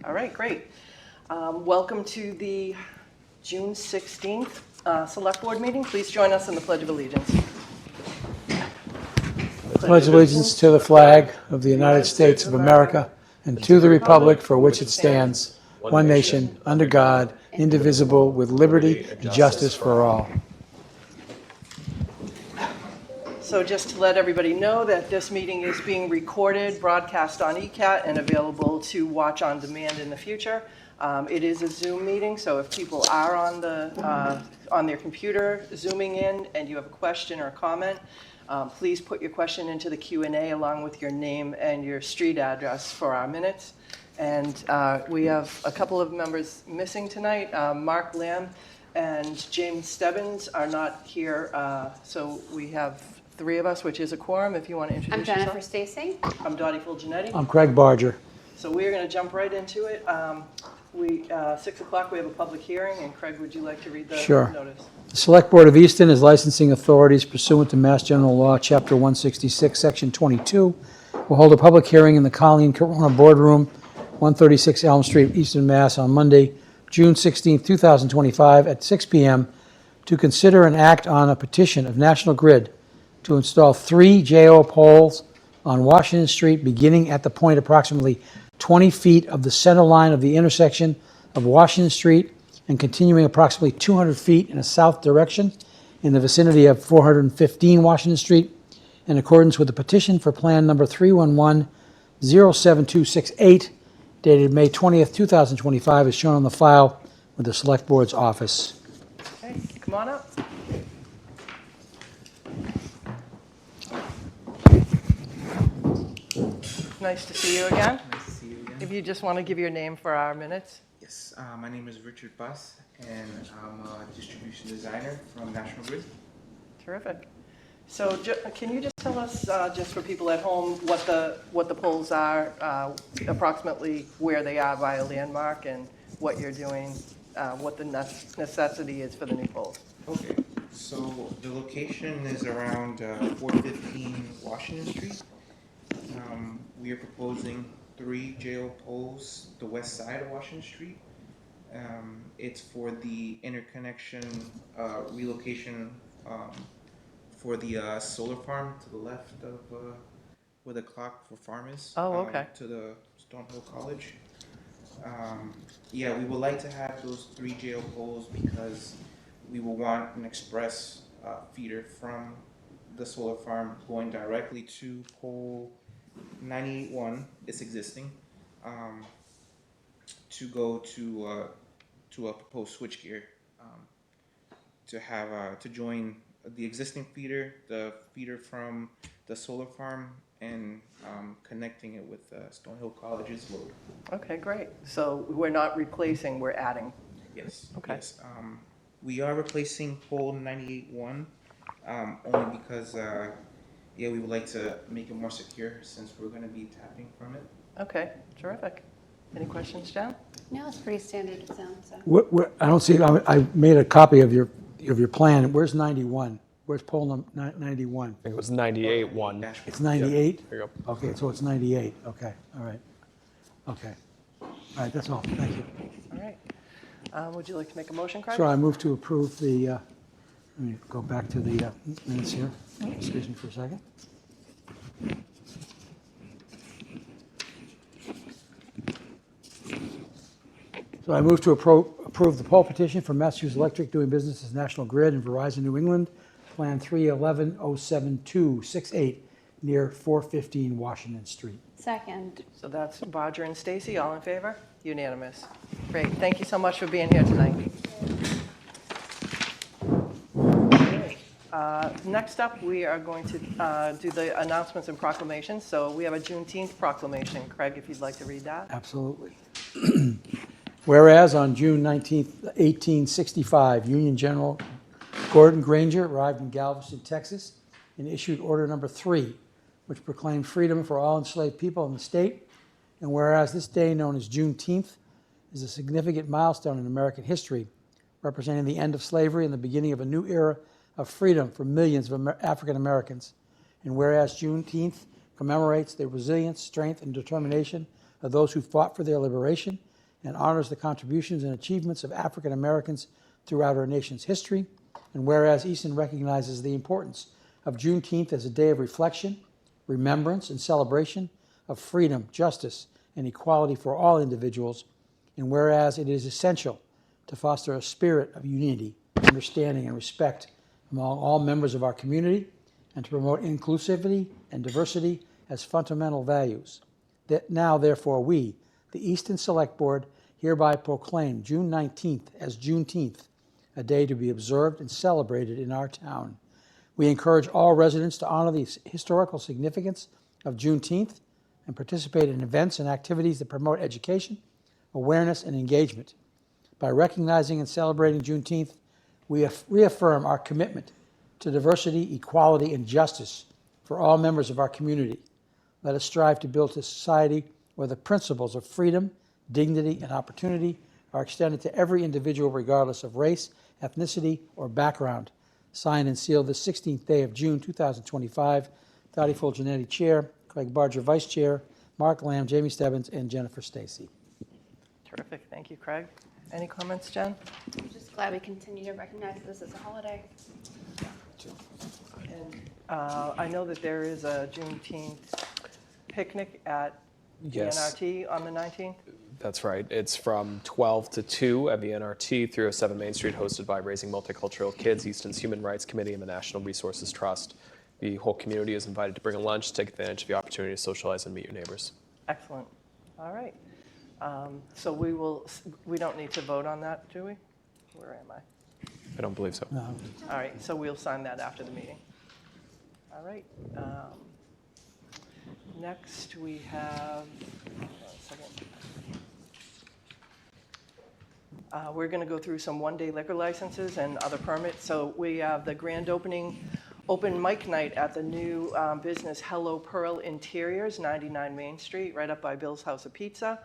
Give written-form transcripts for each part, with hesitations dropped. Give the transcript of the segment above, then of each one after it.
All right, great. Welcome to the June 16th Select Board meeting. Please join us in the Pledge of Allegiance. Pledge allegiance to the flag of the United States of America and to the republic for which it stands, one nation, under God, indivisible, with liberty and justice for all. So just to let everybody know that this meeting is being recorded, broadcast on ECAT, and available to watch on demand in the future. It is a Zoom meeting, so if people are on their computer zooming in and you have a question or a comment, please put your question into the Q&A along with your name and your street address for our minutes. And we have a couple of members missing tonight. Mark Lamb and James Stebbins are not here, so we have three of us, which is a quorum. If you want to introduce yourself. I'm Jennifer Stacy. I'm Dottie Fulgenetti. I'm Craig Barger. So we're going to jump right into it. 6 o'clock, we have a public hearing, and Craig, would you like to read the notice? The Select Board of Easton is licensing authorities pursuant to Mass General Law, Chapter 166, Section 22, will hold a public hearing in the Colleen Corona Boardroom, 136 Elm Street, Easton, Mass. on Monday, June 16, 2025 at 6 p.m. to consider and act on a petition of National Grid to install 3 JO poles on Washington Street beginning at the point approximately 20 feet of the center line of the intersection of Washington Street and continuing approximately 200 feet in a south direction in the vicinity of 415 Washington Street in accordance with the petition for Plan Number 311-07268 dated May 20th, 2025 as shown on the file with the Select Board's office. Okay, come on up. Nice to see you again. Nice to see you again. If you just want to give your name for our minutes. Yes, my name is Richard Buss, and I'm a distribution designer from National Grid. Terrific. So can you just tell us, just for people at home, what the poles are, approximately where they are by a landmark, and what you're doing, what the necessity is for the new poles? Okay, so the location is around 415 Washington Street. We are proposing 3 JO poles the west side of Washington Street. It's for the interconnection relocation for the solar farm to the left of where the clock for farm is. Oh, okay. To the Stonehill College. Yeah, we would like to have those 3 JO poles because we will want an express feeder from the solar farm going directly to pole 98.1, it's existing, to go to a proposed switchgear to have to join the existing feeder, the feeder from the solar farm, and connecting it with Stonehill College's load. Okay, great. So we're not replacing, we're adding. Yes. Okay. Yes. We are replacing pole 98.1 only because yeah, we would like to make it more secure since we're going to be tapping from it. Okay, terrific. Any questions, Jen? No, it's pretty standard it sounds. So. I don't see, I made a copy of your plan. Where's 91? Where's pole 91? I think it was 98.1. It's 98? There you go. Okay, so it's 98. Okay, all right. Okay. All right, that's all. Thank you. All right. Would you like to make a motion, Craig? So I move to approve the, let me go back to the minutes here. Excuse me for a second. So I move to approve the poll petition for Massachusetts Electric doing business as National Grid and Verizon New England, Plan 311-07268 near 415 Washington Street. Second. So that's Barger and Stacy, all in favor? Unanimous. Great, thank you so much for being here tonight. Next up, we are going to do the announcements and proclamations. So we have a Juneteenth proclamation. Craig, if you'd like to read that. Absolutely. Whereas on June 19th, 1865, Union General Gordon Granger arrived in Galveston, Texas, and issued Order Number 3, which proclaimed freedom for all enslaved people in the state. And whereas this day, known as Juneteenth, is a significant milestone in American history, representing the end of slavery and the beginning of a new era of freedom for millions of African Americans. And whereas Juneteenth commemorates the resilience, strength, and determination of those who fought for their liberation, and honors the contributions and achievements of African Americans throughout our nation's history. And whereas Easton recognizes the importance of Juneteenth as a day of reflection, remembrance, and celebration of freedom, justice, and equality for all individuals, and whereas it is essential to foster a spirit of unity, understanding, and respect among all members of our community, and to promote inclusivity and diversity as fundamental values. That now, therefore, we, the Easton Select Board, hereby proclaim June 19th as Juneteenth, a day to be observed and celebrated in our town. We encourage all residents to honor the historical significance of Juneteenth and participate in events and activities that promote education, awareness, and engagement. By recognizing and celebrating Juneteenth, we reaffirm our commitment to diversity, equality, and justice for all members of our community. Let us strive to build a society where the principles of freedom, dignity, and opportunity are extended to every individual regardless of race, ethnicity, or background. Signed and sealed this 16th day of June 2025, Dottie Fulgenetti, Chair, Craig Barger, Vice Chair, Mark Lamb, Jamie Stebbins, and Jennifer Stacy. Terrific, thank you, Craig. Any comments, Jen? I'm just glad we continue to recognize this as a holiday. And I know that there is a Juneteenth picnic at Yes. NRT on the 19th. That's right. It's from 12 to 2 at the NRT, 307 Main Street, hosted by Raising Multicultural Kids, Easton's Human Rights Committee, and the National Resources Trust. The whole community is invited to bring a lunch, take advantage of the opportunity to socialize and meet your neighbors. Excellent. All right. So we don't need to vote on that, do we? Where am I? I don't believe so. No. All right, so we'll sign that after the meeting. All right. Next, we have, hold on a second. We're going to go through some one-day liquor licenses and other permits. So we have the grand open mic night at the new business Hello Pearl Interiors, 99 Main Street, right up by Bill's House of Pizza.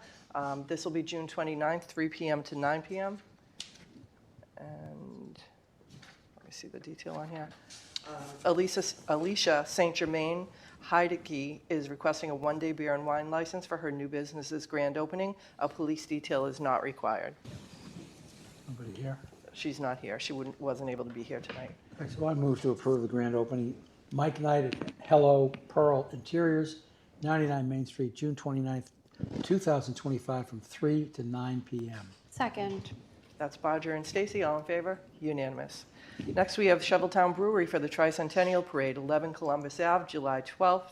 This will be June 29th, 3 p.m. to 9 p.m. And let me see the detail on here. Alicia St. Germain Heideke is requesting a one-day beer and wine license for her new business's grand opening. A police detail is not required. Nobody here? She's not here. She wasn't able to be here tonight. Okay, so I move to approve the grand opening Mike Night at Hello Pearl Interiors, 99 Main Street, June 29th, 2025, from 3 to 9 p.m. Second. That's Bodger and Stacy. All in favor? Unanimous. Next, we have Shoveltown Brewery for the Tricentennial Parade, 11 Columbus Ave, July 12th,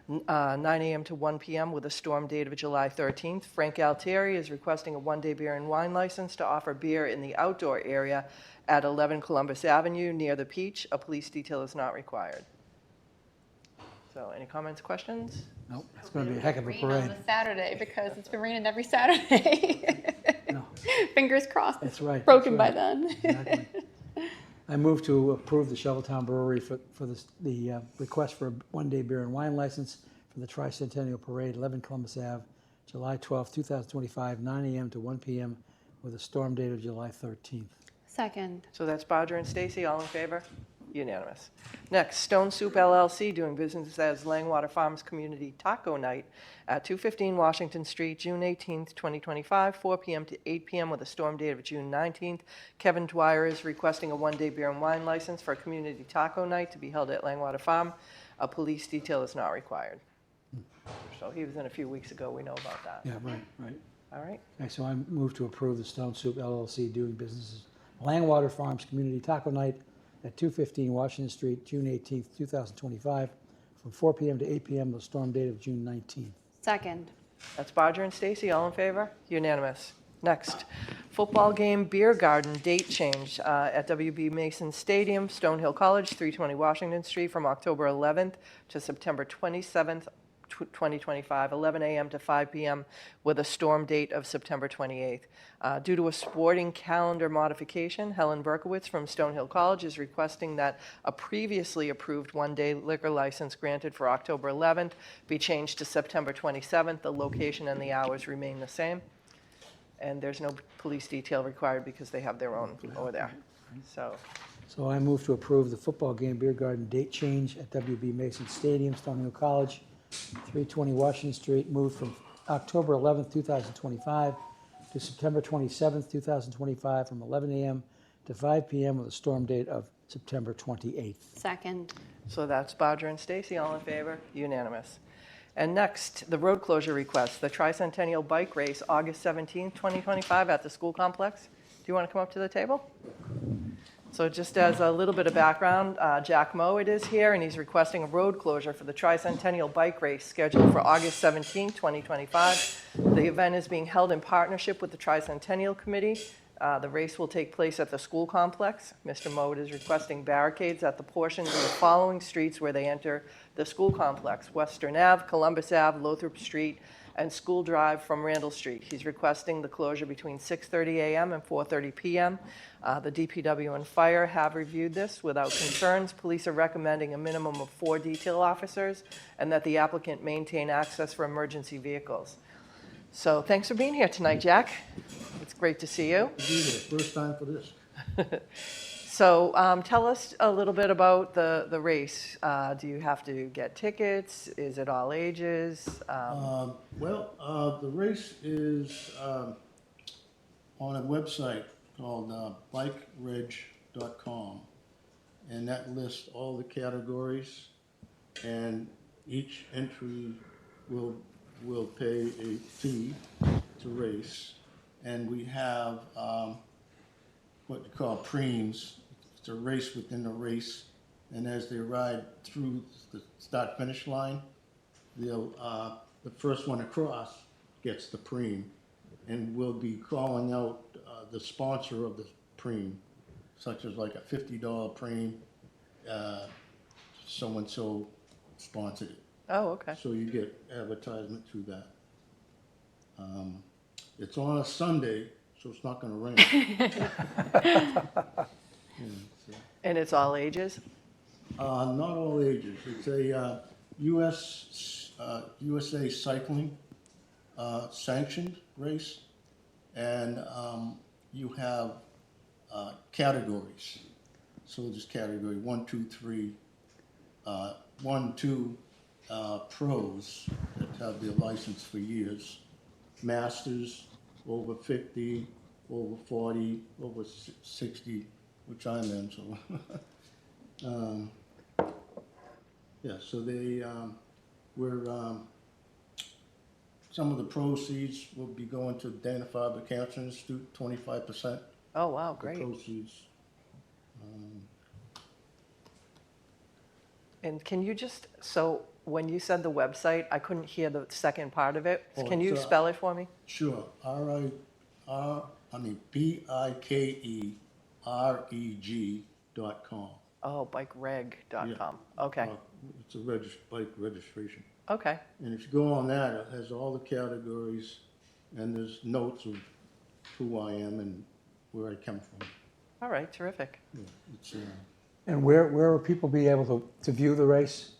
9 a.m. to 1 p.m. with a storm date of July 13th. Frank Altieri is requesting a one-day beer and wine license to offer beer in the outdoor area at 11 Columbus Avenue near the Peach. A police detail is not required. So any comments, questions? Nope, it's going to be a heck of a Rain on parade. a Saturday because it's been raining every Saturday. No, Fingers crossed. that's right. Broken that's by right. then. Exactly. I move to approve the Shoveltown Brewery for the request for a one-day beer and wine license for the Tricentennial Parade, 11 Columbus Ave, July 12th, 2025, 9 a.m. to 1 p.m. with a storm date of July 13th. Second. So that's Bodger and Stacy. All in favor? Unanimous. Next, Stone Soup LLC doing business as Langwater Farms Community Taco Night at 215 Washington Street, June 18th, 2025, 4 p.m. to 8 p.m. with a storm date of June 19th. Kevin Dwyer is requesting a one-day beer and wine license for a community taco night to be held at Langwater Farm. A police detail is not required. So he was in a few weeks ago. We know about that. Yeah, right. All right. Okay, so I move to approve the Stone Soup LLC doing business as Langwater Farms Community Taco Night at 215 Washington Street, June 18th, 2025, from 4 p.m. to 8 p.m. with a storm date of June 19th. Second. That's Bodger and Stacy. All in favor? Unanimous. Next, football game beer garden date change at WB Mason Stadium, Stonehill College, 320 Washington Street, from October 11th to September 27th, 2025, 11 a.m. to 5 p.m. with a storm date of September 28th. Due to a sporting calendar modification, Helen Berkowitz from Stonehill College is requesting that a previously approved one-day liquor license granted for October 11th be changed to September 27th. The location and the hours remain the same. And there's no police detail required because they have their own over there. So I move to approve the football game beer garden date change at WB Mason Stadium, Stonehill College, 320 Washington Street, moved from October 11th, 2025 to September 27th, 2025, from 11 a.m. to 5 p.m. with a storm date of September 28th. Second. So that's Bodger and Stacy, all in favor? Unanimous. And next, the road closure request, the Tricentennial Bike Race, August 17th, 2025, at the school complex. Do you want to come up to the table? So just as a little bit of background, Jack Mowat is here, and he's requesting a road closure for the Tricentennial Bike Race scheduled for August 17, 2025. The event is being held in partnership with the Tricentennial Committee. The race will take place at the school complex. Mr. Mowat is requesting barricades at the portions of the following streets where they enter the school complex: Western Ave, Columbus Ave, Lothrop Street, and School Drive from Randall Street. He's requesting the closure between 6:30 a.m. and 4:30 p.m. The DPW and fire have reviewed this without concerns. Police are recommending a minimum of 4 detail officers and that the applicant maintain access for emergency vehicles. So thanks for being here tonight, Jack. It's great to see you. First time for this. So tell us a little bit about the race. Do you have to get tickets? Is it all ages? The race is on a website called bikereg.com, and that lists all the categories, and each entry will pay a fee to race. And we have what you call preems. It's a race within a race, and as they ride through the start-finish line, they'll the first one across gets the preem, and we'll be calling out the sponsor of the preem, such as like a $50 preem. So and so sponsored it. Oh, okay. So you get advertisement through that. It's on a Sunday, so it's not going to rain. And it's all ages? Not all ages. It's a USA Cycling sanctioned race, and you have categories. So there's category 1, 2, 3. 1, 2 pros that have their license for years. Masters, over 50, over 40, over 60, which I'm in, so. So some of the proceeds will be going to Dana-Farber Cancer Institute, 25%. Oh, wow, The great. proceeds. And can you just, so when you said the website, I couldn't hear the second part of it. Oh, Can you it's, spell it for me? Sure, bikereg.com. Oh, bikereg.com. Okay, It's a bike registration. okay. And if you go on that, it has all the categories, and there's notes of who I am and where I come from. All right, terrific. Yeah, it's And where will people be able to view the race?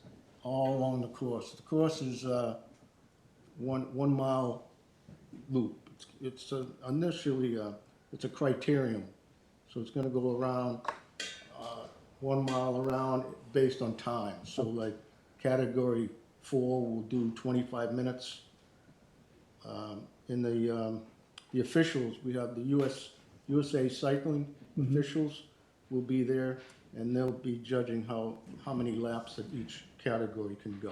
all along the course. The course is 1 mile loop. It's initially it's a criterium, so it's going to go around 1 mile around based on time. So like category 4 will do 25 minutes. In the officials, we have the USA Cycling officials will be there, and they'll be judging how many laps that each category can go.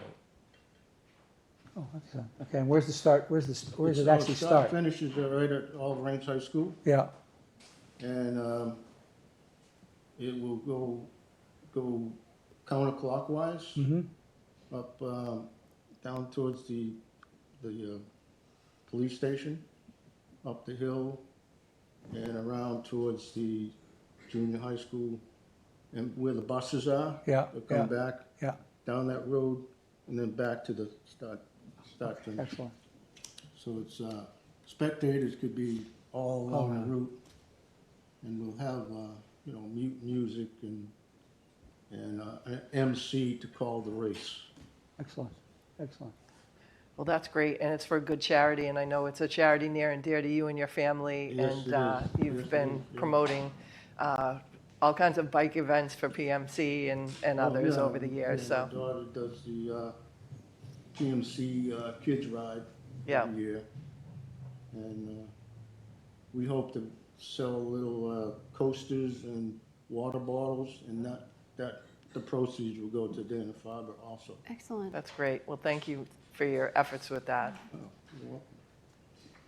Oh, excellent. Okay, and where's the start? Where does it actually start? Finishes are right at Oliver Ames High School, Yeah, and it will go counterclockwise up down towards the police station, up the hill, and around towards the junior high school, and where the buses are. Yeah, They'll come back yeah, down that road, and then back to the start finish. excellent. So it's spectators could be all along the route, and we'll have music and an MC to call the race. Excellent, excellent. Well, that's great, and it's for a good charity, and I know it's a charity near and dear to you and your family. Yes, And it is. you've Yes, it been is, yeah. promoting all kinds of bike events for PMC and others Oh, yeah, over the years, yeah, so. My daughter does GMC Kids Ride Yeah. every year. And we hope to sell little coasters and water bottles, and that the proceeds will go to Dana-Farber also. Excellent. That's great. Well, thank you for your efforts with that. You're welcome.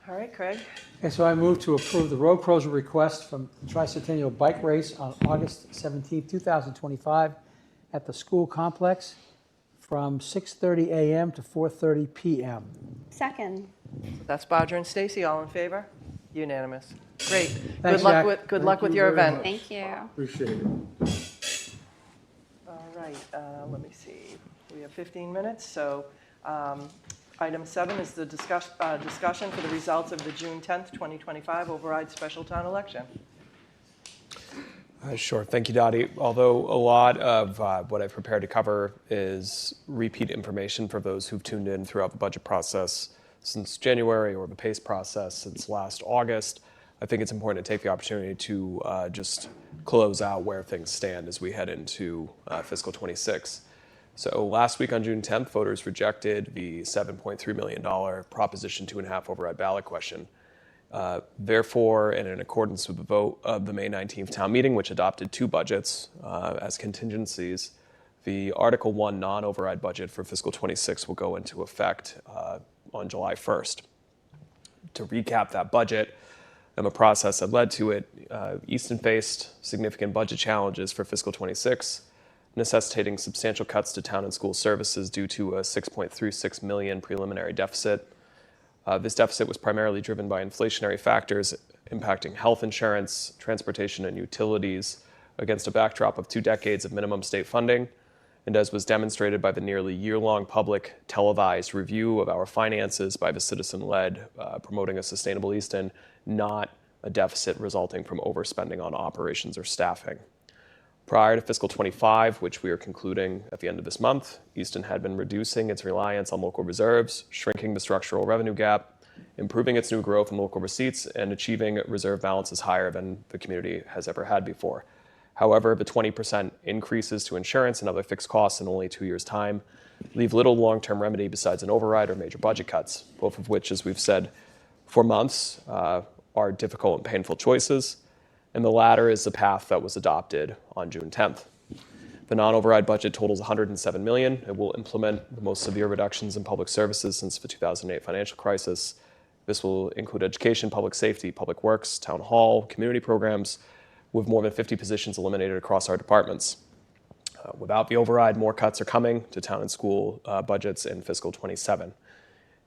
All right, Craig? Okay, so I move to approve the road closure request from Tricentennial Bike Race on August 17, 2025 at the school complex from 6:30 a.m. to 4:30 p.m. Second. That's Bodger and Stacy, all in favor? Unanimous. Great. Thanks, Good luck Jack. with, good Thank luck with you your very event. much. Thank you. Appreciate it. All right, let me see. We have 15 minutes, so item 7 is the discussion for the results of the June 10th, 2025 override special town election. Sure. Thank you, Dottie. Although a lot of what I've prepared to cover is repeat information for those who've tuned in throughout the budget process since January or the PACE process since last August, I think it's important to take the opportunity to just close out where things stand as we head into fiscal 26. So last week on June 10th, voters rejected the $7.3 million Proposition 2.5 override ballot question. Therefore, and in accordance with the vote of the May 19th town meeting, which adopted 2 budgets as contingencies, the Article 1 non-override budget for fiscal 26 will go into effect on July 1st. To recap that budget and the process that led to it, Easton faced significant budget challenges for fiscal 26, necessitating substantial cuts to town and school services due to a $6.36 million preliminary deficit. This deficit was primarily driven by inflationary factors impacting health insurance, transportation, and utilities against a backdrop of 2 decades of minimum state funding, and as was demonstrated by the nearly year-long public televised review of our finances by the citizen-led Promoting a Sustainable Easton, not a deficit resulting from overspending on operations or staffing. Prior to fiscal 25, which we are concluding at the end of this month, Easton had been reducing its reliance on local reserves, shrinking the structural revenue gap, improving its new growth in local receipts, and achieving reserve balances higher than the community has ever had before. However, the 20% increases to insurance and other fixed costs in only 2 years' time leave little long-term remedy besides an override or major budget cuts, both of which, as we've said for months, are difficult and painful choices. And the latter is the path that was adopted on June 10th. The non-override budget totals $107 million. It will implement the most severe reductions in public services since the 2008 financial crisis. This will include education, public safety, public works, town hall, community programs, with more than 50 positions eliminated across our departments. Without the override, more cuts are coming to town and school budgets in fiscal 27.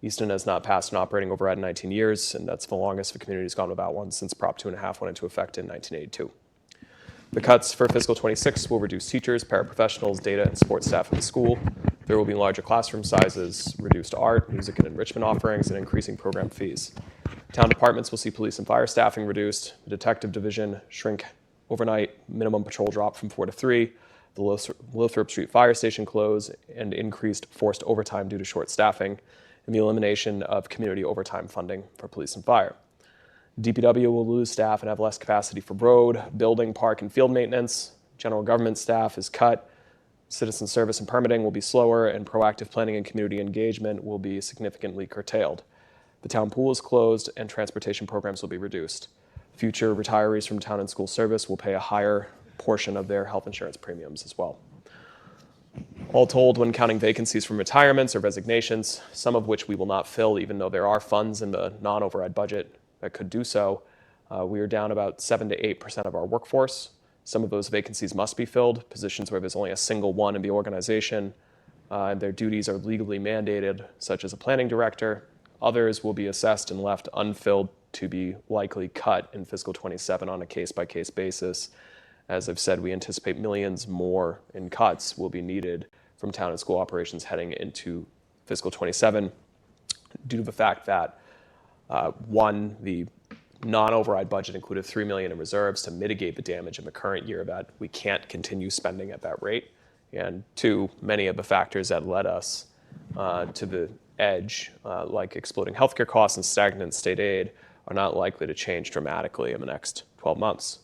Easton has not passed an operating override in 19 years, and that's the longest the community's gone without one since Prop 2.5 went into effect in 1982. The cuts for fiscal 26 will reduce teachers, paraprofessionals, data, and support staff at the school. There will be larger classroom sizes, reduced art, music, and enrichment offerings, and increasing program fees. Town departments will see police and fire staffing reduced, the detective division shrink overnight, minimum patrol drop from 4 to 3, the Lothrop Street Fire Station close, and increased forced overtime due to short staffing, and the elimination of community overtime funding for police and fire. DPW will lose staff and have less capacity for road, building, park, and field maintenance. General government staff is cut. Citizen service and permitting will be slower, and proactive planning and community engagement will be significantly curtailed. The town pool is closed, and transportation programs will be reduced. Future retirees from town and school service will pay a higher portion of their health insurance premiums as well. All told, when counting vacancies from retirements or resignations, some of which we will not fill even though there are funds in the non-override budget that could do so, we are down about 7 to 8% of our workforce. Some of those vacancies must be filled, positions where there's only a single one in the organization, and their duties are legally mandated, such as a planning director. Others will be assessed and left unfilled to be likely cut in fiscal 27 on a case-by-case basis. As I've said, we anticipate millions more in cuts will be needed from town and school operations heading into fiscal 27 due to the fact that, one, the non-override budget included $3 million in reserves to mitigate the damage in the current year that we can't continue spending at that rate. And 2, many of the factors that led us to the edge, like exploding healthcare costs and stagnant state aid, are not likely to change dramatically in the next 12 months.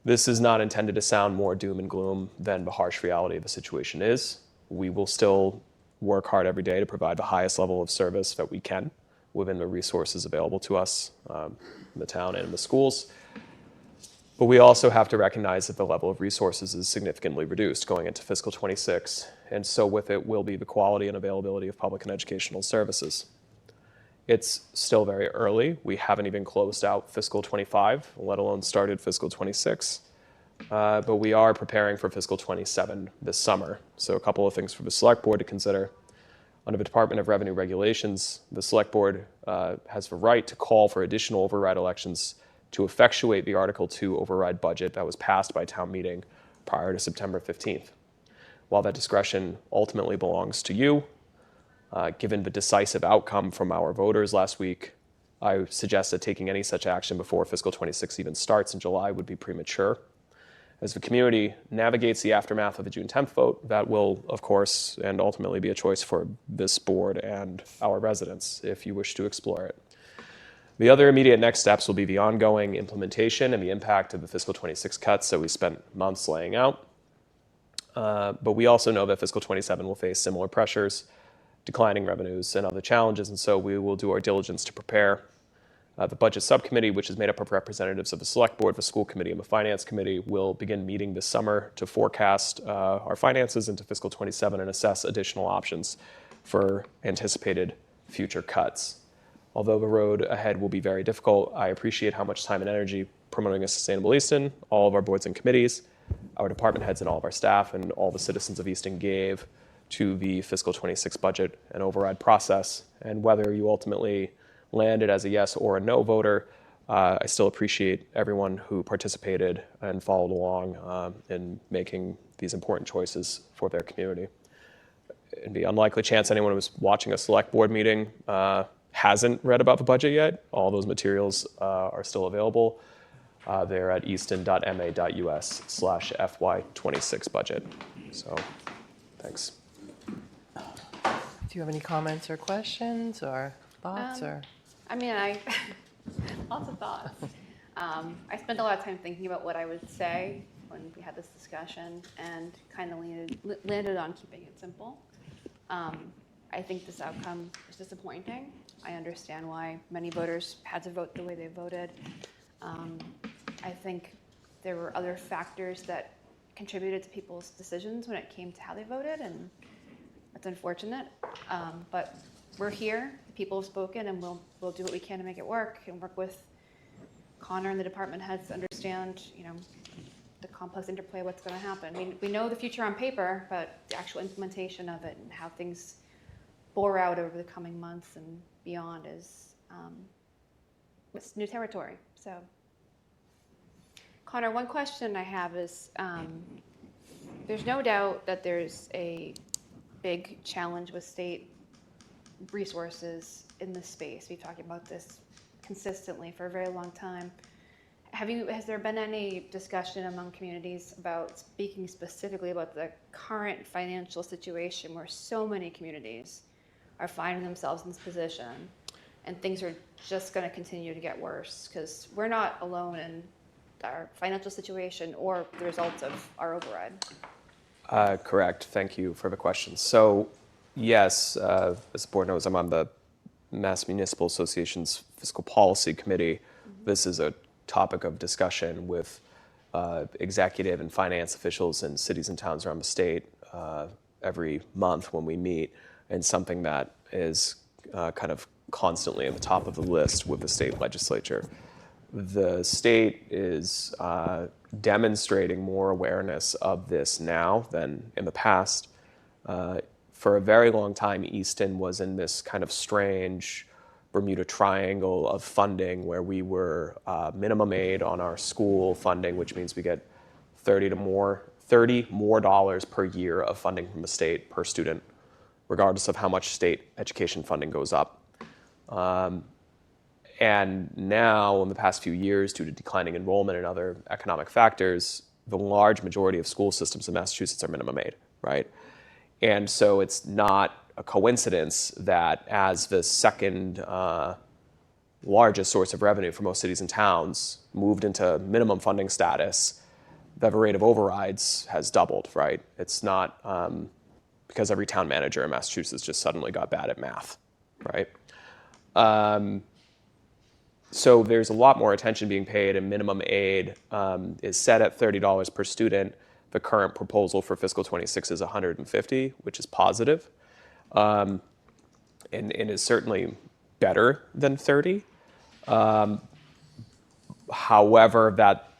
This is not intended to sound more doom and gloom than the harsh reality of the situation is. We will still work hard every day to provide the highest level of service that we can within the resources available to us in the town and in the schools. But we also have to recognize that the level of resources is significantly reduced going into fiscal 26, and so with it will be the quality and availability of public and educational services. It's still very early. We haven't even closed out fiscal 25, let alone started fiscal 26. But we are preparing for fiscal 27 this summer. So a couple of things for the Select Board to consider. Under the Department of Revenue regulations, the Select Board has the right to call for additional override elections to effectuate the Article 2 override budget that was passed by town meeting prior to September 15th. While that discretion ultimately belongs to you, given the decisive outcome from our voters last week, I suggest that taking any such action before fiscal 26 even starts in July would be premature. As the community navigates the aftermath of the June 10th vote, that will, of course, and ultimately be a choice for this board and our residents if you wish to explore it. The other immediate next steps will be the ongoing implementation and the impact of the fiscal 26 cuts that we spent months laying out. But we also know that fiscal 27 will face similar pressures, declining revenues, and other challenges, and so we will do our diligence to prepare. The Budget Subcommittee, which is made up of representatives of the Select Board, the School Committee, and the Finance Committee, will begin meeting this summer to forecast our finances into fiscal 27 and assess additional options for anticipated future cuts. Although the road ahead will be very difficult, I appreciate how much time and energy promoting a sustainable Easton, all of our boards and committees, our department heads and all of our staff, and all the citizens of Easton gave to the fiscal 26 budget and override process. And whether you ultimately landed as a yes or a no voter, I still appreciate everyone who participated and followed along in making these important choices for their community. In the unlikely chance anyone who was watching a select board meeting hasn't read about the budget yet, all those materials are still available. They're at easton.ma.us/FY26 budget. So, thanks. Do you have any comments or questions or thoughts or? I mean, lots of thoughts. I spent a lot of time thinking about what I would say when we had this discussion and kind of landed on keeping it simple. I think this outcome is disappointing. I understand why many voters had to vote the way they voted. I think there were other factors that contributed to people's decisions when it came to how they voted, and that's unfortunate. But we're here, the people have spoken, and we'll do what we can to make it work and work with Connor and the department heads to understand, the complex interplay of what's going to happen. I mean, we know the future on paper, but the actual implementation of it and how things bore out over the coming months and beyond is it's new territory. So, Connor, one question I have is, there's no doubt that there's a big challenge with state resources in this space. We've talked about this consistently for a very long time. Has there been any discussion among communities about speaking specifically about the current financial situation where so many communities are finding themselves in this position and things are just going to continue to get worse? Because we're not alone in our financial situation or the results of our override. Correct. Thank you for the question. So, yes, as the board knows, I'm on the Mass Municipal Association's Fiscal Policy Committee. Mm-hmm. This is a topic of discussion with executive and finance officials in cities and towns around the state every month when we meet, and something that is kind of constantly at the top of the list with the state legislature. The state is demonstrating more awareness of this now than in the past. For a very long time, Easton was in this kind of strange Bermuda Triangle of funding where we were minimum aid on our school funding, which means we get $30 more dollars per year of funding from the state per student, regardless of how much state education funding goes up. And now, in the past few years, due to declining enrollment and other economic factors, the large majority of school systems in Massachusetts are minimum aid, right? And so it's not a coincidence that as the second largest source of revenue for most cities and towns moved into minimum funding status, the rate of overrides has doubled, right? It's not because every town manager in Massachusetts just suddenly got bad at math, right? So there's a lot more attention being paid, and minimum aid is set at $30 per student. The current proposal for fiscal 26 is $150, which is positive, and is certainly better than 30. However, that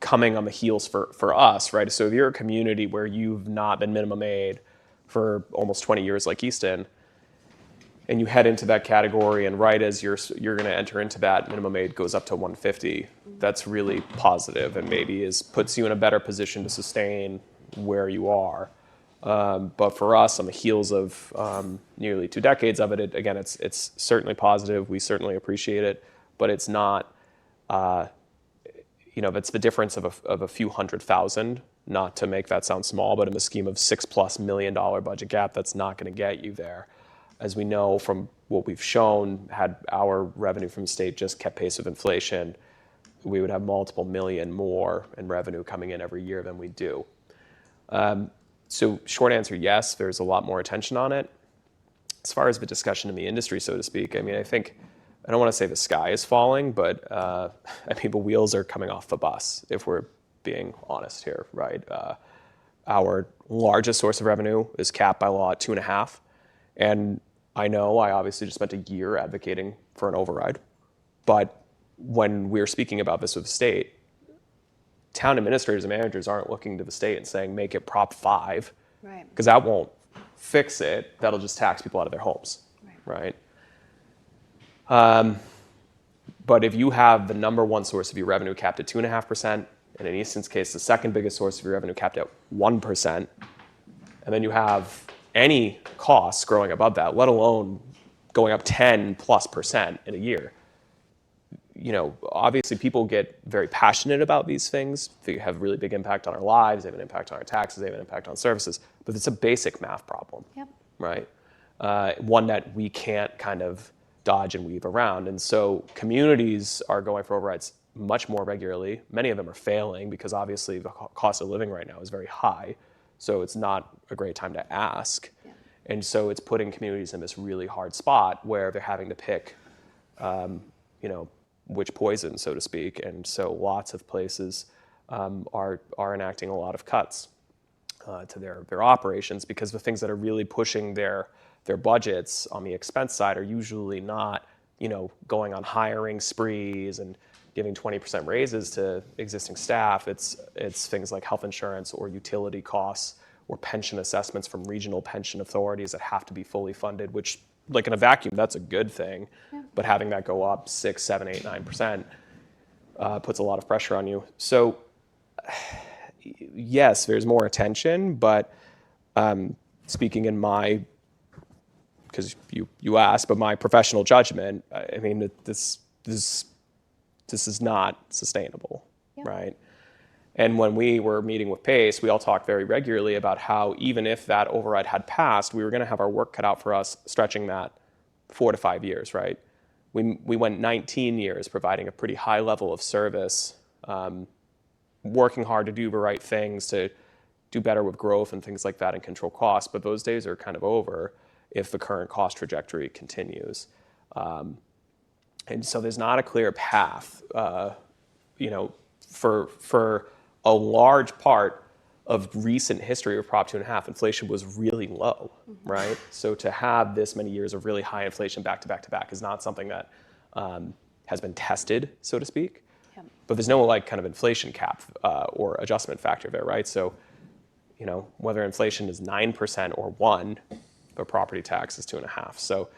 coming on the heels for us, right? So if you're a community where you've not been minimum aid for almost 20 years like Easton, and you head into that category, and right as you're going to enter into that, minimum aid goes up to 150. That's really positive, and maybe puts you in a better position to sustain where you are. But for us, on the heels of nearly 2 decades of it, again, it's certainly positive. We certainly appreciate it, but it's not. It's the difference of a few $100,000. Not to make that sound small, but in the scheme of $6+ million budget gap, that's not going to get you there. As we know from what we've shown, had our revenue from the state just kept pace with inflation, we would have multiple million more in revenue coming in every year than we do. So short answer, yes, there's a lot more attention on it. As far as the discussion in the industry, so to speak, I mean, I don't want to say the sky is falling, but the wheels are coming off the bus, if we're being honest here, right? Our largest source of revenue is capped by law at 2.5. And I know I obviously just spent a year advocating for an override, but when we're speaking about this with the state, town administrators and managers aren't looking to the state and saying, make it Prop 5, Right. because that won't fix it. That'll just tax people out of their homes, right? But if you have the number one source of your revenue capped at 2.5%, and in Easton's case, the second biggest source of your revenue capped at 1%, and then you have any costs growing above that, let alone going up 10+% in a year, obviously people get very passionate about these things. They have really big impact on our lives. They have an impact on our taxes. They have an impact on services. But it's a basic math problem, right? One that we can't kind of dodge and weave around. And so communities are going for overrides much more regularly. Many of them are failing because obviously the cost of living right now is very high. So it's not a great time to ask. Yeah. And so it's putting communities in this really hard spot where they're having to pick, which poison, so to speak. And so lots of places are enacting a lot of cuts to their operations, because the things that are really pushing their budgets on the expense side are usually not, going on hiring sprees and giving 20% raises to existing staff. It's things like health insurance or utility costs or pension assessments from regional pension authorities that have to be fully funded, which, like in a vacuum, that's a good thing. Yeah. But having that go up 6, 7, 8, 9% puts a lot of pressure on you. So yes, there's more attention, but speaking in my, because you asked, but my professional judgment, I mean, this is not sustainable, yeah. Right? And when we were meeting with PACE, we all talked very regularly about how even if that override had passed, we were going to have our work cut out for us stretching that 4 to 5 years, right? We went 19 years providing a pretty high level of service, working hard to do the right things, to do better with growth and things like that and control costs. But those days are kind of over if the current cost trajectory continues. And so there's not a clear path, for a large part of recent history of Prop 2.5, inflation was really low, right? So to have this many years of really high inflation back to back to back is not something that has been tested, so to speak. Yeah. But there's no kind of inflation cap or adjustment factor there, right? So, whether inflation is 9% or 1%, the property tax is 2.5%. So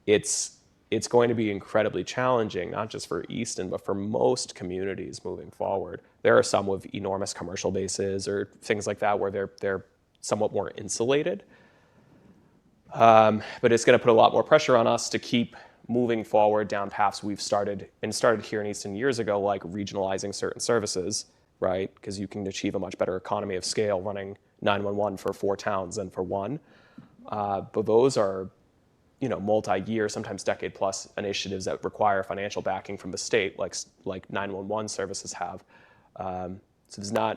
it's going to be incredibly challenging, not just for Easton, but for most communities moving forward. There are some with enormous commercial bases or things like that where they're somewhat more insulated. But it's going to put a lot more pressure on us to keep moving forward down paths we've started here in Easton years ago, like regionalizing certain services, right? Because you can achieve a much better economy of scale running 911 for 4 towns than for 1. But those are multi-year, sometimes decade-plus initiatives that require financial backing from the state, like 911 services have. So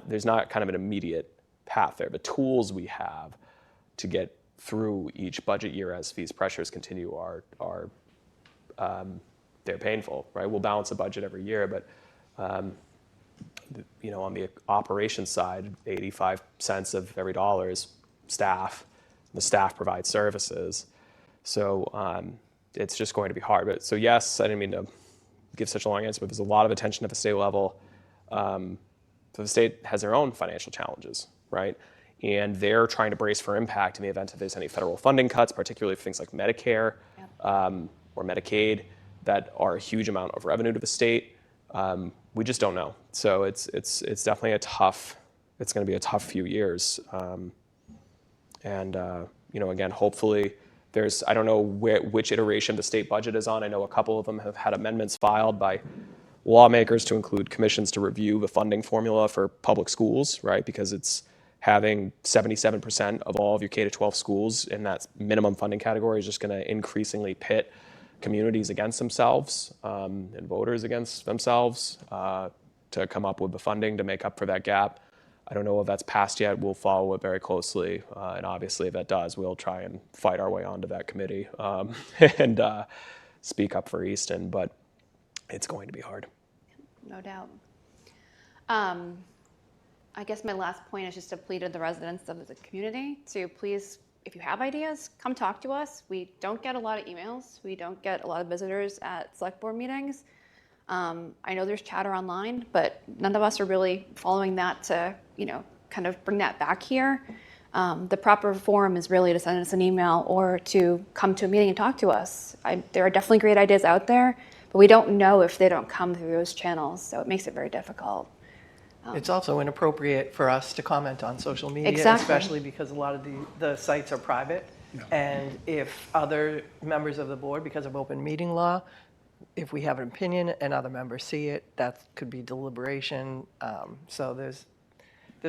there's not kind of an immediate path there. The tools we have to get through each budget year as these pressures continue they're painful, right? We'll balance a budget every year, but on the operations side, 85 cents of every dollar is staff. The staff provide services. So it's just going to be hard. But so yes, I didn't mean to give such a long answer, but there's a lot of attention at the state level. So the state has their own financial challenges, right? And they're trying to brace for impact in the event if there's any federal funding cuts, particularly for things like Medicare or Medicaid that are a huge amount of revenue to the state. We just don't know. So it's definitely it's going to be a tough few years. Again, hopefully I don't know which iteration the state budget is on. I know a couple of them have had amendments filed by lawmakers to include commissions to review the funding formula for public schools, right? Because it's having 77% of all of your K-12 schools in that minimum funding category is just going to increasingly pit communities against themselves and voters against themselves to come up with the funding to make up for that gap. I don't know if that's passed yet. We'll follow it very closely. And obviously, if that does, we'll try and fight our way onto that committee and speak up for Easton. But it's going to be hard. No doubt. I guess my last point is just to plead to the residents of the community to please, if you have ideas, come talk to us. We don't get a lot of emails. We don't get a lot of visitors at select board meetings. I know there's chatter online, but none of us are really following that to, kind of bring that back here. The proper forum is really to send us an email or to come to a meeting and talk to us. There are definitely great ideas out there, but we don't know if they don't come through those channels, so it makes it very difficult. It's also inappropriate for us to comment on social media, Exactly. Especially because a lot of the sites are private. And if other members of the board, because of open meeting law, if we have an opinion and other members see it, that could be deliberation. So there's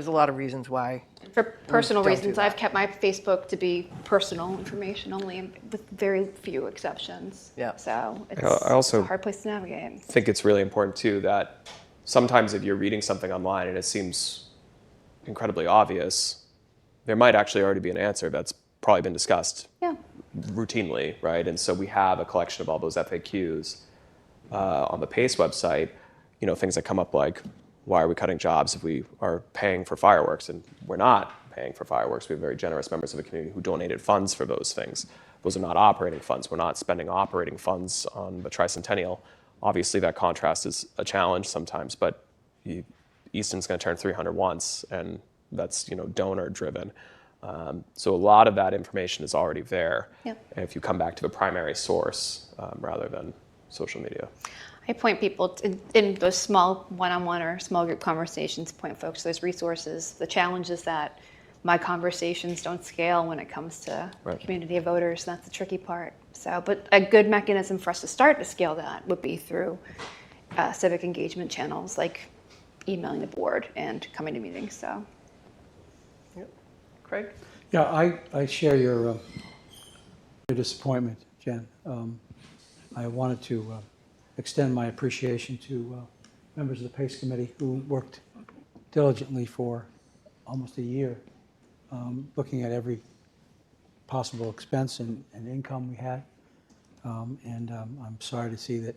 a lot of reasons why. For personal don't do reasons, that. I've kept my Facebook to be personal information only, with very few exceptions. Yeah. So it's I also- a hard place to navigate. I think it's really important too that sometimes if you're reading something online and it seems incredibly obvious, there might actually already be an answer that's probably been discussed Yeah. routinely, right? And so we have a collection of all those FAQs on the PACE website, things that come up like, why are we cutting jobs if we are paying for fireworks? And we're not paying for fireworks. We have very generous members of the community who donated funds for those things. Those are not operating funds. We're not spending operating funds on the tricentennial. Obviously, that contrast is a challenge sometimes, but Easton's going to turn 300 once, and that's donor driven. So a lot of that information is already there. Yep. And if you come back to the primary source rather than social media. I point people in those small one-on-one or small group conversations, point folks to those resources. The challenge is that my conversations don't scale when it comes to Right. the community of voters. That's the tricky part. So, but a good mechanism for us to start to scale that would be through civic engagement channels like emailing the board and coming to meetings. So, Yep. Craig? Yeah, I share your disappointment, Jen. I wanted to extend my appreciation to members of the PACE Committee who worked diligently for almost a year, looking at every possible expense and income we had. I'm sorry to see that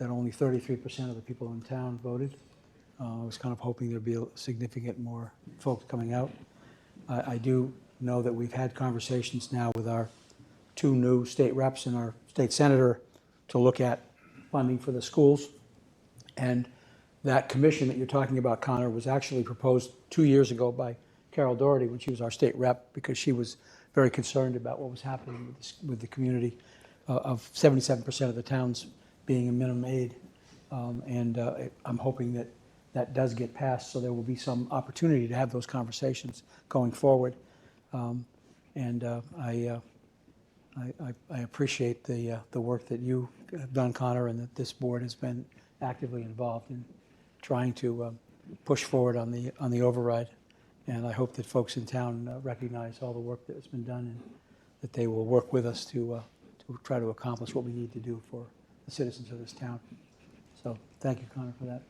only 33% of the people in town voted. I was kind of hoping there'd be a significant more folks coming out. I do know that we've had conversations now with our 2 new state reps and our state senator to look at funding for the schools. And that commission that you're talking about, Connor, was actually proposed 2 years ago by Carol Doherty when she was our state rep, because she was very concerned about what was happening with the community of 77% of the towns being in minimum aid. I'm hoping that that does get passed, so there will be some opportunity to have those conversations going forward. I appreciate the work that you have done, Connor, and that this board has been actively involved in trying to push forward on the override. And I hope that folks in town recognize all the work that has been done and that they will work with us to try to accomplish what we need to do for the citizens of this town. So thank you, Connor, for that.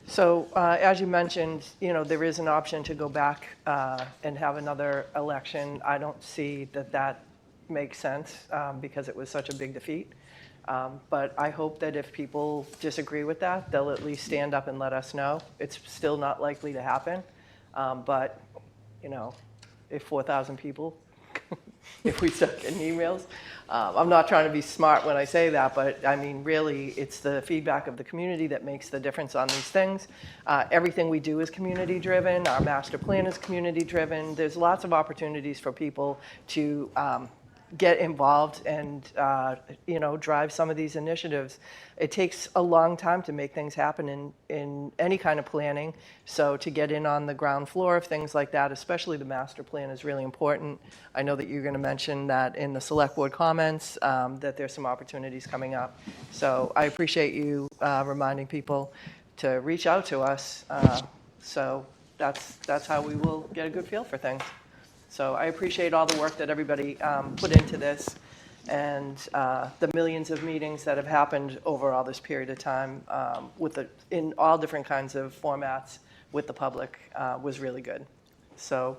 So as you mentioned, there is an option to go back and have another election. I don't see that makes sense because it was such a big defeat. But I hope that if people disagree with that, they'll at least stand up and let us know. It's still not likely to happen. But, if 4,000 people, if we start getting emails, I'm not trying to be smart when I say that, but I mean, really, it's the feedback of the community that makes the difference on these things. Everything we do is community driven. Our master plan is community driven. There's lots of opportunities for people to get involved and drive some of these initiatives. It takes a long time to make things happen in any kind of planning. So to get in on the ground floor of things like that, especially the master plan, is really important. I know that you're going to mention that in the select board comments, that there's some opportunities coming up. So I appreciate you reminding people to reach out to us. So that's how we will get a good feel for things. So I appreciate all the work that everybody put into this and the millions of meetings that have happened over all this period of time in all different kinds of formats with the public was really good. So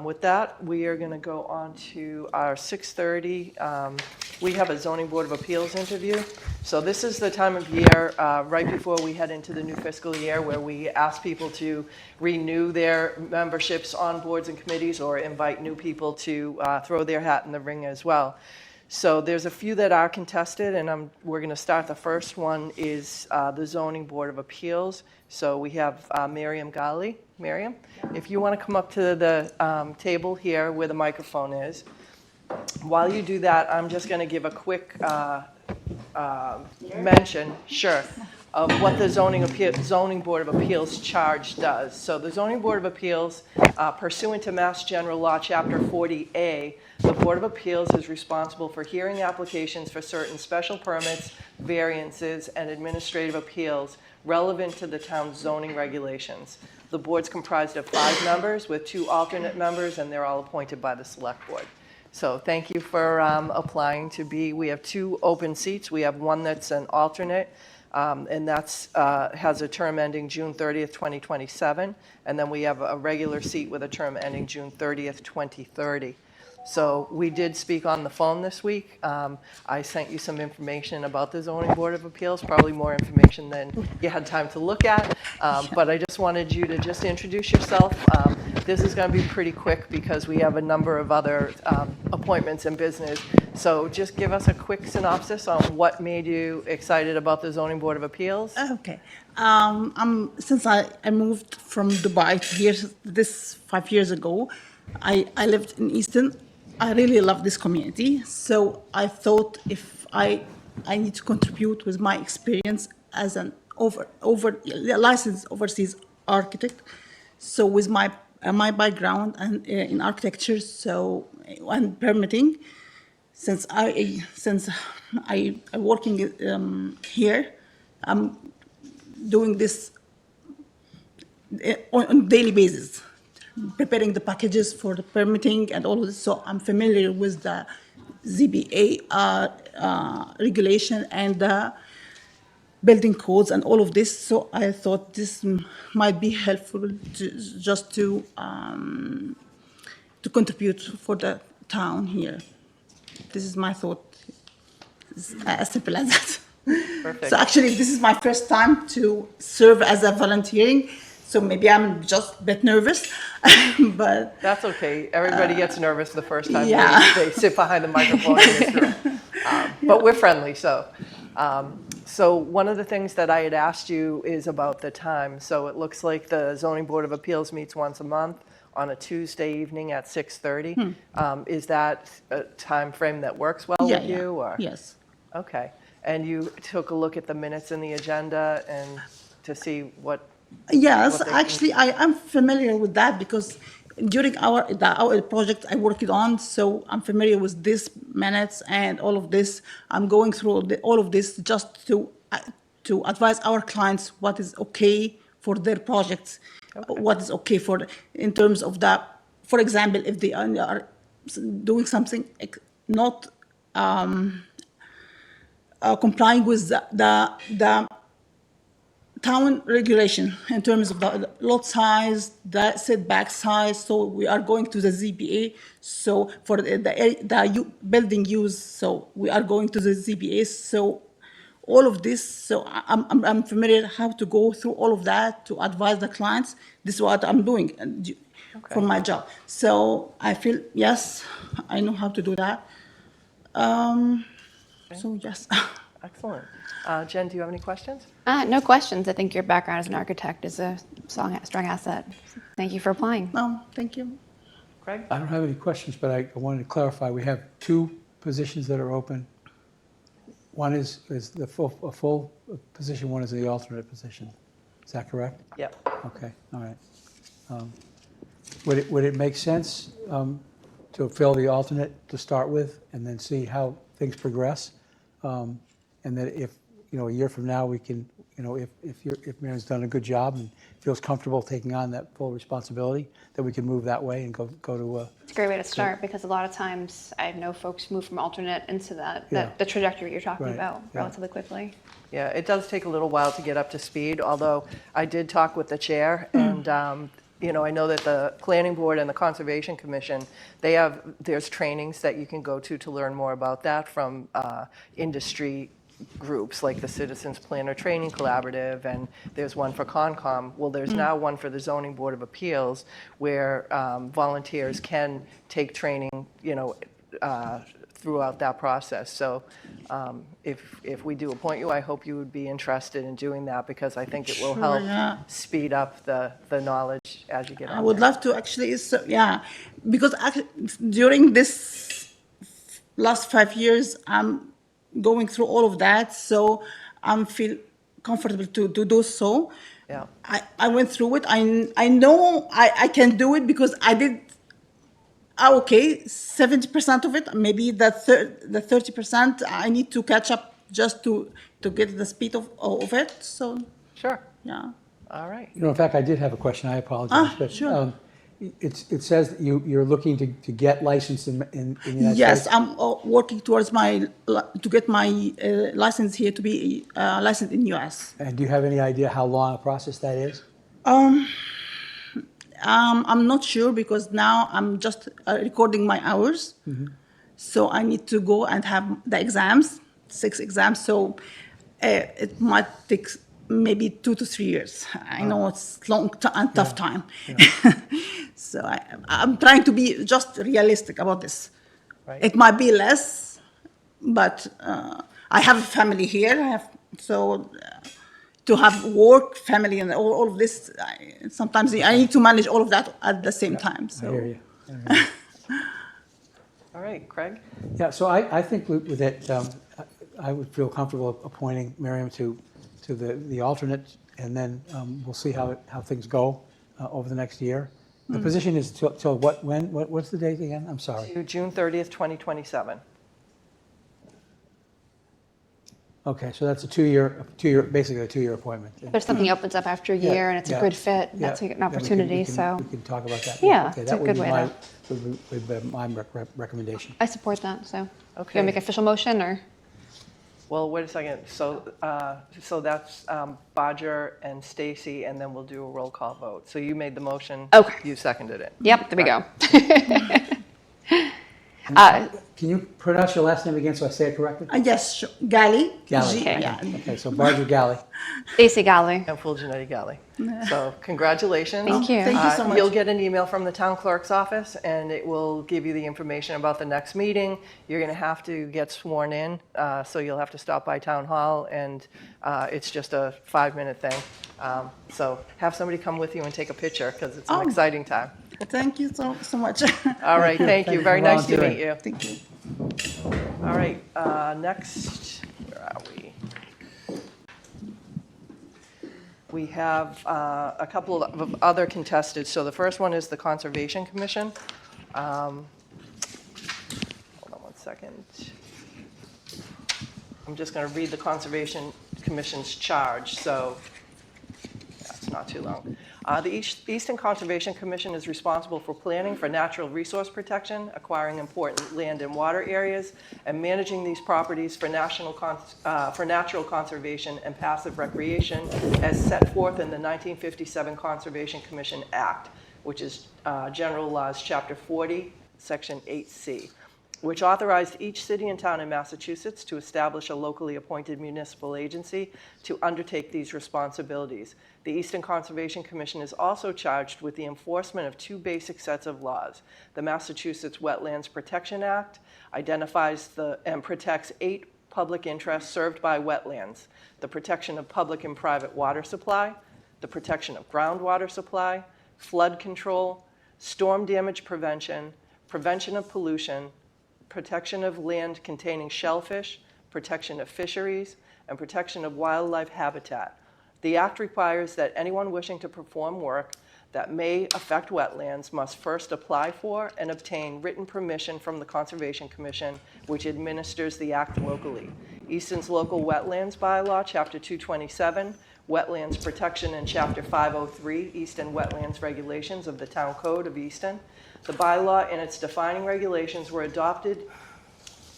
with that, we are going to go on to our 6:30. We have a Zoning Board of Appeals interview. So this is the time of year right before we head into the new fiscal year where we ask people to renew their memberships on boards and committees or invite new people to throw their hat in the ring as well. So there's a few that are contested, and we're going to start. The first one is the Zoning Board of Appeals. So we have Miriam Ghali. Miriam, if you want to come up to the table here where the microphone is. While you do that, I'm just going to give a quick mention, of what the Zoning Board of Appeals charge does. So the Zoning Board of Appeals, pursuant to Mass General Law, Chapter 40A, the Board of Appeals is responsible for hearing applications for certain special permits, variances, and administrative appeals relevant to the town's zoning regulations. The board's comprised of 5 members with 2 alternate members, and they're all appointed by the Select Board. So thank you for applying to be. We have 2 open seats. We have one that's an alternate, and that's has a term ending June 30th, 2027. And then we have a regular seat with a term ending June 30th, 2030. So we did speak on the phone this week. I sent you some information about the Zoning Board of Appeals, probably more information than you had time to look at. But I just wanted you to just introduce yourself. This is going to be pretty quick because we have a number of other appointments in business. So just give us a quick synopsis on what made you excited about the Zoning Board of Appeals. Okay. Since I moved from Dubai here this 5 years ago, I lived in Easton. I really love this community, so I thought if I need to contribute with my experience as an licensed overseas architect. So with my background and in architecture, and permitting, since I working here, I'm doing this on daily basis, preparing the packages for the permitting and all of this. So I'm familiar with the ZBA regulation and the building codes and all of this. So I thought this might be helpful to contribute for the town here. This is my thought. It's as simple as that. Perfect. So actually, this is my first time to serve as a volunteering. So maybe I'm just a bit nervous, but That's okay. Everybody gets nervous the first time Yeah. they sit behind the microphone in this room. But we're friendly, so. So one of the things that I had asked you is about the time. So it looks like the Zoning Board of Appeals meets once a month on a Tuesday evening at 6:30. Is that a time frame that works well with you? Or? Yes. Okay. And you took a look at the minutes in the agenda and to see what. Yes, what they actually, I am familiar with that because during our project I worked on, so I'm familiar with these minutes and all of this. I'm going through all of this just to advise our clients what is okay for their projects, what is okay in terms of for example, if they are doing something not complying with the town regulation in terms of the lot size, the setback size. So we are going to the ZBA. So for building use, so we are going to the ZBA. So all of this, so I'm familiar how to go through all of that to advise the clients. This is what I'm doing for my job. So I feel, yes, I know how to do that. So yes. Excellent. Jen, do you have any questions? No questions. I think your background as an architect is a strong asset. Thank you for applying. Thank you. Craig? I don't have any questions, but I wanted to clarify, we have 2 positions that are open. One is a full position, one is the alternate position. Is that correct? Yep. Okay, all right. Would it make sense to fill the alternate to start with and then see how things progress? And that if, a year from now, we can, if Marion's done a good job and feels comfortable taking on that full responsibility, that we can move that way and go to It's a great way to start because a lot of times I know folks move from alternate into the trajectory you're talking Right, about yeah. relatively quickly. Yeah, it does take a little while to get up to speed, although I did talk with the chair, and I know that the Planning Board and the Conservation Commission, there's trainings that you can go to learn more about that from industry groups like the Citizens Planner Training Collaborative, and there's one for Concom. Well, there's now one for the Zoning Board of Appeals where volunteers can take training, throughout that process. So if we do appoint you, I hope you would be interested in doing that because I think it will help speed up the knowledge as you get on I would there. love to actually, because during this last 5 years, I'm going through all of that, so I feel comfortable to do so. Yeah. I went through it. I know I can do it because I did. 70% of it, maybe the 30%, I need to catch up just to get the speed of it. So Sure. yeah. All right. in fact, I did have a question, I apologize. But, sure. it says that you're looking to get licensed in the United Yes, States? I'm working towards to get my license here to be licensed in US. And do you have any idea how long a process that is? I'm not sure because now I'm just recording my hours. So I need to go and have the exams, 6 exams. So it might take maybe 2 to 3 years. I know it's long and tough time. So I'm trying to be just realistic about this. Right. It might be less, but I have a family here. To have work, family, and all of this, sometimes I need to manage all of that at the same time. So. I hear you. All right, Craig? Yeah, so I think with that, I would feel comfortable appointing Miriam to the alternate, and then we'll see how things go over the next year. The position is till what, when, what's the date again? I'm sorry. To June 30th, 2027. Okay, so that's a two-year, basically a 2-year appointment. If something opens up after a Yeah, year and it's a yeah, good fit, yeah, that's an then we opportunity. can talk about that. Yeah, Okay, it's that a would good be way my- to- would be my recommendation. I support that. So, you want Okay. to make an official motion or? Well, wait a second. So that's Bodger and Stacy, and then we'll do a roll call vote. So you made the motion. Okay. You seconded it. Yep, there we go. Can you pronounce your last name again so I say it correctly? Yes, sure. Gali. Galley. Okay. Yeah. Okay, so Barger Galley. Stacy Galley. And Full Janetti Gali. So congratulations. Thank you. Thank you so much. You'll get an email from the town clerk's office, and it will give you the information about the next meeting. You're going to have to get sworn in, so you'll have to stop by Town Hall, and it's just a 5-minute thing. So have somebody come with you and take a picture, because it's an exciting time. Thank you so much. All right, thank you. Thanks Very for nice to volunteering. meet you. Thank you. All right, next, where are we? We have a couple of other contested. So the first one is the Conservation Commission. Hold on one second. I'm just going to read the Conservation Commission's charge. So, yeah, it's not too long. The Easton Conservation Commission is responsible for planning for natural resource protection, acquiring important land and water areas, and managing these properties for natural conservation and passive recreation as set forth in the 1957 Conservation Commission Act, which is General Laws, Chapter 40, Section 8C, which authorized each city and town in Massachusetts to establish a locally appointed municipal agency to undertake these responsibilities. The Easton Conservation Commission is also charged with the enforcement of two basic sets of laws. The Massachusetts Wetlands Protection Act identifies and protects 8 public interests served by wetlands: the protection of public and private water supply, the protection of groundwater supply, flood control, storm damage prevention, prevention of pollution, protection of land containing shellfish, protection of fisheries, and protection of wildlife habitat. The Act requires that anyone wishing to perform work that may affect wetlands must first apply for and obtain written permission from the Conservation Commission, which administers the Act locally. Easton's local wetlands bylaw, Chapter 227, Wetlands Protection, and Chapter 503, Easton Wetlands Regulations of the Town Code of Easton. The bylaw and its defining regulations were adopted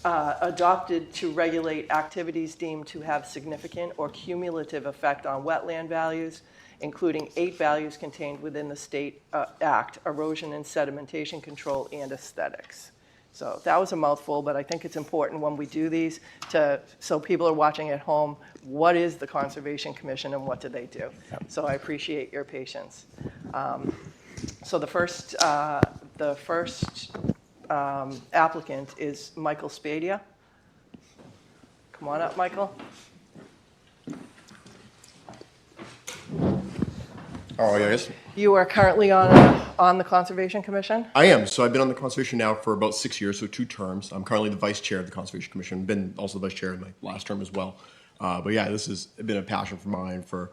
to regulate activities deemed to have significant or cumulative effect on wetland values, including 8 values contained within the state act: erosion and sedimentation control and aesthetics. So that was a mouthful, but I think it's important when we do these so people are watching at home, what is the Conservation Commission and what do they do? So I appreciate your patience. So the first applicant is Michael Spadia. Come on up, Michael. Oh, yes. You are currently on the Conservation Commission? I am. So I've been on the Conservation now for about 6 years, so 2 terms. I'm currently the vice chair of the Conservation Commission. Been also the vice chair of my last term as well. But yeah, this has been a passion for mine for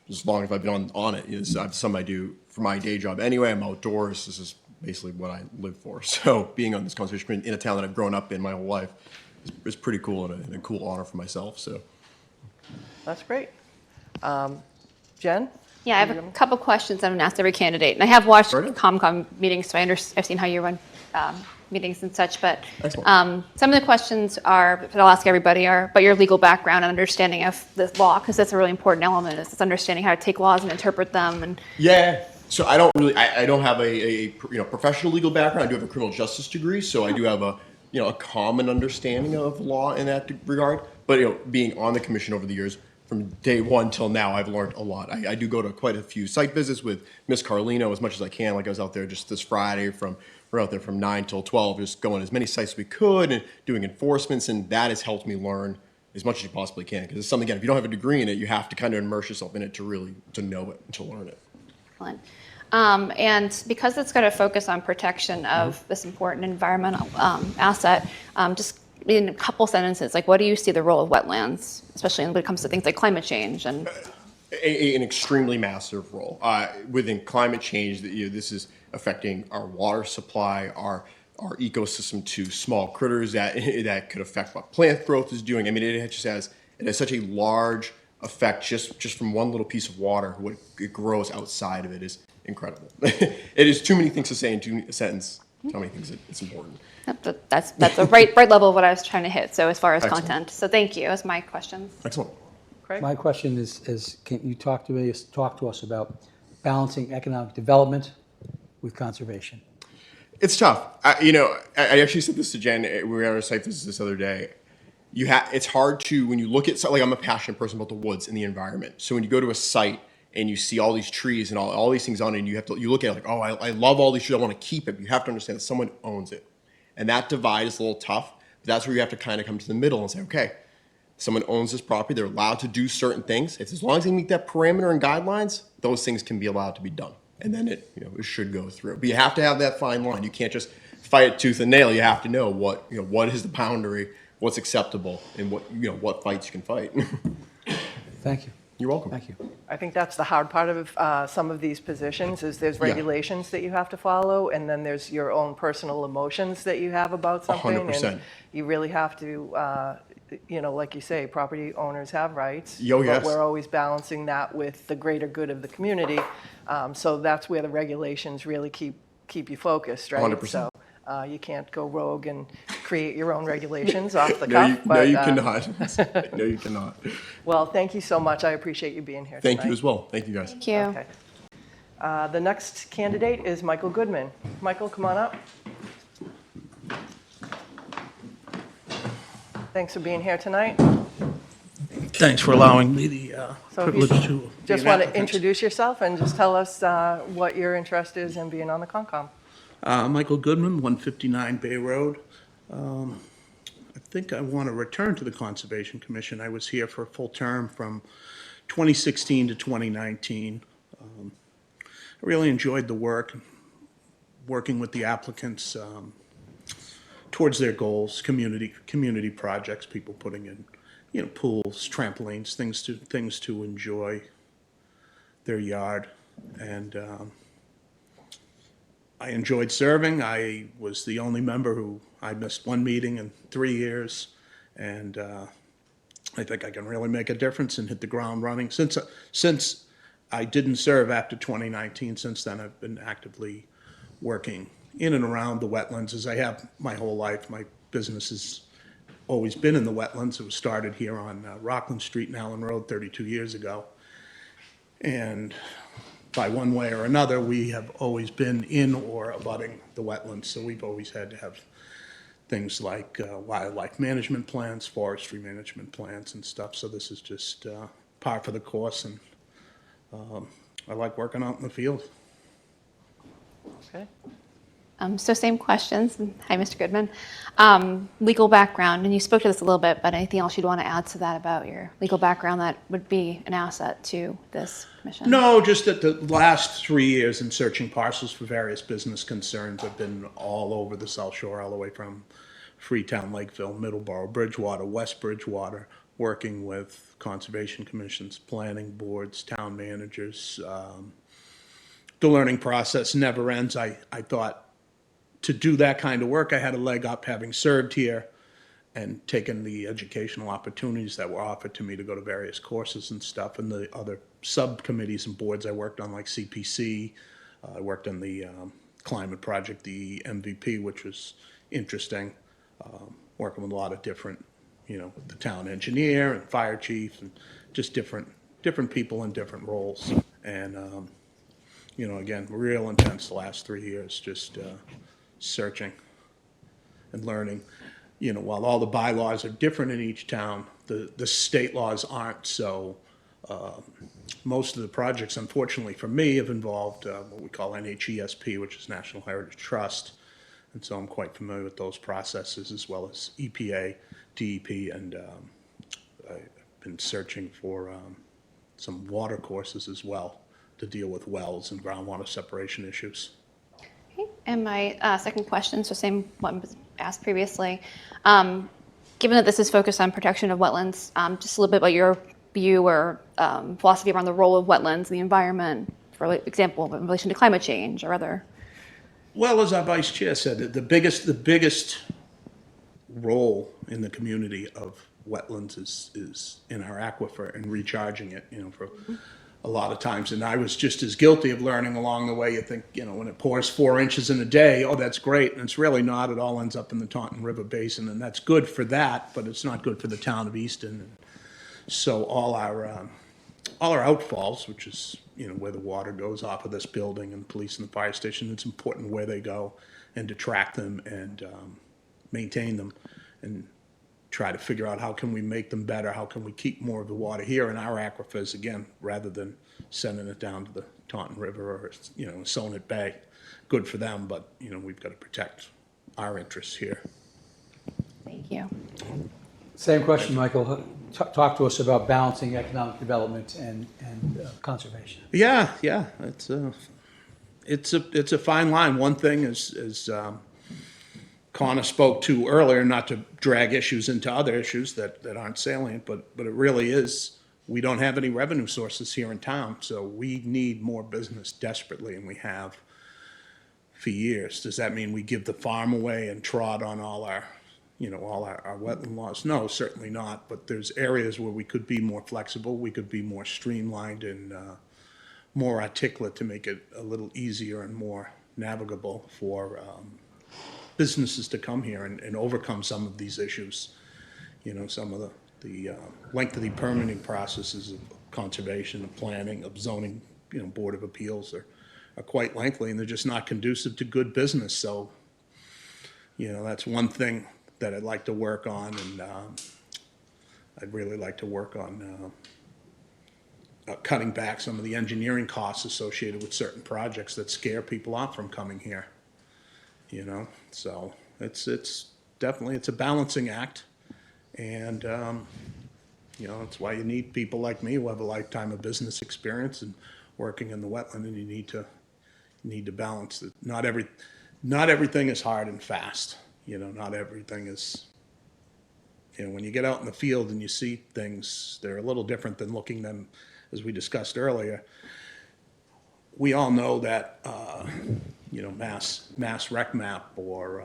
as long as I've been on it. It's something I do for my day job anyway. I'm outdoors. This is basically what I live for. So being on this Conservation Commission in a town that I've grown up in my whole life is pretty cool and a cool honor for myself. So That's great. Jen? Yeah, I have a couple questions I'm going to ask every candidate. And I have watched Right. ComCom meetings, so I've seen how you run meetings and such. But Excellent. some of the questions that I'll ask everybody are about your legal background and understanding of the law, because that's a really important element, is this understanding how to take laws and interpret them. And Yeah. So I don't have a professional legal background. I do have a criminal justice degree, so I do have a common understanding of law in that regard. But being on the commission over the years, from day one till now, I've learned a lot. I do go to quite a few site visits with Miss Carlino as much as I can. Like I was out there just this Friday we're out there from 9 till 12, just going as many sites as we could and doing enforcements, and that has helped me learn as much as you possibly can. Because it's something, again, if you don't have a degree in it, you have to kind of immerse yourself in it to know it and to learn it. excellent. And because it's got to focus on protection of this important environmental asset, just in a couple sentences, like what do you see the role of wetlands, especially when it comes to things like climate change and An extremely massive role within climate change. This is affecting our water supply, our ecosystem to small critters that could affect what plant growth is doing. I mean, it has such a large effect just from one little piece of water. What it grows outside of it is incredible. It is too many things to say in a sentence. How many things it's important. that's the right level of what I was trying to hit. So as far as Excellent. content, so thank you. That's my questions. Excellent. Craig? My question is can you talk to us about balancing economic development with conservation? It's tough. I actually said this to Jen. We were at our site visit this other day. It's hard to, when you look at, like, I'm a passionate person about the woods and the environment. So when you go to a site and you see all these trees and all these things on it, and you look at it like, oh, I love all these trees, I want to keep it. But you have to understand that someone owns it. And that divide is a little tough. But that's where you have to kind of come to the middle and say, okay, someone owns this property. They're allowed to do certain things. As long as they meet that parameter and guidelines, those things can be allowed to be done. And then it should go through. But you have to have that fine line. You can't just fight it tooth and nail. You have to know what is the boundary, what's acceptable, and what fights you can fight. Thank you. You're welcome. Thank you. I think that's the hard part of some of these positions is there's regulations that you have to follow, and then there's your own personal emotions that you have about something. 100%. And you really have to you know, like you say, property owners have rights. Yo, yes. But we're always balancing that with the greater good of the community. So that's where the regulations really keep you focused, right? 100%. So you can't go rogue and create your own regulations off the No, cuff. you, no, but, you cannot. No, you cannot. Well, thank you so much. I appreciate you being here tonight. Thank you as well. Thank you, guys. Thank you. Okay. The next candidate is Michael Goodman. Michael, come on up. Thanks for being here tonight. Thanks for allowing me the So if you privilege to be just an want to applicant. introduce yourself and just tell us what your interest is in being on the Concom. Michael Goodman, 159 Bay Road. I think I want to return to the Conservation Commission. I was here for a full term from 2016 to 2019. I really enjoyed the work, working with the applicants towards their goals, community projects, people putting in, you know, pools, trampolines, things to enjoy their yard. And I enjoyed serving. I was the only member who, I missed one meeting in 3 years. And I think I can really make a difference and hit the ground running. Since I didn't serve after 2019, since then I've been actively working in and around the wetlands, as I have my whole life. My business has always been in the wetlands. It was started here on Rockland Street and Allen Road 32 years ago. And by one way or another, we have always been in or abutting the wetlands. So we've always had to have things like wildlife management plans, forestry management plans and stuff. So this is just par for the course, and I like working out in the field. Okay. So same questions. Hi, Mr. Goodman. Legal background, and you spoke to this a little bit, but anything else you'd want to add to that about your legal background that would be an asset to this commission? No, just that the last 3 years in searching parcels for various business concerns, I've been all over the South Shore, all the way from Freetown, Lakeville, Middleborough, Bridgewater, West Bridgewater, working with conservation commissions, planning boards, town managers. The learning process never ends. I thought to do that kind of work, I had a leg up having served here and taken the educational opportunities that were offered to me to go to various courses and stuff, and the other subcommittees and boards I worked on, like CPC. I worked on the climate project, the MVP, which was interesting, working with a lot of different, you know, the town engineer and fire chief, and just different people in different roles. And, you know, again, real intense the last 3 years, just searching and learning. You know, while all the bylaws are different in each town, the state laws aren't. So most of the projects, unfortunately for me, have involved what we call NHESP, which is National Heritage Trust. And so I'm quite familiar with those processes, as well as EPA, DEP, and I've been searching for some water courses as well to deal with wells and groundwater separation issues. Okay. And my second question, so same one was asked previously. Given that this is focused on protection of wetlands, just a little bit about your view or philosophy around the role of wetlands in the environment, for example, in relation to climate change or other. Well, as our vice chair said, the biggest role in the community of wetlands is in our aquifer and recharging it, you know, for a lot of times. And I was just as guilty of learning along the way. You think, you know, when it pours 4 inches in a day, oh, that's great. And it's really not. It all ends up in the Taunton River Basin, and that's good for that, but it's not good for the town of Easton. So all our outfalls, which is, you know, where the water goes off of this building and police and the fire station, it's important where they go and to track them and maintain them and try to figure out how can we make them better, how can we keep more of the water here in our aquifers, again, rather than sending it down to the Taunton River or, you know, Sonnet Bay. Good for them, but, you know, we've got to protect our interests here. Thank you. Same question, Michael. Talk to us about balancing economic development and conservation. Yeah, it's a fine line. One thing is Connor spoke to earlier, not to drag issues into other issues that aren't salient, but it really is, we don't have any revenue sources here in town, so we need more business desperately, and we have for years. Does that mean we give the farm away and trot on all our, all our wetland laws. No, certainly not, but there's areas where we could be more flexible, we could be more streamlined and more articulate to make it a little easier and more navigable for businesses to come here and overcome some of these issues. Some of the lengthy permitting processes of conservation, of planning, of zoning, Board of Appeals are quite lengthy, and they're just not conducive to good business. So, that's one thing that I'd like to work on, and I'd really like to work on cutting back some of the engineering costs associated with certain projects that scare people off from coming here. So it's definitely, it's a balancing act, and it's why you need people like me who have a lifetime of business experience and working in the wetland, and you need to balance it. Not everything is hard and fast. Not everything is, when you get out in the field and you see things, they're a little different than looking them, as we discussed earlier. We all know that, Mass Rec Map or,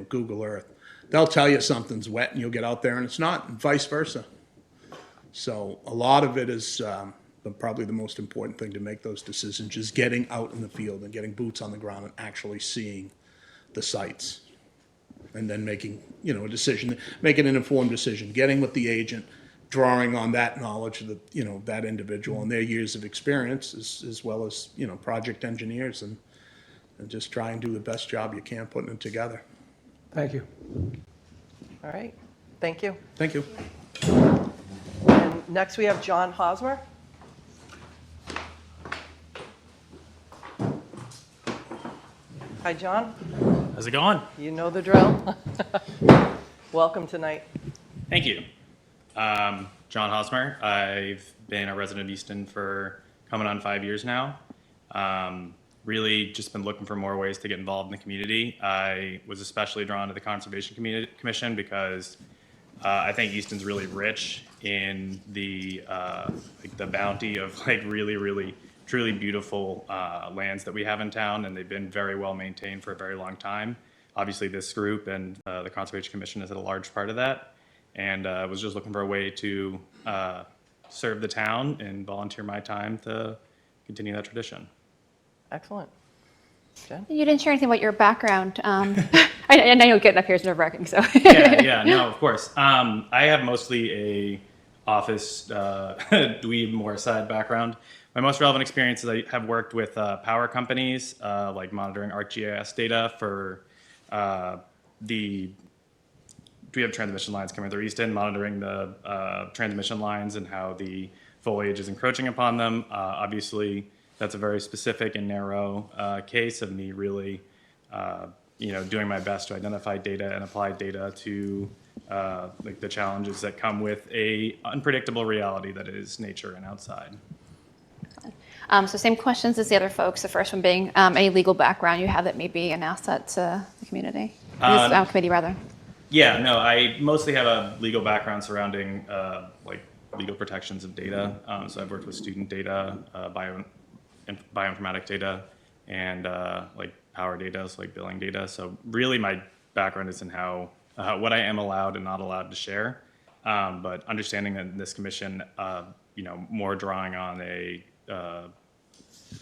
Google Earth, they'll tell you something's wet and you'll get out there and it's not, and vice versa. So a lot of it is, probably the most important thing to make those decisions is getting out in the field and getting boots on the ground and actually seeing the sites. And then making, a decision, making an informed decision, getting with the agent, drawing on that knowledge of that individual and their years of experience, as well as, project engineers, and just try and do the best job you can putting it together. Thank you. All right, thank you. Thank you. And next we have John Hosmer. Hi, John. How's it going? You know the drill. Welcome tonight. Thank you. John Hosmer. I've been a resident of Easton for coming on 5 years now. Really just been looking for more ways to get involved in the community. I was especially drawn to the Conservation Commission because I think Easton's really rich in the bounty of really truly beautiful lands that we have in town, and they've been very well maintained for a very long time. Obviously, this group and the Conservation Commission is a large part of that, and I was just looking for a way to serve the town and volunteer my time to continue that tradition. Excellent. Jen? You didn't share anything about your background. I know getting up here is nerve-wracking, so. Yeah, no, of course. I have mostly a office dweeb, more side background. My most relevant experience is I have worked with power companies, like monitoring ArcGIS data for we have transmission lines coming through Easton, monitoring the transmission lines and how the foliage is encroaching upon them. Obviously, that's a very specific and narrow case of me really, doing my best to identify data and apply data to the challenges that come with a unpredictable reality that is nature and outside. So same questions as the other folks. The first one being any legal background you have that may be an asset to the community, committee rather. Yeah, no, I mostly have a legal background surrounding legal protections of data. So I've worked with student data, bioinformatic data, and power data, so billing data. So really my background is in how what I am allowed and not allowed to share. But understanding that in this commission, more drawing on a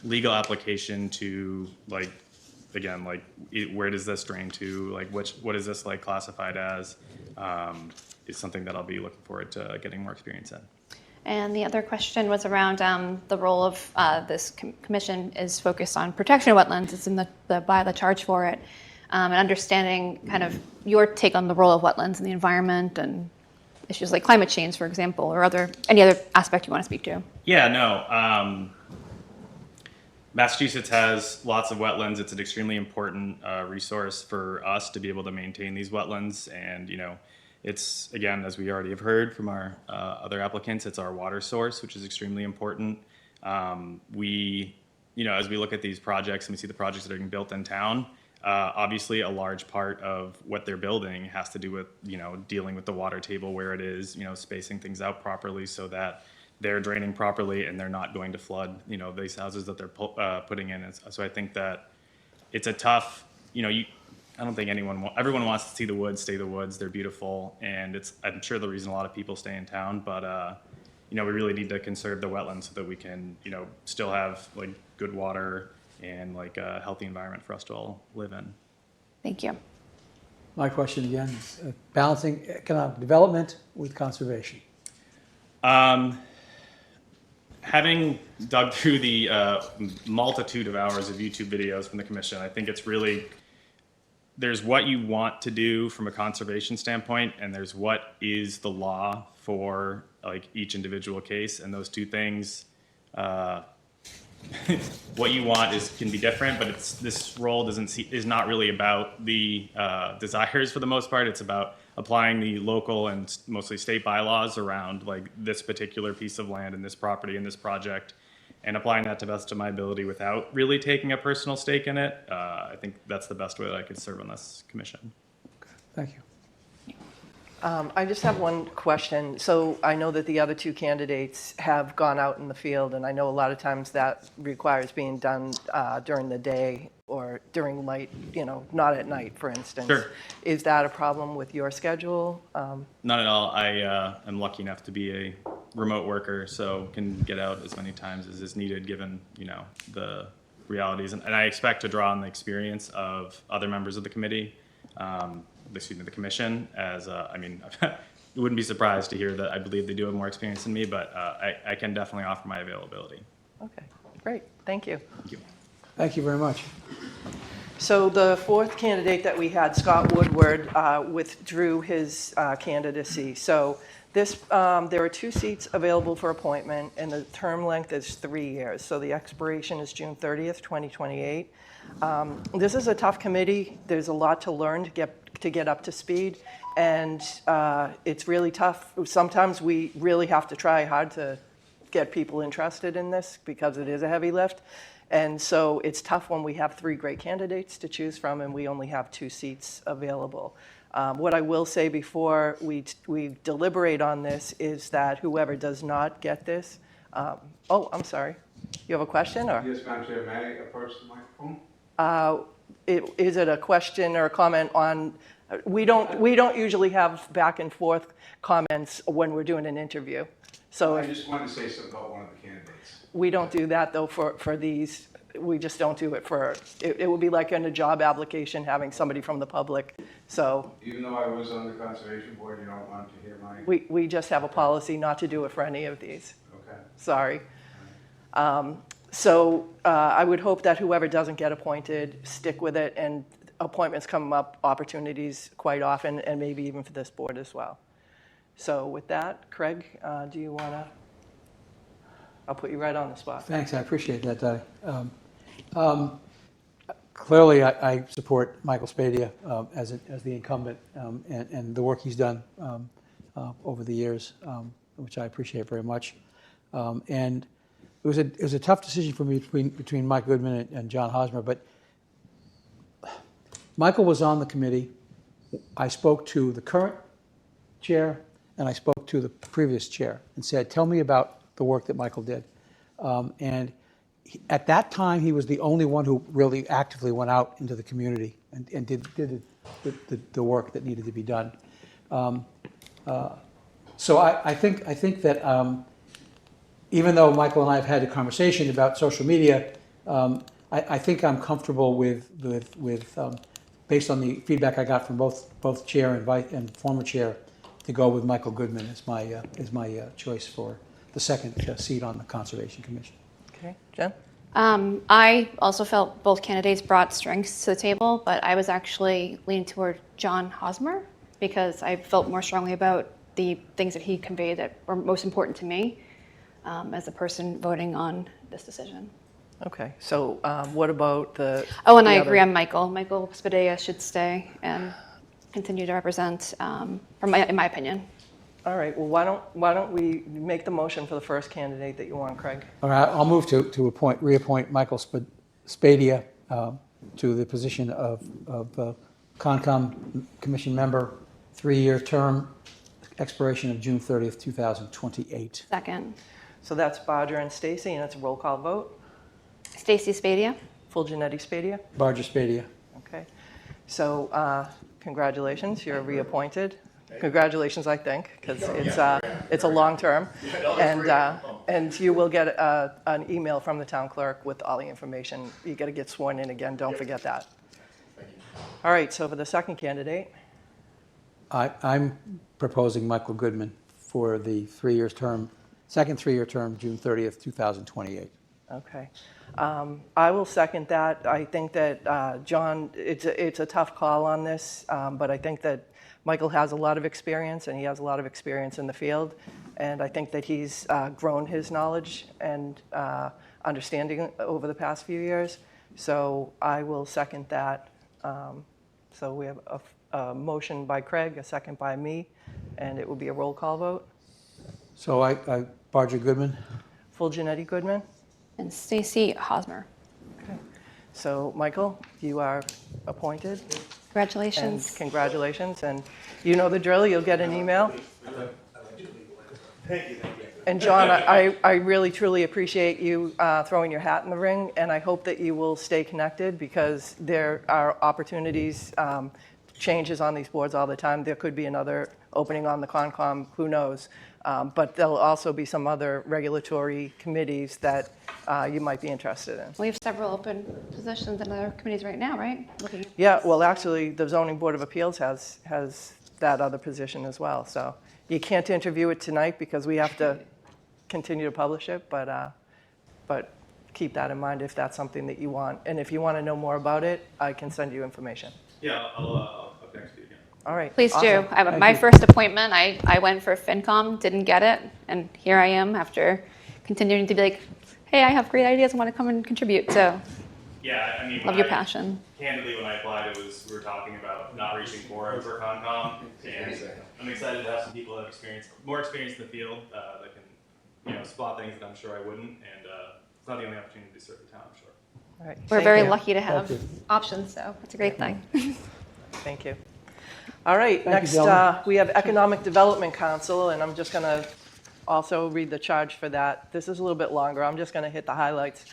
legal application to where does this drain to, what is this classified as, is something that I'll be looking forward to getting more experience in. And the other question was around the role of this commission is focused on protection of wetlands. It's in the charge for it, and understanding kind of your take on the role of wetlands in the environment and issues like climate change, for example, or any other aspect you want to speak to. Yeah, no. Massachusetts has lots of wetlands. It's an extremely important resource for us to be able to maintain these wetlands. And, it's, again, as we already have heard from our other applicants, it's our water source, which is extremely important. As we look at these projects and we see the projects that are being built in town, obviously a large part of what they're building has to do with, dealing with the water table where it is, spacing things out properly so that they're draining properly and they're not going to flood, these houses that they're putting in. And so I think that it's a tough, I don't think everyone wants to see the woods, stay the woods. They're beautiful, and I'm sure the reason a lot of people stay in town. But we really need to conserve the wetlands so that we can, still have like good water and like a healthy environment for us to all live in. Thank you. My question again is balancing economic development with conservation. Having dug through the multitude of hours of YouTube videos from the commission, I think it's really, there's what you want to do from a conservation standpoint, and there's what is the law for like each individual case, and those two things, what you want can be different, but this role is not really about the desires for the most part. It's about applying the local and mostly state bylaws around like this particular piece of land and this property and this project, and applying that to the best of my ability without really taking a personal stake in it. I think that's the best way that I could serve on this commission. Thank you. I just have one question. So I know that the other two candidates have gone out in the field, and I know a lot of times that requires being done during the day or during light, not at night, for instance. Sure. Is that a problem with your schedule? Not at all. I am lucky enough to be a remote worker, so can get out as many times as is needed given, the realities. And I expect to draw on the experience of other members of the committee, the commission, as you wouldn't be surprised to hear that I believe they do have more experience than me, but I can definitely offer my availability. Okay, great. Thank you. Thank you. Thank you very much. So the fourth candidate that we had, Scott Woodward, withdrew his candidacy. So there are 2 seats available for appointment, and the term length is 3 years. So the expiration is June 30th, 2028. This is a tough committee. There's a lot to learn to get up to speed, and it's really tough. Sometimes we really have to try hard to get people interested in this because it is a heavy lift. And so it's tough when we have 3 great candidates to choose from and we only have 2 seats available. What I will say before we deliberate on this is that whoever does not get this, I'm sorry. You have a question? Or? Yes, Madam Chair, may I approach the microphone? Is it a question or a comment on? We don't usually have back and forth comments when we're doing an interview. So I just wanted to say something about one of the candidates. We don't do that though for these. We just don't do it for. It would be like in a job application having somebody from the public. So Even though I was on the conservation board, you don't want to hear my. we just have a policy not to do it for any of these. Okay. Sorry. So I would hope that whoever doesn't get appointed, stick with it, and appointments come up, opportunities quite often, and maybe even for this board as well. So with that, Craig, do you want to? I'll put you right on the spot. Thanks, I appreciate that, Dottie. Clearly, I support Michael Spadia as the incumbent and the work he's done over the years, which I appreciate very much. And it was a tough decision for me between Mike Goodman and John Hosmer, but Michael was on the committee. I spoke to the current chair and I spoke to the previous chair and said, tell me about the work that Michael did. At that time, he was the only one who really actively went out into the community and did the work that needed to be done. So I think that even though Michael and I have had a conversation about social media, I think I'm comfortable with based on the feedback I got from both chair and former chair, to go with Michael Goodman as my choice for the second seat on the Conservation Commission. Okay, Jen? I also felt both candidates brought strengths to the table, but I was actually leaning toward John Hosmer because I felt more strongly about the things that he conveyed that were most important to me as a person voting on this decision. Okay, so what about the? Oh, and the I other- agree on Michael. Michael Spadea should stay and continue to represent, in my opinion. All right, well, why don't we make the motion for the first candidate that you want, Craig? All right, I'll move to reappoint Michael Spadia to the position of Concom Commission member, 3-year term, expiration of June 30th, 2028. Second, So that's Bodger and Stacy, and it's a roll call vote. Stacy Spadea. Full Janetti Spadia. Barger Spadia. Okay. So congratulations, you're reappointed. Congratulations, I think, because it's a long term. And you will get an email from the town clerk with all the information. You got to get sworn in again, don't forget that. All right, so for the second candidate, I'm proposing Michael Goodman for the 3-year term, second 3-year term, June 30th, 2028. okay. I will second that. I think that, John, it's a tough call on this, but I think that Michael has a lot of experience, and he has a lot of experience in the field. And I think that he's grown his knowledge and understanding over the past few years. So I will second that. So we have a motion by Craig, a second by me, and it will be a roll call vote. So I Barger Goodman. Full Janetti Goodman. And Stacy Hosmer. So Michael, you are appointed. Congratulations. And congratulations. And you know the drill. You'll get an email. And John, I really, truly appreciate you throwing your hat in the ring, and I hope that you will stay connected, because there are opportunities, changes on these boards all the time. There could be another opening on the Concom, who knows? But there'll also be some other regulatory committees that you might be interested in. We have several open positions in other committees right now, right? Yeah, well, actually, the Zoning Board of Appeals has that other position as well. So you can't interview it tonight because we have to continue to publish it, but keep that in mind if that's something that you want. And if you want to know more about it, I can send you information. Yeah, I'll connect you again. All right. Please awesome. do. My first appointment, I went for FinCom, didn't get it, and here I am after continuing to be like, hey, I have great ideas, I want to come and contribute. So Yeah, I mean, love your passion. Candidly, when I applied, we were talking about not reaching quorum for Concom, and I'm excited to have some people that have more experience in the field that can, spot things that I'm sure I wouldn't, and it's not the only opportunity to serve the town, I'm sure. All right. We're Thank very you. lucky to have Thank you. options, so it's a great thing. Thank you. All right, Thank you, next gentlemen. we have Economic Development Council, and I'm just going to also read the charge for that. This is a little bit longer. I'm just going to hit the highlights.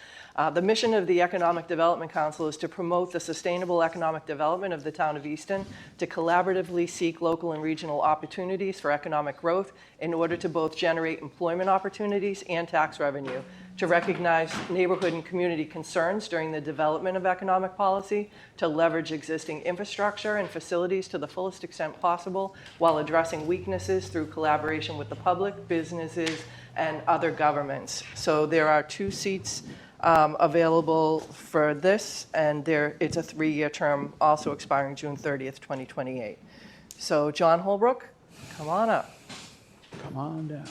The mission of the Economic Development Council is to promote the sustainable economic development of the town of Easton, to collaboratively seek local and regional opportunities for economic growth in order to both generate employment opportunities and tax revenue, to recognize neighborhood and community concerns during the development of economic policy, to leverage existing infrastructure and facilities to the fullest extent possible while addressing weaknesses through collaboration with the public, businesses, and other governments. So there are 2 seats available for this, and it's a 3-year term, also expiring June 30th, 2028. So John Holbrook, come on up. Come on down.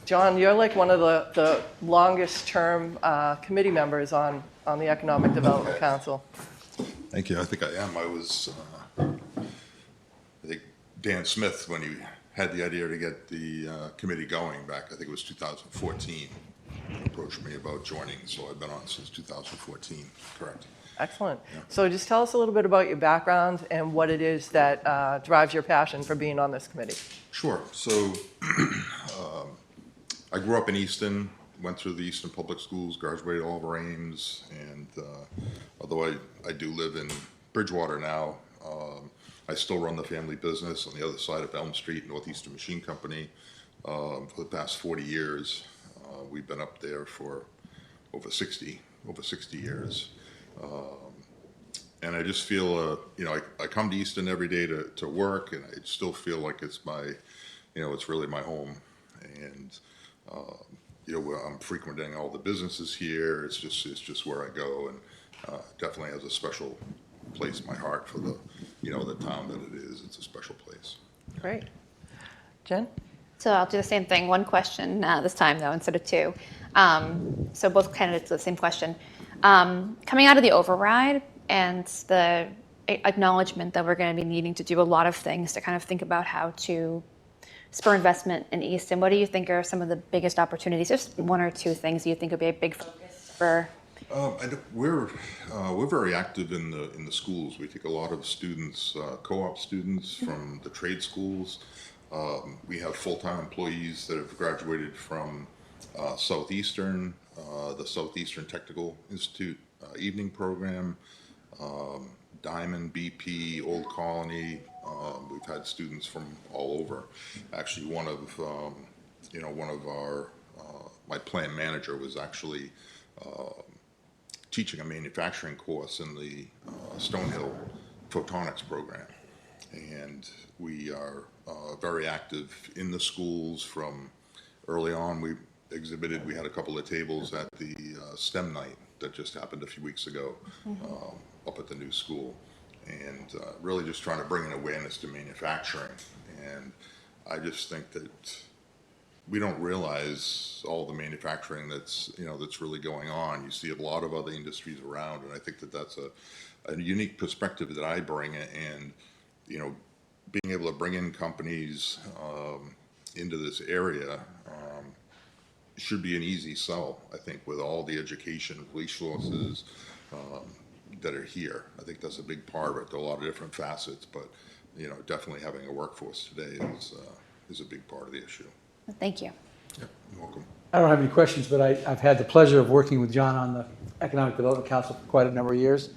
John, you're like one of the longest term committee members on the Economic Development Council. Thank you. I think I am. I was, I think Dan Smith, when he had the idea to get the committee going back, I think it was 2014, approached me about joining. So I've been on since 2014, correct? Excellent. Yeah. So just tell us a little bit about your background and what it is that drives your passion for being on this committee. Sure. So I grew up in Easton, went through the Easton Public Schools, graduated Oliver Ames, and although I do live in Bridgewater now, I still run the family business on the other side of Elm Street, Northeastern Machine Company, for the past 40 years. We've been up there for over 60 years. And I just feel, I come to Easton every day to work, and I still feel like it's my, it's really my home. And, I'm frequenting all the businesses here. It's just where I go, and definitely has a special place in my heart for the, the town that it is. It's a special place. Great. Jen? So I'll do the same thing. 1 question this time, though, instead of 2. So both candidates, the same question. Coming out of the override and the acknowledgement that we're going to be needing to do a lot of things to kind of think about how to spur investment in Easton, what do you think are some of the biggest opportunities? Just 1 or 2 things you think would be a big focus for? We're very active in the schools. We take a lot of students, co-op students from the trade schools. We have full-time employees that have graduated from Southeastern, the Southeastern Technical Institute evening program. Diamond, BP, Old Colony. We've had students from all over. Actually, one of our my plant manager was actually teaching a manufacturing course in the Stonehill Photonics program, and we are very active in the schools from early on. We exhibited. We had a couple of tables at the STEM night that just happened a few weeks ago up at the new school, and really just trying to bring an awareness to manufacturing. And I just think that we don't realize all the manufacturing that's really going on. You see a lot of other industries around, and I think that that's a unique perspective that I bring. And being able to bring in companies into this area should be an easy sell, I think, with all the education resources that are here. I think that's a big part of it. There are a lot of different facets, but definitely having a workforce today is a big part of the issue. Thank you. Yeah, you're welcome. I don't have any questions, but I've had the pleasure of working with John on the Economic Development Council for quite a number of years.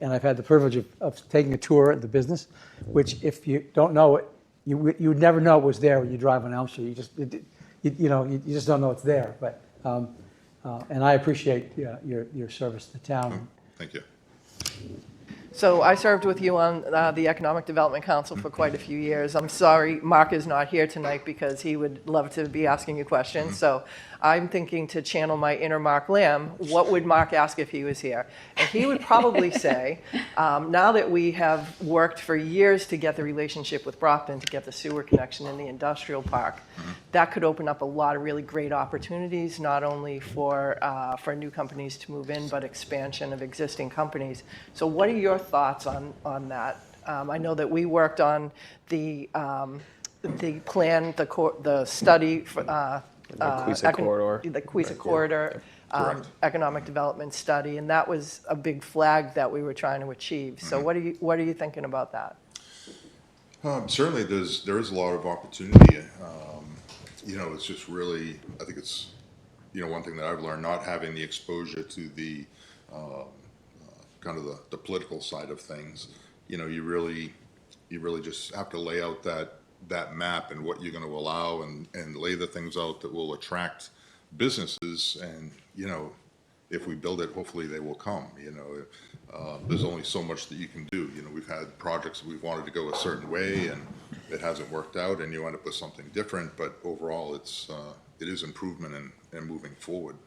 And I've had the privilege of taking a tour of the business, which if you don't know it, you would never know it was there when you drive on Elm Street. You just don't know it's there. But and I appreciate your service to the town. Thank you. So I served with you on the Economic Development Council for quite a few years. I'm sorry Mark is not here tonight because he would love to be asking you questions. So I'm thinking to channel my inner Mark Lamb. What would Mark ask if he was here? And he would probably say, now that we have worked for years to get the relationship with Brockton, to get the sewer connection in the industrial park, that could open up a lot of really great opportunities, not only for new companies to move in, but expansion of existing companies. So what are your thoughts on that? I know that we worked on the plan, the study for Queeset corridor. the Queeset corridor economic development study, and that was a big flag that we were trying to achieve. So what are you thinking about that? Certainly, there is a lot of opportunity. It's just really, I think it's one thing that I've learned, not having the exposure to the kind of the political side of things. You really just have to lay out that map and what you're going to allow, and lay the things out that will attract businesses. And if we build it, hopefully they will come. There's only so much that you can do. We've had projects that we've wanted to go a certain way and it hasn't worked out, and you end up with something different. But overall, it is improvement and moving forward.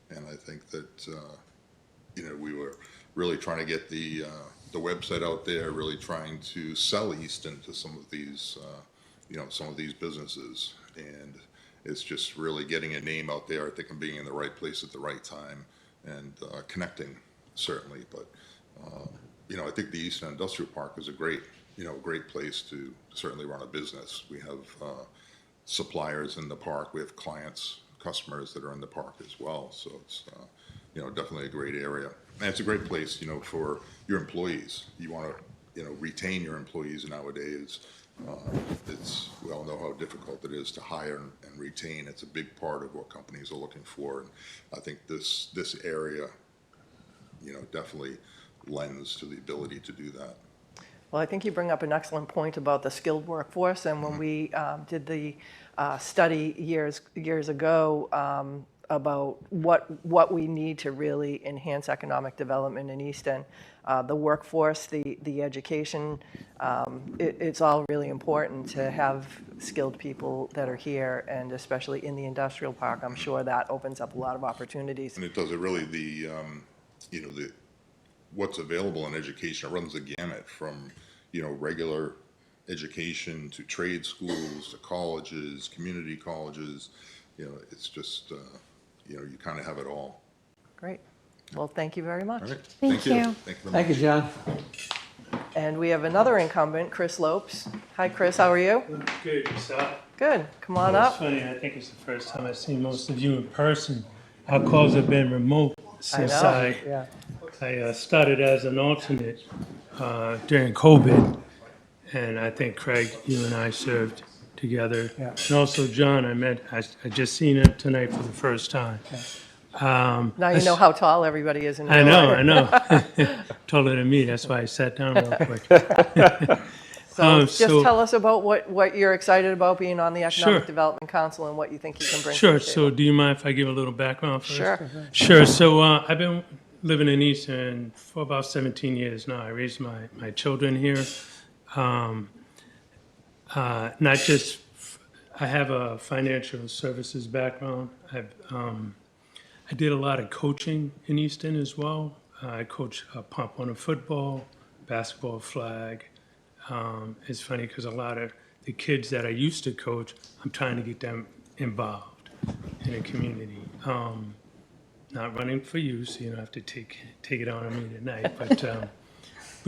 And I think that we were really trying to get the website out there, really trying to sell Easton to some of these businesses. And it's just really getting a name out there, I think, and being in the right place at the right time, and connecting, certainly. But I think the Easton Industrial Park is a great place to certainly run a business. We have suppliers in the park. We have customers that are in the park as well. So it's definitely a great area, and it's a great place for your employees. You want to retain your employees nowadays. We all know how difficult it is to hire and retain. It's a big part of what companies are looking for, and I think this area definitely lends to the ability to do that. Well, I think you bring up an excellent point about the skilled workforce, and when we did the study years ago about what we need to really enhance economic development in Easton, the workforce, the education, it's all really important to have skilled people that are here, and especially in the industrial park. I'm sure that opens up a lot of opportunities. And it does. It really, what's available in education, it runs the gamut from regular education to trade schools to colleges, community colleges. It's just you kind of have it all. Great. Well, thank you very much. All right. Thank you. Thank you very much. Thank you, John. And we have another incumbent, Chris Lopes. Hi, Chris. How are you? Good, yourself? Good. Come on It's up. funny, I think it's the first time I've seen most of you in person. Our calls have been remote since I started as an alternate during COVID. And I think, Craig, you and I served together. Yeah. And also John, I just seen him tonight for the first time. Now you know how tall everybody is in New I York. know, I know. Taller than me, that's why I sat down real quick. So just so- tell us about what you're excited about being on the Economic Sure. Development Council and what you think you can bring to Sure, the so table. do you mind if I give a little background first? Sure. Sure, so I've been living in Easton for about 17 years now. I raised my children here. Not just, I have a financial services background. I did a lot of coaching in Easton as well. I coach pump on a football, basketball flag. It's funny because a lot of the kids that I used to coach, I'm trying to get them involved in the community. Not running for you, so you don't have to take it on me tonight, but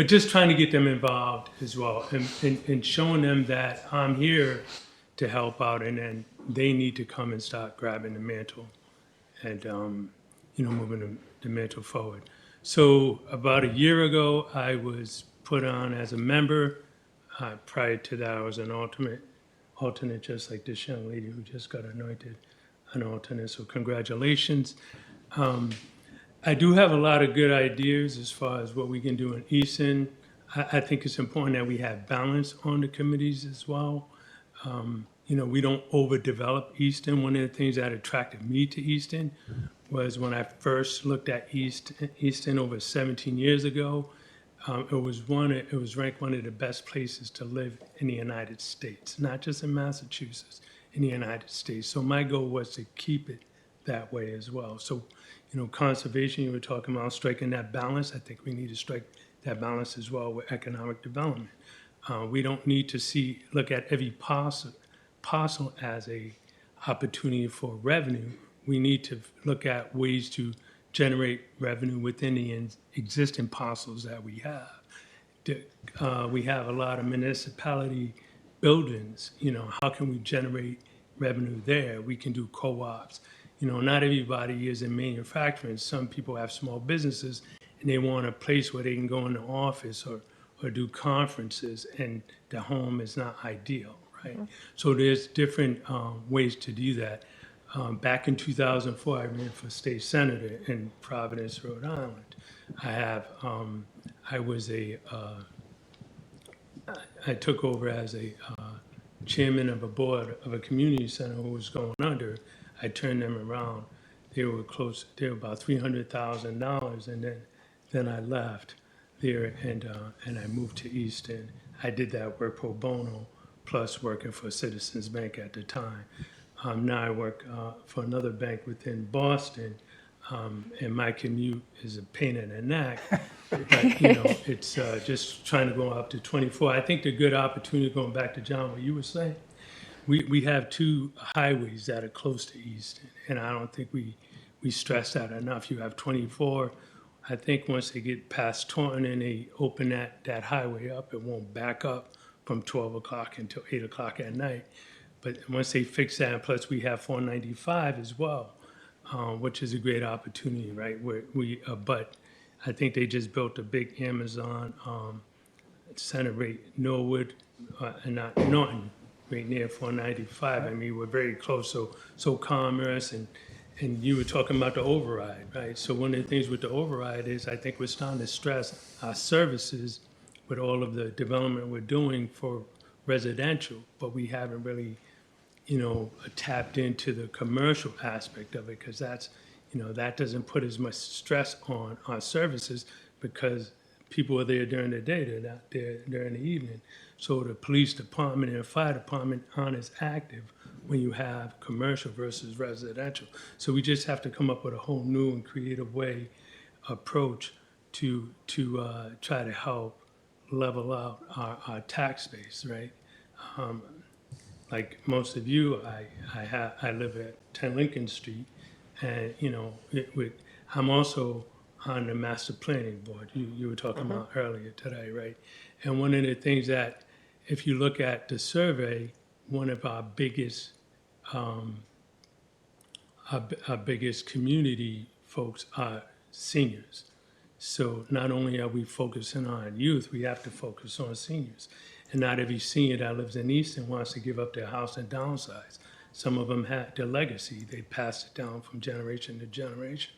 just trying to get them involved as well, and showing them that I'm here to help out, and then they need to come and start grabbing the mantle and moving the mantle forward. So about a year ago, I was put on as a member. Prior to that, I was an alternate, just like this young lady who just got anointed an alternate. So congratulations. I do have a lot of good ideas as far as what we can do in Easton. I think it's important that we have balance on the committees as well. We don't overdevelop Easton. One of the things that attracted me to Easton was when I first looked at Easton over 17 years ago. It was ranked one of the best places to live in the United States, not just in Massachusetts, in the United States. So my goal was to keep it that way as well. So, conservation, you were talking about striking that balance. I think we need to strike that balance as well with economic development. We don't need to look at every parcel as a opportunity for revenue. We need to look at ways to generate revenue within the existing parcels that we have. We have a lot of municipality buildings. How can we generate revenue there? We can do co-ops. Not everybody is in manufacturing. Some people have small businesses and they want a place where they can go in the office or do conferences, and the home is not ideal, right? So there's different ways to do that. Back in 2004, I ran for state senator in Providence, Rhode Island. I took over as a chairman of a board of a community center who was going under. I turned them around. They were about $300,000, and then I left there and I moved to Easton. I did that work pro bono, plus working for Citizens Bank at the time. Now I work for another bank within Boston, and my commute is a pain in the neck. But, it's just trying to go up to 24. I think the good opportunity, going back to John, what you were saying, we have two highways that are close to Easton, and I don't think we stress that enough. You have 24. I think once they get past Taunton and they open that highway up, it won't back up from 12 o'clock until 8 o'clock at night. But once they fix that, and plus we have 495 as well, which is a great opportunity, right? But I think they just built a big Amazon center right Norwood, and not Norton, right near 495. I mean, we're very close. So commerce and you were talking about the override, right? So one of the things with the override is I think we're starting to stress our services with all of the development we're doing for residential, but we haven't really, tapped into the commercial aspect of it, because that's, that doesn't put as much stress on our services because people are there during the day, they're not there during the evening. So the police department and the fire department aren't as active when you have commercial versus residential. So we just have to come up with a whole new and creative approach to try to help level out our tax base, right? Like most of you, I live at 10 Lincoln Street, and I'm also on the master planning board. You were talking about earlier today, right? And one of the things that, if you look at the survey, one of our biggest community folks are seniors. So not only are we focusing on youth, we have to focus on seniors. And not every senior that lives in Easton wants to give up their house and downsize. Some of them had their legacy. They passed it down from generation to generation.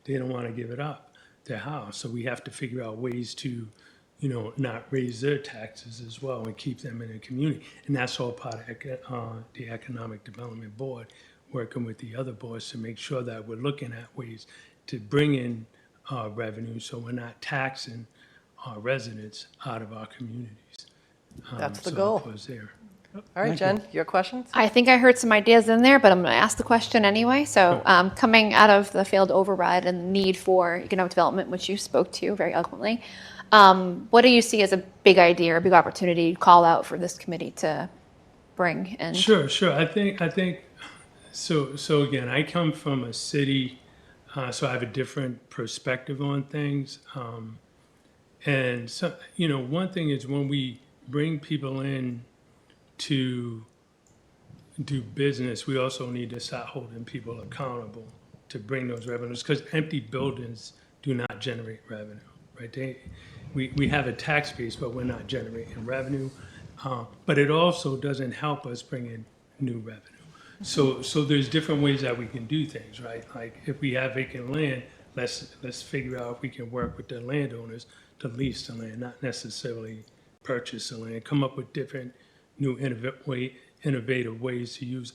They don't want to give it up, their house. So we have to figure out ways to, not raise their taxes as well and keep them in the community. And that's all part of the Economic Development Board, working with the other boards to make sure that we're looking at ways to bring in revenue so we're not taxing our residents out of our communities. That's the So goal. it was there. All right, Jen, your questions? I think I heard some ideas in there, but I'm going to ask the question anyway. So, coming out of the failed override and the need for economic development, which you spoke to very eloquently, what do you see as a big idea or a big opportunity to call out for this committee to bring in? Sure. I think. So again, I come from a city, so I have a different perspective on things. And so, one thing is when we bring people in to do business, we also need to start holding people accountable to bring those revenues, because empty buildings do not generate revenue, right? We have a tax base, but we're not generating revenue. But it also doesn't help us bring in new revenue. So there's different ways that we can do things, right? Like if we have vacant land, let's figure out if we can work with the landowners to lease the land, not necessarily purchase the land. Come up with different new innovative ways to use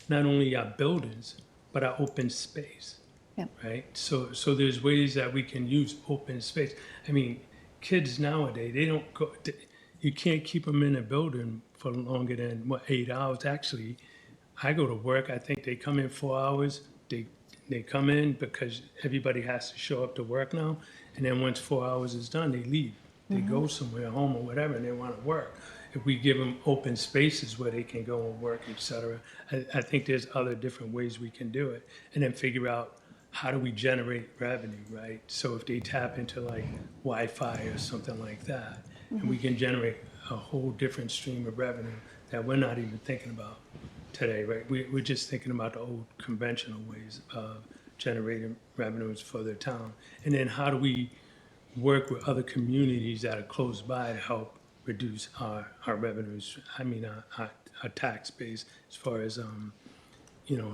not only our buildings, but our open space, right? So there's ways that we can use open space. I mean, kids nowadays, they don't go, you can't keep them in a building for longer than, 8 hours? Actually, I go to work, I think they come in 4 hours. They come in because everybody has to show up to work now. And then once 4 hours is done, they leave. They go somewhere, home or whatever, and they want to work. If we give them open spaces where they can go and work, et cetera, I think there's other different ways we can do it. And then figure out how do we generate revenue, right? So if they tap into like Wi-Fi or something like that, and we can generate a whole different stream of revenue that we're not even thinking about today, right? We're just thinking about the old conventional ways of generating revenues for their town. And then how do we work with other communities that are close by to help reduce our revenues, our tax base as far as,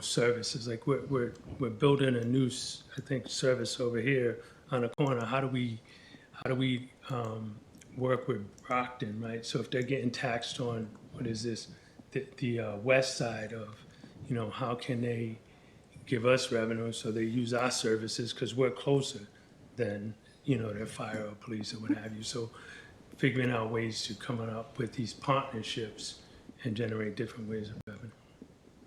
services. Like we're building a new, I think, service over here on the corner. How do we work with Brockton, right? So if they're getting taxed on, what is this, the west side of, how can they give us revenue so they use our services because we're closer than, their fire or police or what have you. So figuring out ways to come up with these partnerships and generate different ways of revenue.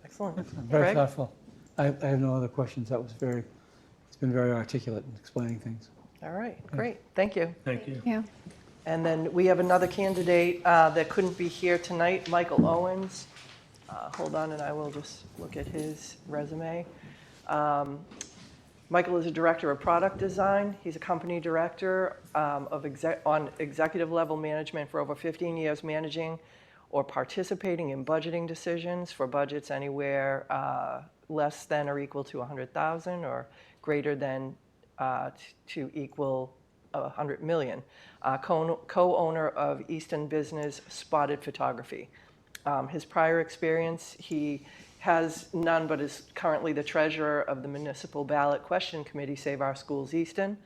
Excellent. Very Craig? thoughtful. I have no other questions. It's been very articulate in explaining things. All right, great. Thank you. Thank you. Yeah. And then we have another candidate that couldn't be here tonight, Michael Owens. Hold on, and I will just look at his resume. Michael is a director of product design. He's a company director on executive level management for over 15 years, managing or participating in budgeting decisions for budgets anywhere less than or equal to 100,000 or greater than to equal 100 million. Co-owner of Easton business Spotted Photography. His prior experience, he has none, but is currently the treasurer of the Municipal Ballot Question Committee, Save Our Schools Easton,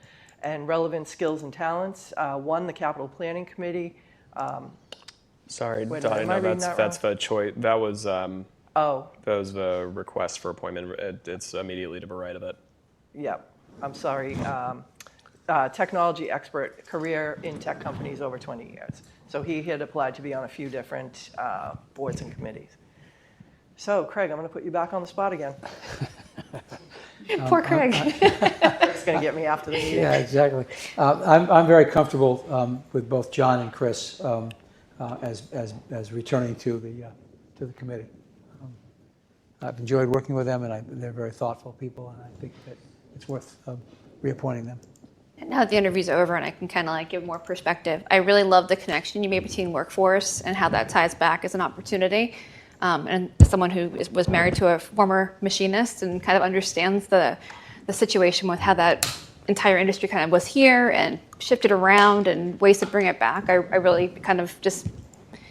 and relevant skills and talents. Won the Capital Planning Committee. Sorry, Wait, Donnie, am I no, reading that's that for choice. That was Oh, that was the request for appointment. It's immediately to the right of it. yeah, I'm sorry. Technology expert, career in tech companies over 20 years. So he had applied to be on a few different boards and committees. So, Craig, I'm going to put you back on the spot again. Poor Craig. It's going to get me after the meeting. Yeah, exactly. I'm very comfortable with both John and Chris as returning to the committee. I've enjoyed working with them, and they're very thoughtful people, and I think that it's worth reappointing them. And now that the interview's over and I can kind of give more perspective, I really love the connection you made between workforce and how that ties back as an opportunity. And someone who was married to a former machinist and kind of understands the situation with how that entire industry kind of was here and shifted around and ways to bring it back, I really kind of just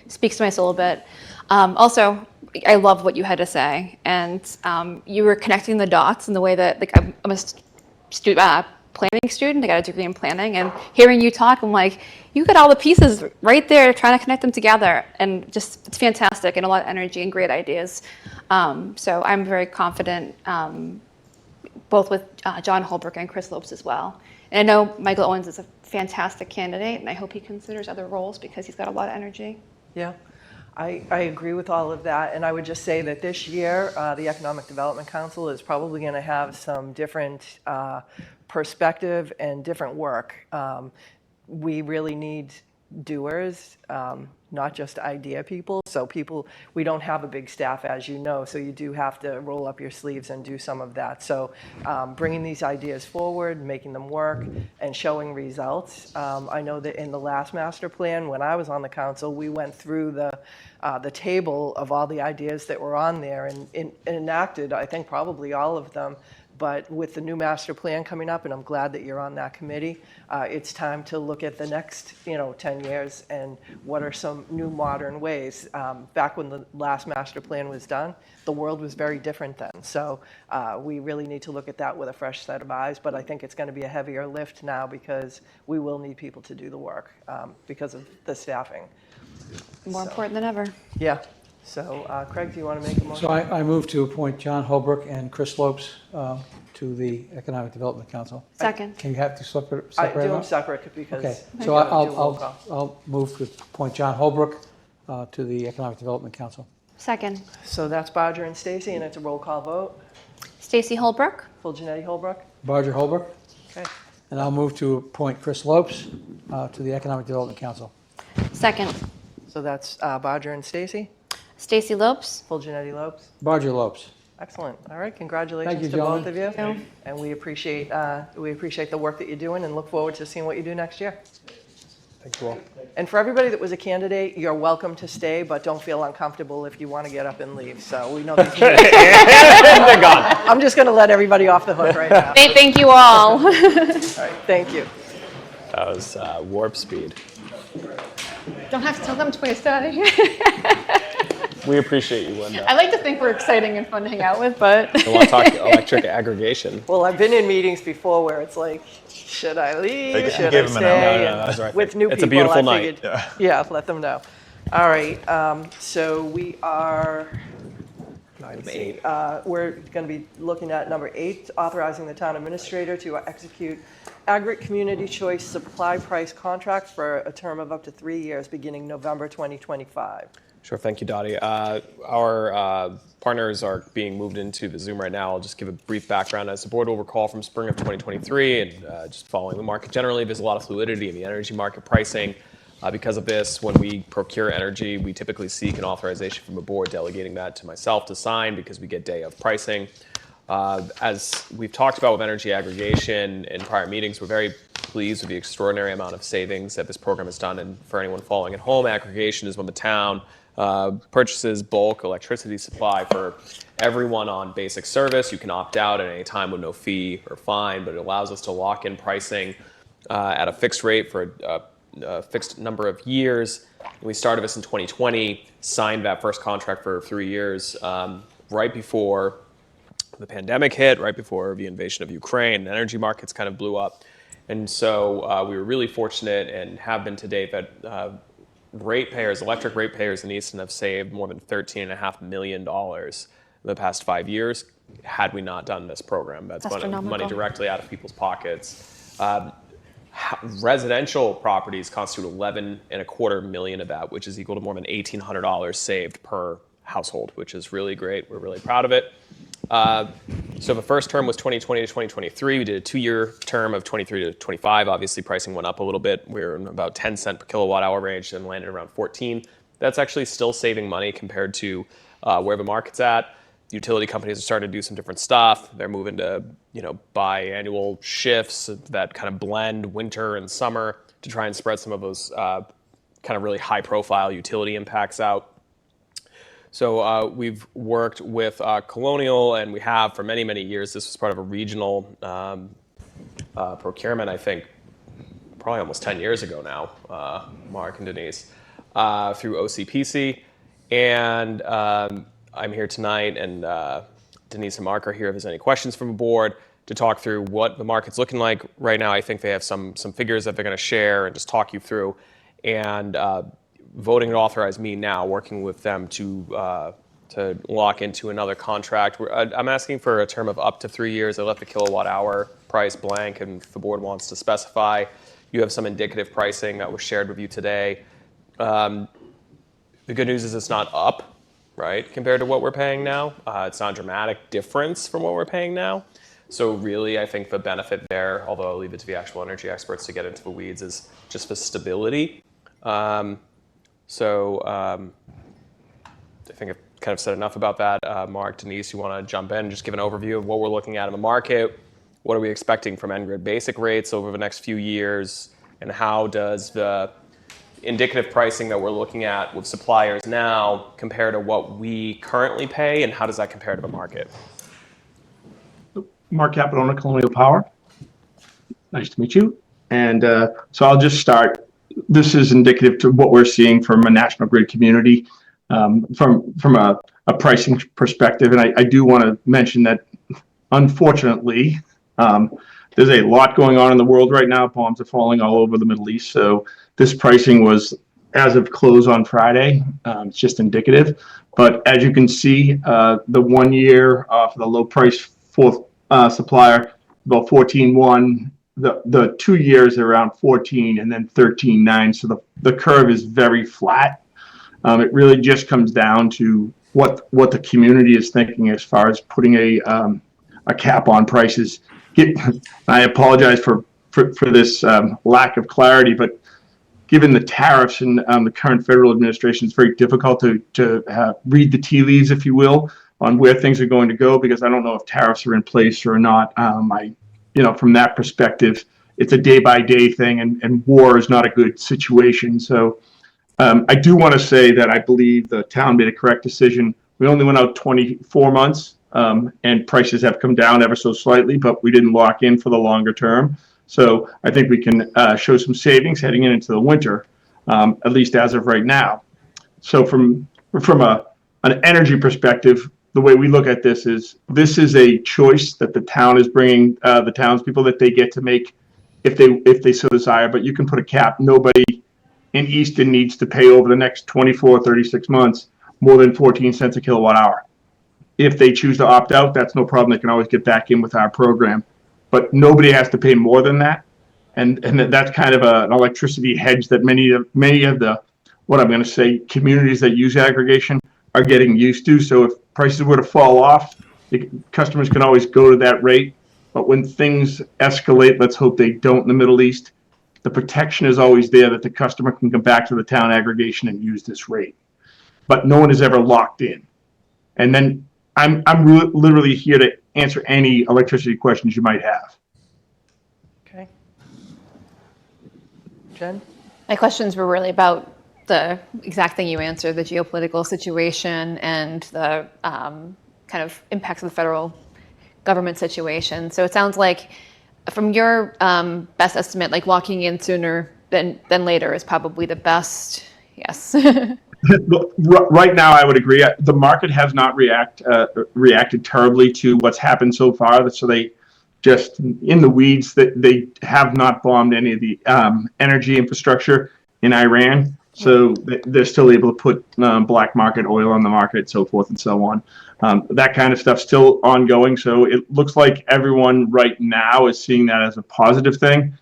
speaks to my soul a bit. Also, I love what you had to say, and you were connecting the dots in the way that, like, I'm a planning student. I got a degree in planning, and hearing you talk, I'm like, you got all the pieces right there, trying to connect them together, and just it's fantastic, and a lot of energy and great ideas. So I'm very confident, both with John Holbrook and Chris Lopes as well. And I know Michael Owens is a fantastic candidate, and I hope he considers other roles because he's got a lot of energy. Yeah, I agree with all of that, and I would just say that this year, the Economic Development Council is probably going to have some different perspective and different work. We really need doers, not just idea people. So we don't have a big staff, as you know, so you do have to roll up your sleeves and do some of that. So bringing these ideas forward, making them work, and showing results. I know that in the last master plan, when I was on the council, we went through the table of all the ideas that were on there and enacted, I think, probably all of them. But with the new master plan coming up, and I'm glad that you're on that committee, it's time to look at the next 10 years and what are some new modern ways. Back when the last master plan was done, the world was very different then. So we really need to look at that with a fresh set of eyes. But I think it's going to be a heavier lift now because we will need people to do the work because of the staffing. More important than ever. Yeah. So, Craig, do you want to make a motion? So I move to appoint John Holbrook and Chris Lopes to the Economic Development Council. Second. Can you have to separate I do them out? separate because. Okay, we so gotta do roll call. I'll move to appoint John Holbrook to the Economic Development Council. Second. So that's Bodger and Stacy, and it's a roll call vote. Stacy Holbrook. Full Janetti Holbrook. Barger Holbrook. Okay. And I'll move to appoint Chris Lopes to the Economic Development Council. Second. So that's Bodger and Stacy. Stacy Lopes. Full Janetti Lopes. Barger Lopes. Excellent. All right. Congratulations you, to both of you. Thank you. And we appreciate the work that you're doing and look forward to seeing what you do next year. Thank you all. And for everybody that was a candidate, you're welcome to stay, but don't feel uncomfortable if you want to get up and leave. So we know these meetings. They're gone. I'm just going to let everybody off the hook right now. Thank you all. All right. Thank you. That was warp speed. Don't have to tell them twice, Daddy. We appreciate you, Linda. I like to think we're exciting and fun to hang out with, but. I want to talk electric aggregation. Well, I've been in meetings before where it's like, should I leave? Should I give them an hour. stay? No, And that's right. with new It's a people, beautiful I night. figured, yeah, let them know. All right, so we are, let's see, we're going to be looking at number 8, authorizing the town administrator to execute aggregate community choice supply price contract for a term of up to 3 years, beginning November 2025. Sure, thank you, Dottie. Our partners are being moved into the Zoom right now. I'll just give a brief background. As the board will recall from spring of 2023 and just following the market generally, there's a lot of fluidity in the energy market pricing. Because of this, when we procure energy, we typically seek an authorization from a board delegating that to myself to sign because we get day of pricing. As we've talked about with energy aggregation in prior meetings, we're very pleased with the extraordinary amount of savings that this program has done. And for anyone following at home, aggregation is when the town purchases bulk electricity supply for everyone on basic service. You can opt out at any time with no fee or fine, but it allows us to lock in pricing at a fixed rate for a fixed number of years. We started this in 2020, signed that first contract for 3 years right before the pandemic hit, right before the invasion of Ukraine. The energy markets kind of blew up. And so we were really fortunate and have been to date that electric ratepayers in Easton have saved more than $13.5 million in the past 5 years had we not done this program. That's money directly out of people's pockets. Residential properties constitute $11.25 million of that, which is equal to more than $1,800 saved per household, which is really great. We're really proud of it. So the first term was 2020 to 2023. We did a 2-year term of 23 to 25. Obviously, pricing went up a little bit. We were in about 10 cent per kilowatt hour range and landed around 14. That's actually still saving money compared to where the market's at. Utility companies are starting to do some different stuff. They're moving to biannual shifts that kind of blend winter and summer to try and spread some of those kind of really high-profile utility impacts out. So we've worked with Colonial, and we have for many, many years. This was part of a regional procurement, I think, probably almost 10 years ago now, Mark and Denise, through OCPC. And I'm here tonight, and Denise and Mark are here if there's any questions from the board to talk through what the market's looking like right now. I think they have some figures that they're going to share and just talk you through. And voting to authorize me now, working with them to lock into another contract. I'm asking for a term of up to 3 years. I left the kilowatt hour price blank, and if the board wants to specify, you have some indicative pricing that was shared with you today. The good news is it's not up, right, compared to what we're paying now. It's not a dramatic difference from what we're paying now. So really, I think the benefit there, although I'll leave it to the actual energy experts to get into the weeds, is just the stability. I think I've kind of said enough about that. Mark, Denise, you want to jump in and just give an overview of what we're looking at in the market? What are we expecting from N-Grid basic rates over the next few years? And how does the indicative pricing that we're looking at with suppliers now compare to what we currently pay? And how does that compare to the market? Mark Caponona, Colonial Power. Nice to meet you. And so I'll just start. This is indicative to what we're seeing from a national grid community from a pricing perspective. And I do want to mention that, unfortunately, there's a lot going on in the world right now. Bombs are falling all over the Middle East. So this pricing was as of close on Friday. It's just indicative. But as you can see, the 1 year for the low price fourth supplier, about 14.1. The 2 years are around 14 and then 13.9. So the curve is very flat. It really just comes down to what the community is thinking as far as putting a cap on prices. I apologize for this lack of clarity, but given the tariffs and the current federal administration, it's very difficult to read the tea leaves, if you will, on where things are going to go, because I don't know if tariffs are in place or not. From that perspective, it's a day-by-day thing, and war is not a good situation. So I do want to say that I believe the town made a correct decision. We only went out 24 months, and prices have come down ever so slightly, but we didn't lock in for the longer term. So I think we can show some savings heading into the winter, at least as of right now. So from an energy perspective, the way we look at this is a choice that the town is bringing the townspeople that they get to make if they so desire. But you can put a cap. Nobody in Easton needs to pay over the next 24, 36 months more than 14 cents a kilowatt hour. If they choose to opt out, that's no problem. They can always get back in with our program. But nobody has to pay more than that. And that's kind of an electricity hedge that many of the, what I'm going to say, communities that use aggregation are getting used to. So if prices were to fall off, customers can always go to that rate. But when things escalate, let's hope they don't in the Middle East, the protection is always there that the customer can come back to the town aggregation and use this rate. But no one is ever locked in. And then I'm literally here to answer any electricity questions you might have. Okay. Jen? My questions were really about the exact thing you answered, the geopolitical situation and the kind of impacts of the federal government situation. So it sounds like, from your best estimate, like locking in sooner than later is probably the best. Yes. Right now, I would agree. The market has not reacted terribly to what's happened so far. So they just in the weeds that they have not bombed any of the energy infrastructure in Iran. So they're still able to put black market oil on the market, so forth and so on. That kind of stuff's still ongoing. So it looks like everyone right now is seeing that as a positive thing.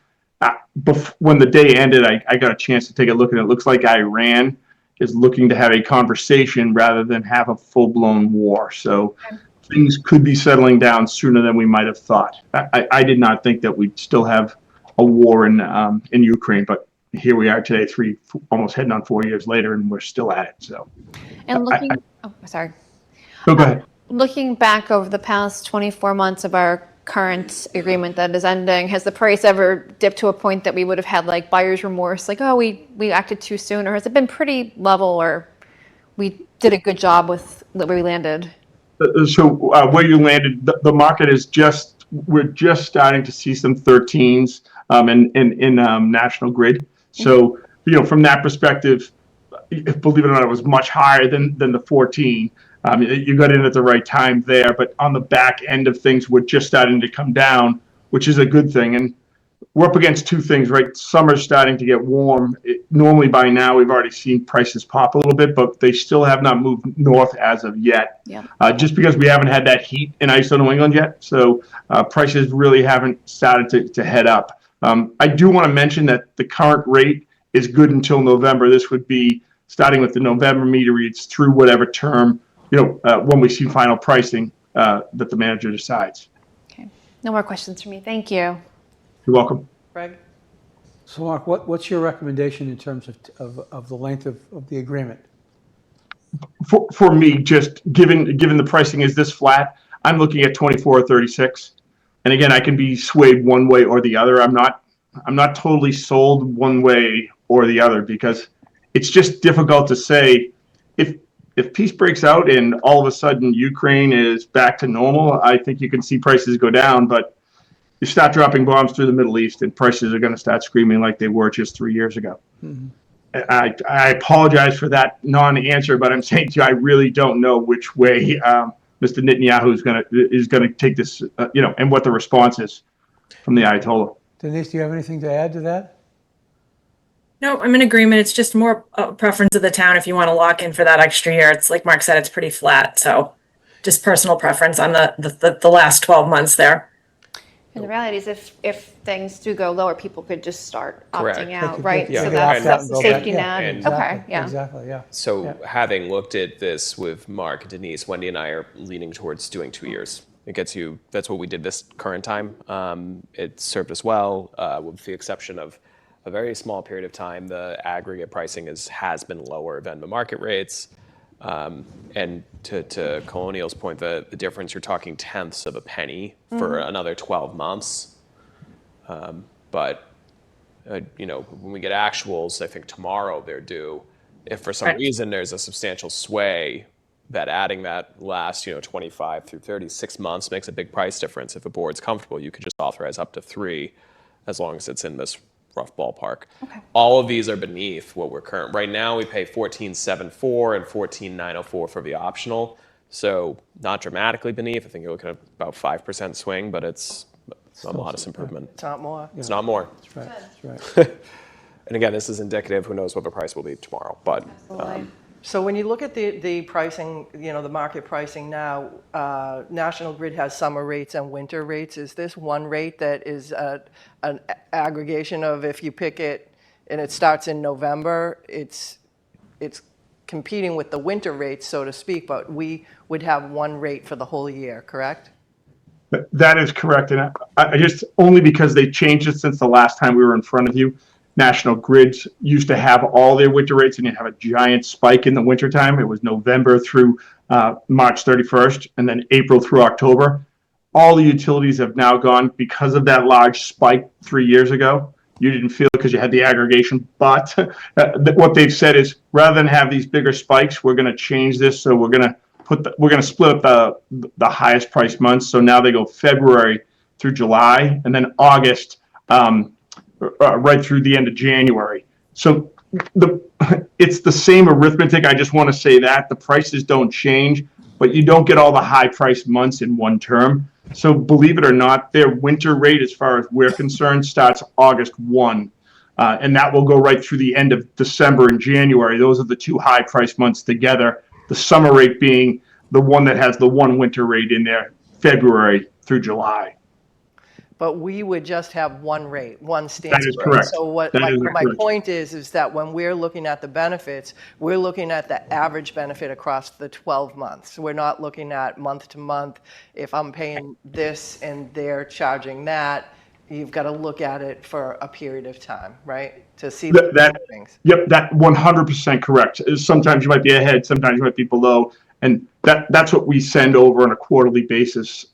When the day ended, I got a chance to take a look, and it looks like Iran is looking to have a conversation rather than have a full-blown war. So things could be settling down sooner than we might have thought. I did not think that we'd still have a war in Ukraine, but here we are today, almost heading on 4 years later, and we're still at it. So, and sorry. Go ahead. Looking back over the past 24 months of our current agreement that is ending, has the price ever dipped to a point that we would have had like buyer's remorse, like, oh, we acted too soon, or has it been pretty level, or we did a good job with where we landed? So where you landed, the market is we're just starting to see some 13s in National Grid. So, from that perspective, believe it or not, it was much higher than the 14. You got in at the right time there, but on the back end of things, we're just starting to come down, which is a good thing. And we're up against two things, right? Summer's starting to get warm. Normally by now, we've already seen prices pop a little bit, but they still have not moved north as of yet. Yeah. Just because we haven't had that heat in ISO New England yet. So prices really haven't started to head up. I do want to mention that the current rate is good until November. This would be starting with the November meter reads through whatever term, when we see final pricing that the manager decides. Okay. No more questions for me. Thank you. You're welcome. Greg? So Mark, what's your recommendation in terms of the length of the agreement? For me, just given the pricing is this flat, I'm looking at 24 or 36. And again, I can be swayed one way or the other. I'm not totally sold one way or the other because it's just difficult to say if peace breaks out and all of a sudden Ukraine is back to normal. I think you can see prices go down, but you start dropping bombs through the Middle East and prices are going to start screaming like they were just 3 years ago. Mm-hmm. I apologize for that non-answer, but I'm saying to you, I really don't know which way Mr. Netanyahu is going to take this, and what the response is from the Ayatollah. Denise, do you have anything to add to that? No, I'm in agreement. It's just more a preference of the town if you want to lock in for that extra year. It's like Mark said, it's pretty flat. So just personal preference on the last 12 months there. And the reality is if things do go lower, people could just start Correct. opting out, could- right? they So could that's opt out and the go safety back. net. And- Okay, yeah. Exactly, yeah. So having looked at this with Mark and Denise, Wendy and I are leaning towards doing 2 years. It gets you, that's what we did this current time. It served us well, with the exception of a very small period of time. The aggregate pricing has been lower than the market rates. And to Colonial's point, the difference, you're talking tenths of a penny for another 12 months. But when we get actuals, I think tomorrow they're due. If for some reason there's a substantial sway, that adding that last 25 through 36 months makes a big price difference. If a board's comfortable, you could just authorize up to 3, as long as it's in this rough ballpark. Okay. All of these are beneath what we're current. Right now we pay $14.74 and $14.904 for the optional. So not dramatically beneath. I think you're looking at about 5% swing, but it's a modest improvement. It's not more. It's not more. That's right, that's right. And again, this is indicative. Who knows what the price will be tomorrow? But So when you look at the pricing, the market pricing now, National Grid has summer rates and winter rates. Is this one rate that is an aggregation of, if you pick it and it starts in November, it's competing with the winter rates, so to speak, but we would have one rate for the whole year, correct? That is correct. And I just, only because they changed it since the last time we were in front of you. National Grids used to have all their winter rates, and you have a giant spike in the wintertime. It was November through March 31st, and then April through October. All the utilities have now gone because of that large spike 3 years ago. You didn't feel it because you had the aggregation, but what they've said is, rather than have these bigger spikes, we're going to change this. So we're going to split up the highest price months. So now they go February through July, and then August. Right through the end of January. So it's the same arithmetic. I just want to say that the prices don't change, but you don't get all the high price months in one term. So believe it or not, their winter rate, as far as we're concerned, starts August 1. And that will go right through the end of December and January. Those are the two high price months together. The summer rate being the one that has the one winter rate in there, February through July. But we would just have one rate, one standard That is rate. correct. So what That my is correct. point is that when we're looking at the benefits, we're looking at the average benefit across the 12 months. We're not looking at month to month. If I'm paying this and they're charging that, you've got to look at it for a period of time, right? To see the things. Yep, that 100% correct. Sometimes you might be ahead, sometimes you might be below, and that's what we send over on a quarterly basis.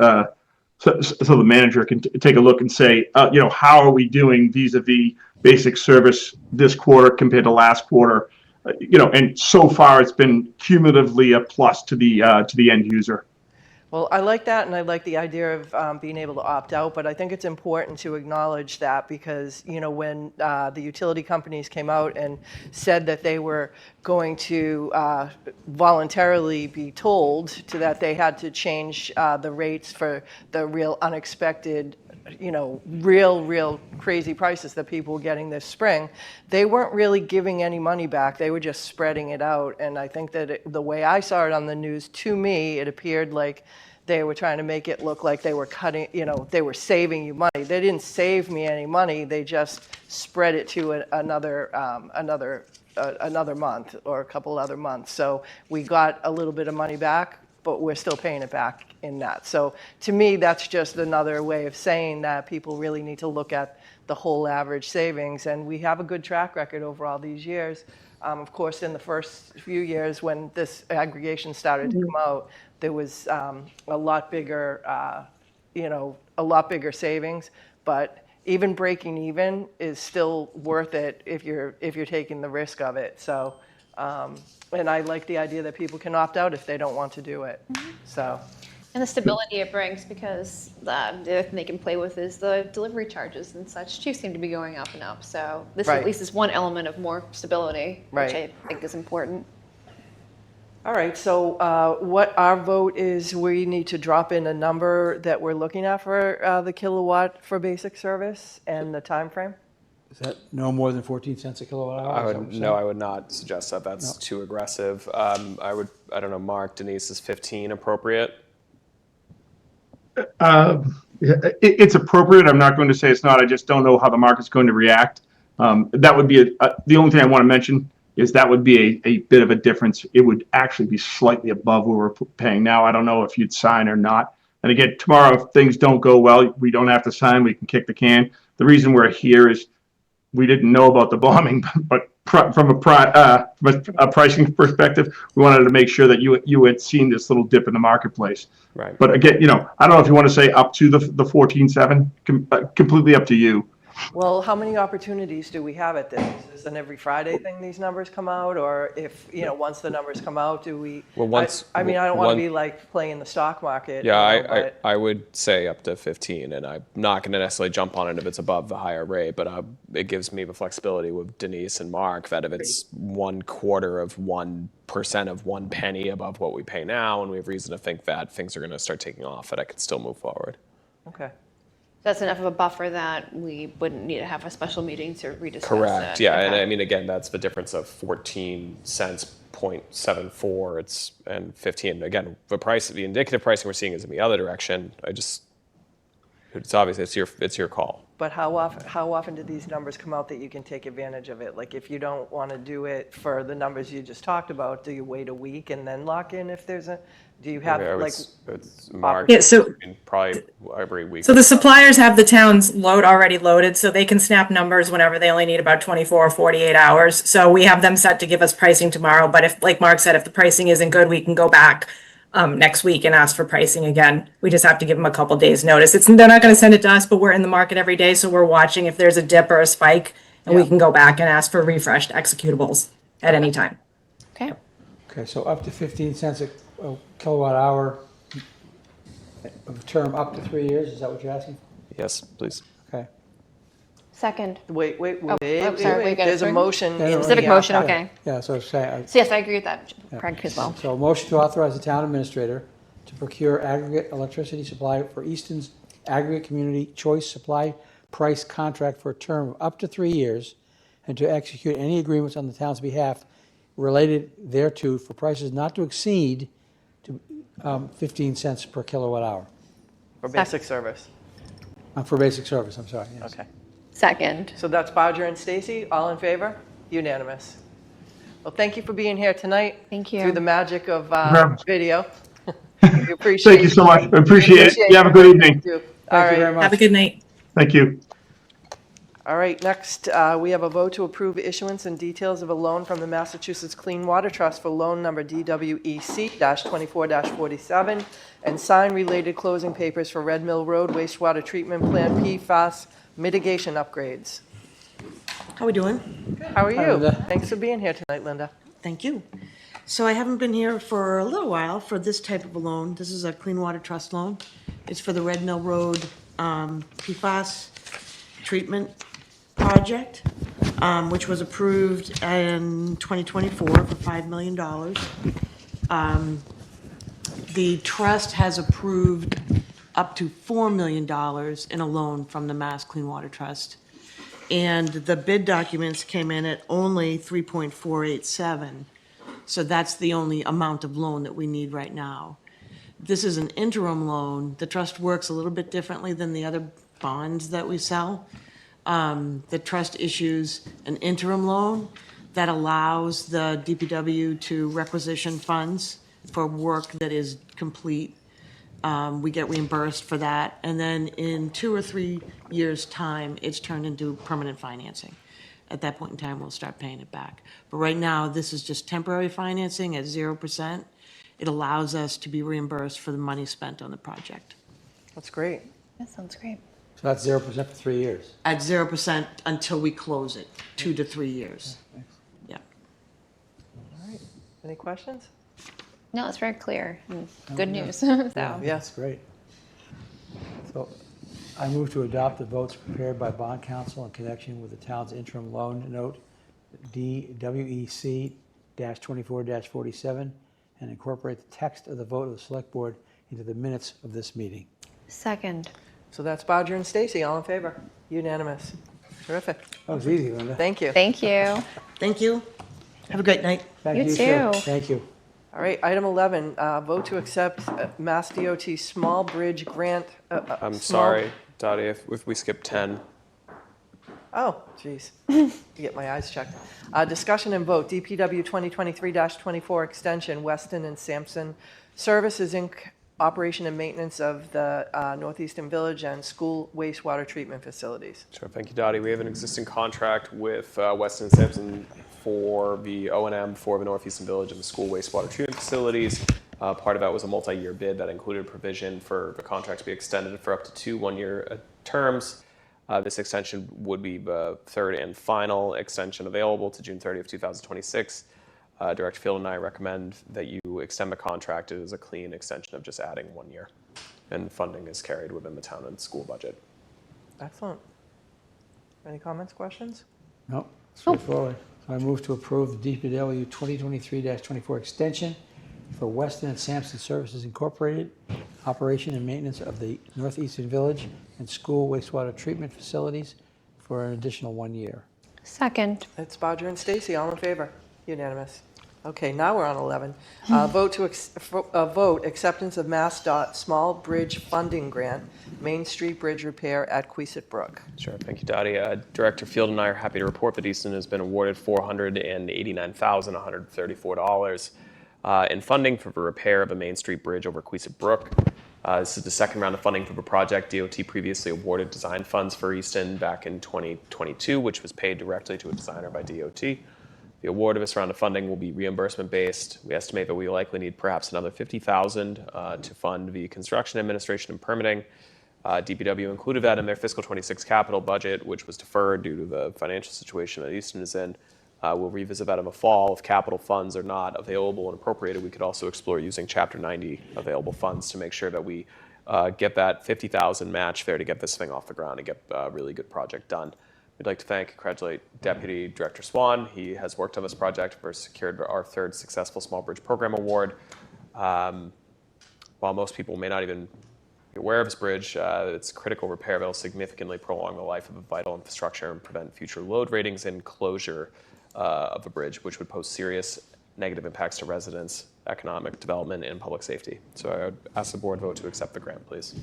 So the manager can take a look and say, how are we doing vis-a-vis basic service this quarter compared to last quarter? And so far it's been cumulatively a plus to the end user. Well, I like that, and I like the idea of being able to opt out, but I think it's important to acknowledge that because, when the utility companies came out and said that they were going to voluntarily be told that they had to change the rates for the real unexpected, real crazy prices that people were getting this spring, they weren't really giving any money back. They were just spreading it out. And I think that the way I saw it on the news, to me, it appeared like they were trying to make it look like they were cutting, they were saving you money. They didn't save me any money. They just spread it to another month or a couple other months. So we got a little bit of money back, but we're still paying it back in that. So to me, that's just another way of saying that people really need to look at the whole average savings. And we have a good track record over all these years. Of course, in the first few years when this aggregation started to come out, there was a lot bigger savings. But even breaking even is still worth it if you're taking the risk of it. So. And I like the idea that people can opt out if they don't want to do it. So, And the stability it brings, because the other thing they can play with is the delivery charges and such too seem to be going up and up. So this Right. at least is one element of more stability, which Right. I think is important. all right. So what our vote is, we need to drop in a number that we're looking at for the kilowatt for basic service and the time frame. Is that no more than 14 cents a kilowatt hour? I would not suggest that. That's too aggressive. I don't know, Mark, Denise, is 15 appropriate? It's appropriate. I'm not going to say it's not. I just don't know how the market's going to react. That would be the only thing I want to mention is that would be a bit of a difference. It would actually be slightly above what we're paying now. I don't know if you'd sign or not. And again, tomorrow, if things don't go well, we don't have to sign. We can kick the can. The reason we're here is we didn't know about the bombing, but from a pricing perspective, we wanted to make sure that you had seen this little dip in the marketplace. Right. But again, I don't know if you want to say up to the 14.7, completely up to you. Well, how many opportunities do we have at this? Is this an every Friday thing these numbers come out? Or if, once the numbers come out, do we? Well, once- I mean, I don't want one- to be like playing the stock market. Yeah, but I would say up to 15, and I'm not going to necessarily jump on it if it's above the higher rate, but it gives me the flexibility with Denise and Mark that if it's 1/4 of 1% of 1 penny above what we pay now, and we have reason to think that things are going to start taking off, that I could still move forward. Okay. That's enough of a buffer that we wouldn't need to have a special meeting to rediscuss Correct. it. Yeah, Okay. and I mean, again, that's the difference of 14 cents, 0.74, and 15. Again, the indicative pricing we're seeing is in the other direction. It's obvious it's your call. But how often do these numbers come out that you can take advantage of it? Like if you don't want to do it for the numbers you just talked about, do you wait a week and then lock in if there's do you have It's Mark. Yeah, so- Probably every week. So the suppliers have the town's load already loaded, so they can snap numbers whenever they only need about 24 or 48 hours. So we have them set to give us pricing tomorrow, but if, like Mark said, if the pricing isn't good, we can go back next week and ask for pricing again. We just have to give them a couple days notice. They're not going to send it to us, but we're in the market every day, so we're watching if there's a dip or a spike, and we can go back and ask for refreshed executables at any time. Okay. Okay, so up to 15 cents a kilowatt hour of term up to 3 years, is that what you're asking? Yes, please. Okay. Second. Wait. sorry, we got it There's a through? motion. in Specific the, motion, okay. Yeah, so say, So yes, I agree with that, Craig, as well. so a motion to authorize the town administrator to procure aggregate electricity supply for Easton's aggregate community choice supply price contract for a term of up to 3 years and to execute any agreements on the town's behalf related thereto for prices not to exceed 15 cents per kilowatt hour. For basic service. For basic service, I'm sorry, yes. Okay. Second. So that's Bodger and Stacy, all in favor? Unanimous. Well, thank you for being here tonight. Thank you. Through the magic of problem. video. We appreciate Thank you so much. I appreciate it. You have a good evening. you. All Thank you very right. much. Have a good night. Thank you. All right, next, we have a vote to approve issuance and details of a loan from the Massachusetts Clean Water Trust for loan number DWEC-24-47 and sign related closing papers for Red Mill Road wastewater treatment plant PFAS mitigation upgrades. How we doing? How are Hi, you? Linda. Thanks for being here tonight, Linda. Thank you. So I haven't been here for a little while for this type of a loan. This is a Clean Water Trust loan. It's for the Red Mill Road PFAS treatment project, which was approved in 2024 for $5 million. The trust has approved up to $4 million in a loan from the Mass Clean Water Trust. And the bid documents came in at only 3.487. So that's the only amount of loan that we need right now. This is an interim loan. The trust works a little bit differently than the other bonds that we sell. The trust issues an interim loan that allows the DPW to requisition funds for work that is complete. We get reimbursed for that. And then in 2 or 3 years' time, it's turned into permanent financing. At that point in time, we'll start paying it back. But right now, this is just temporary financing at 0%. It allows us to be reimbursed for the money spent on the project. That's great. That sounds great. So that's 0% for 3 years. At 0% until we close it, 2 to 3 years. Yeah. All right. Any questions? No, it's very clear. And good yeah. news. So. Yeah, that's great. So I move to adopt the votes prepared by bond counsel in connection with the town's interim loan note DWEC-24-47 and incorporate the text of the vote of the select board into the minutes of this meeting. Second. So that's Bodger and Stacy, all in favor? Unanimous. Terrific. That was easy, Linda. Thank you. Thank you. Thank you. Have a great night. Thank You you, too. Thank you. All right, item 11, vote to accept Mass DOT Small Bridge Grant. I'm sorry, Dottie, if we skip 10. Oh, geez. Get my eyes checked. Discussion and vote, DPW 2023-24 extension, Weston and Sampson Services Inc., operation and maintenance of the Northeastern Village and school wastewater treatment facilities. Sure, thank you, Dottie. We have an existing contract with Weston and Sampson for the O&M for the Northeastern Village and the school wastewater treatment facilities. Part of that was a multi-year bid that included a provision for the contract to be extended for up to 2 one-year terms. This extension would be the third and final extension available to June 30th, 2026. Director Field and I recommend that you extend the contract. It is a clean extension of just adding 1 year, and funding is carried within the town and school budget. Excellent. Any comments, questions? No, straightforward. So I move to approve the DPW 2023-24 extension for Weston and Sampson Services Incorporated, operation and maintenance of the Northeastern Village and school wastewater treatment facilities for an additional 1 year. Second. It's Bodger and Stacy, all in favor? Unanimous. Okay, now we're on 11. Vote acceptance of MassDOT Small Bridge Funding Grant, Main Street Bridge Repair at Queesit Brook. Sure, thank you, Dottie. Director Field and I are happy to report that Easton has been awarded $489,134 in funding for the repair of a Main Street Bridge over Queesit Brook. This is the second round of funding for the project. DOT previously awarded design funds for Easton back in 2022, which was paid directly to a designer by DOT. The award of this round of funding will be reimbursement-based. We estimate that we likely need perhaps another $50,000 to fund the construction, administration, and permitting. DPW included that in their fiscal 26 capital budget, which was deferred due to the financial situation that Easton is in. We'll revisit that in the fall. If capital funds are not available and appropriated, we could also explore using Chapter 90 available funds to make sure that we get that $50,000 match there to get this thing off the ground and get a really good project done. We'd like to congratulate Deputy Director Swan. He has worked on this project. We've secured our third successful Small Bridge Program Award. While most people may not even be aware of this bridge, it's critical repair that will significantly prolong the life of a vital infrastructure and prevent future load ratings and closure of the bridge, which would pose serious negative impacts to residents, economic development, and public safety. So I would ask the board vote to accept the grant, please.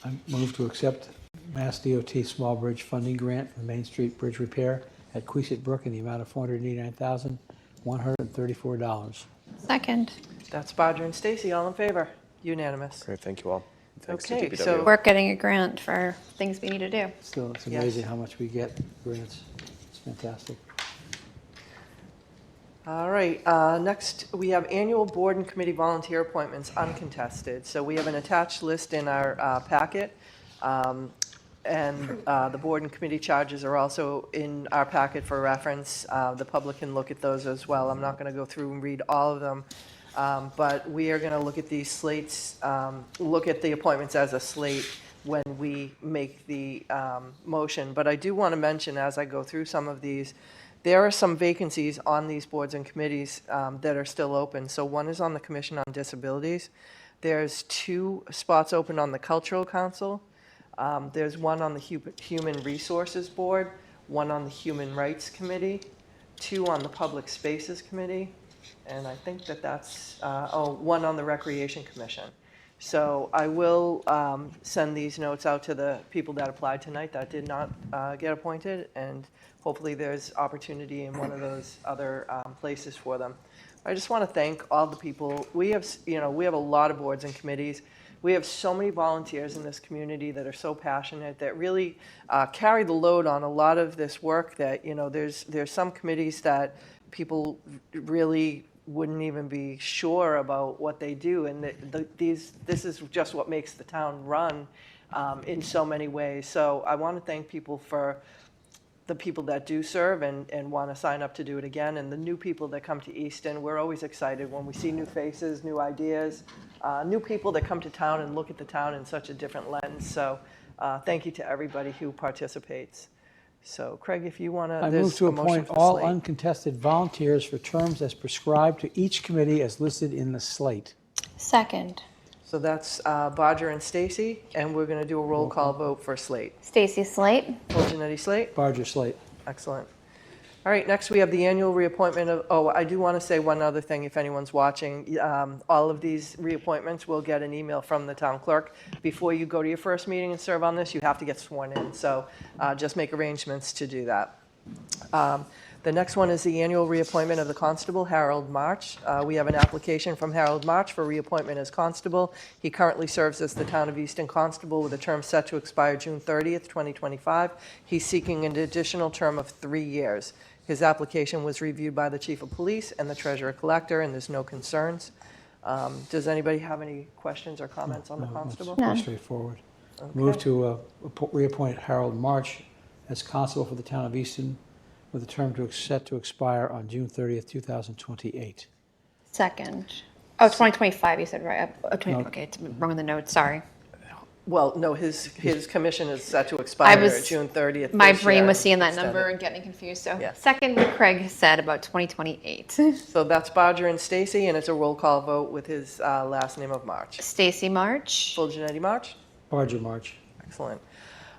I move to accept Mass DOT Small Bridge Funding Grant for the Main Street Bridge Repair at Queesit Brook in the amount of $489,134. Second. That's Bodger and Stacy, all in favor? Unanimous. Great, thank you all. Thanks Okay, to DPW. so- Work getting a grant for things we need to do. Still, it's Yes. amazing how much we get grants. It's fantastic. All right, next we have annual board and committee volunteer appointments uncontested. So we have an attached list in our packet. the board and committee charges are also in our packet for reference. The public can look at those as well. I'm not going to go through and read all of them, but we are going to look at these slates, look at the appointments as a slate when we make the motion. But I do want to mention, as I go through some of these, there are some vacancies on these boards and committees that are still open. So one is on the Commission on Disabilities. There's 2 spots open on the Cultural Council. There's one on the Human Resources Board, one on the Human Rights Committee, 2 on the Public Spaces Committee, and I think that's, one on the Recreation Commission. So I will send these notes out to the people that applied tonight that did not get appointed, and hopefully there's opportunity in one of those other places for them. I just want to thank all the people. We have a lot of boards and committees. We have so many volunteers in this community that are so passionate, that really carry the load on a lot of this work. That there's some committees that people really wouldn't even be sure about what they do, and this is just what makes the town run in so many ways. So I want to thank people for the people that do serve and want to sign up to do it again, and the new people that come to Easton. We're always excited when we see new faces, new ideas, new people that come to town and look at the town in such a different lens. So thank you to everybody who participates. So Craig, if you want to, I move to appoint all uncontested volunteers for terms as prescribed to each committee as listed in the slate. Second. So that's Bodger and Stacy, and we're going to do a roll call vote for Slate. Stacy Slate. Full Janetti Slate. Barger Slate. Excellent. All right, next we have the annual reappointment of, I do want to say one other thing if anyone's watching. All of these reappointments will get an email from the town clerk. Before you go to your first meeting and serve on this, you have to get sworn in. So just make arrangements to do that. The next one is the annual reappointment of the constable, Harold March. We have an application from Harold March for reappointment as constable. He currently serves as the Town of Easton constable with a term set to expire June 30th, 2025. He's seeking an additional term of 3 years. His application was reviewed by the chief of police and the treasurer collector, and there's no concerns. Does anybody have any questions or comments on the constable? No. Pretty straightforward. Okay. Move to reappoint Harold March as constable for the Town of Easton with a term set to expire on June 30th, 2028. Second. Oh, 2025, you said, right? No. Okay, it's wrong in the notes, sorry. Well, no, his commission is set to expire June 30th. My brain was seeing that number and getting confused, so. Yes. Second, what Craig said about 2028. So that's Bodger and Stacy, and it's a roll call vote with his last name of March. Stacy March. Full Janetti March. Barger March. Excellent.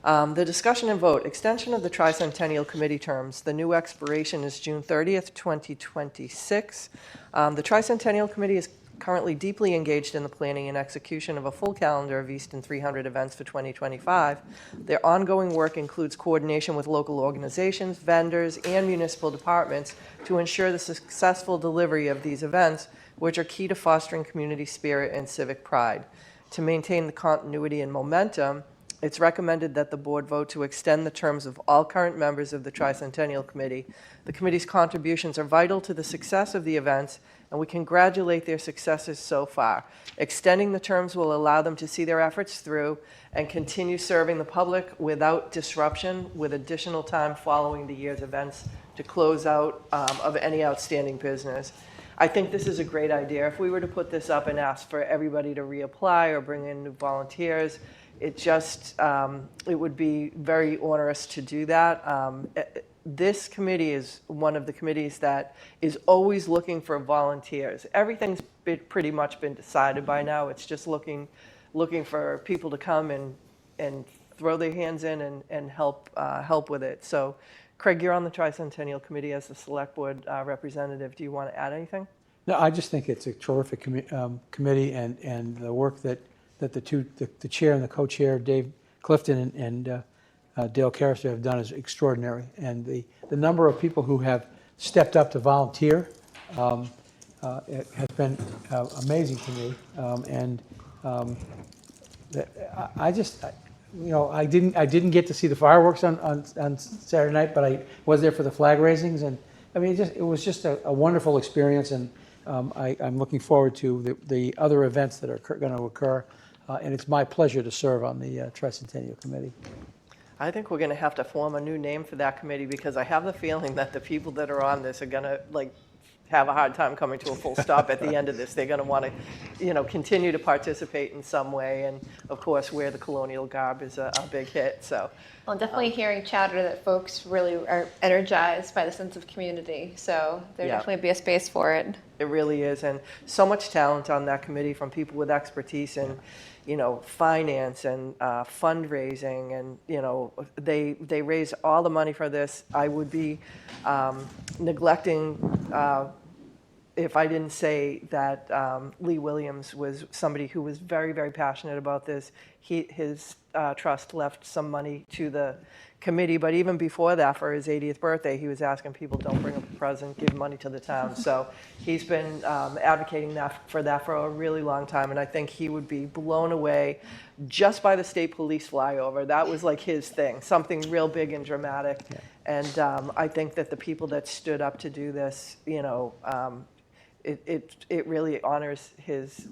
The discussion and vote, extension of the Tricentennial Committee terms. The new expiration is June 30th, 2026. The Tricentennial Committee is currently deeply engaged in the planning and execution of a full calendar of Easton 300 events for 2025. Their ongoing work includes coordination with local organizations, vendors, and municipal departments to ensure the successful delivery of these events, which are key to fostering community spirit and civic pride. To maintain the continuity and momentum, it's recommended that the board vote to extend the terms of all current members of the Tricentennial Committee. The committee's contributions are vital to the success of the events, and we congratulate their successes so far. Extending the terms will allow them to see their efforts through and continue serving the public without disruption, with additional time following the year's events to close out of any outstanding business. I think this is a great idea. If we were to put this up and ask for everybody to reapply or bring in new volunteers, it would be very onerous to do that. This committee is one of the committees that is always looking for volunteers. Everything's pretty much been decided by now. It's just looking for people to come and throw their hands in and help with it. So, Craig, you're on the Tricentennial Committee as the Select Board representative. Do you want to add anything? No, I just think it's a terrific committee, and the work that the chair and the co-chair, Dave Clifton and Dale Carrister, have done is extraordinary. And the number of people who have stepped up to volunteer it has been amazing to me. I didn't get to see the fireworks on Saturday night, but I was there for the flag raisings, and I mean, it was just a wonderful experience. And I'm looking forward to the other events that are going to occur. And it's my pleasure to serve on the Tricentennial Committee. I think we're going to have to form a new name for that committee, because I have the feeling that the people that are on this are going to have a hard time coming to a full stop at the end of this. They're going to want to, continue to participate in some way. And of course, wear the colonial garb is a big hit. So, Well, definitely hearing chatter that folks really are energized by the sense of community. So there Yeah. definitely be a space for it. it really is. And so much talent on that committee from people with expertise in, finance and fundraising. And, they raise all the money for this. I would be neglecting if I didn't say that Lee Williams was somebody who was very, very passionate about this. His trust left some money to the committee, but even before that, for his 80th birthday, he was asking people, don't bring a present, give money to the town. So he's been advocating for that for a really long time, and I think he would be blown away just by the state police flyover. That was like his thing, something real big and dramatic. Yeah. And I think that the people that stood up to do this, it really honors his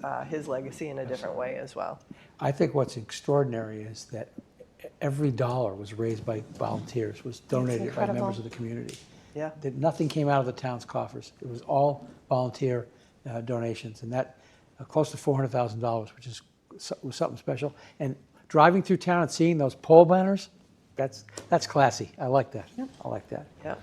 legacy in a different way as well. I think what's extraordinary is that every dollar was raised by volunteers, was donated by members of the community. Yeah. That nothing came out of the town's coffers. It was all volunteer donations, and that close to $400,000, which was something special. And driving through town and seeing those pole banners, that's classy. I like that. Yep. I like that. Yeah.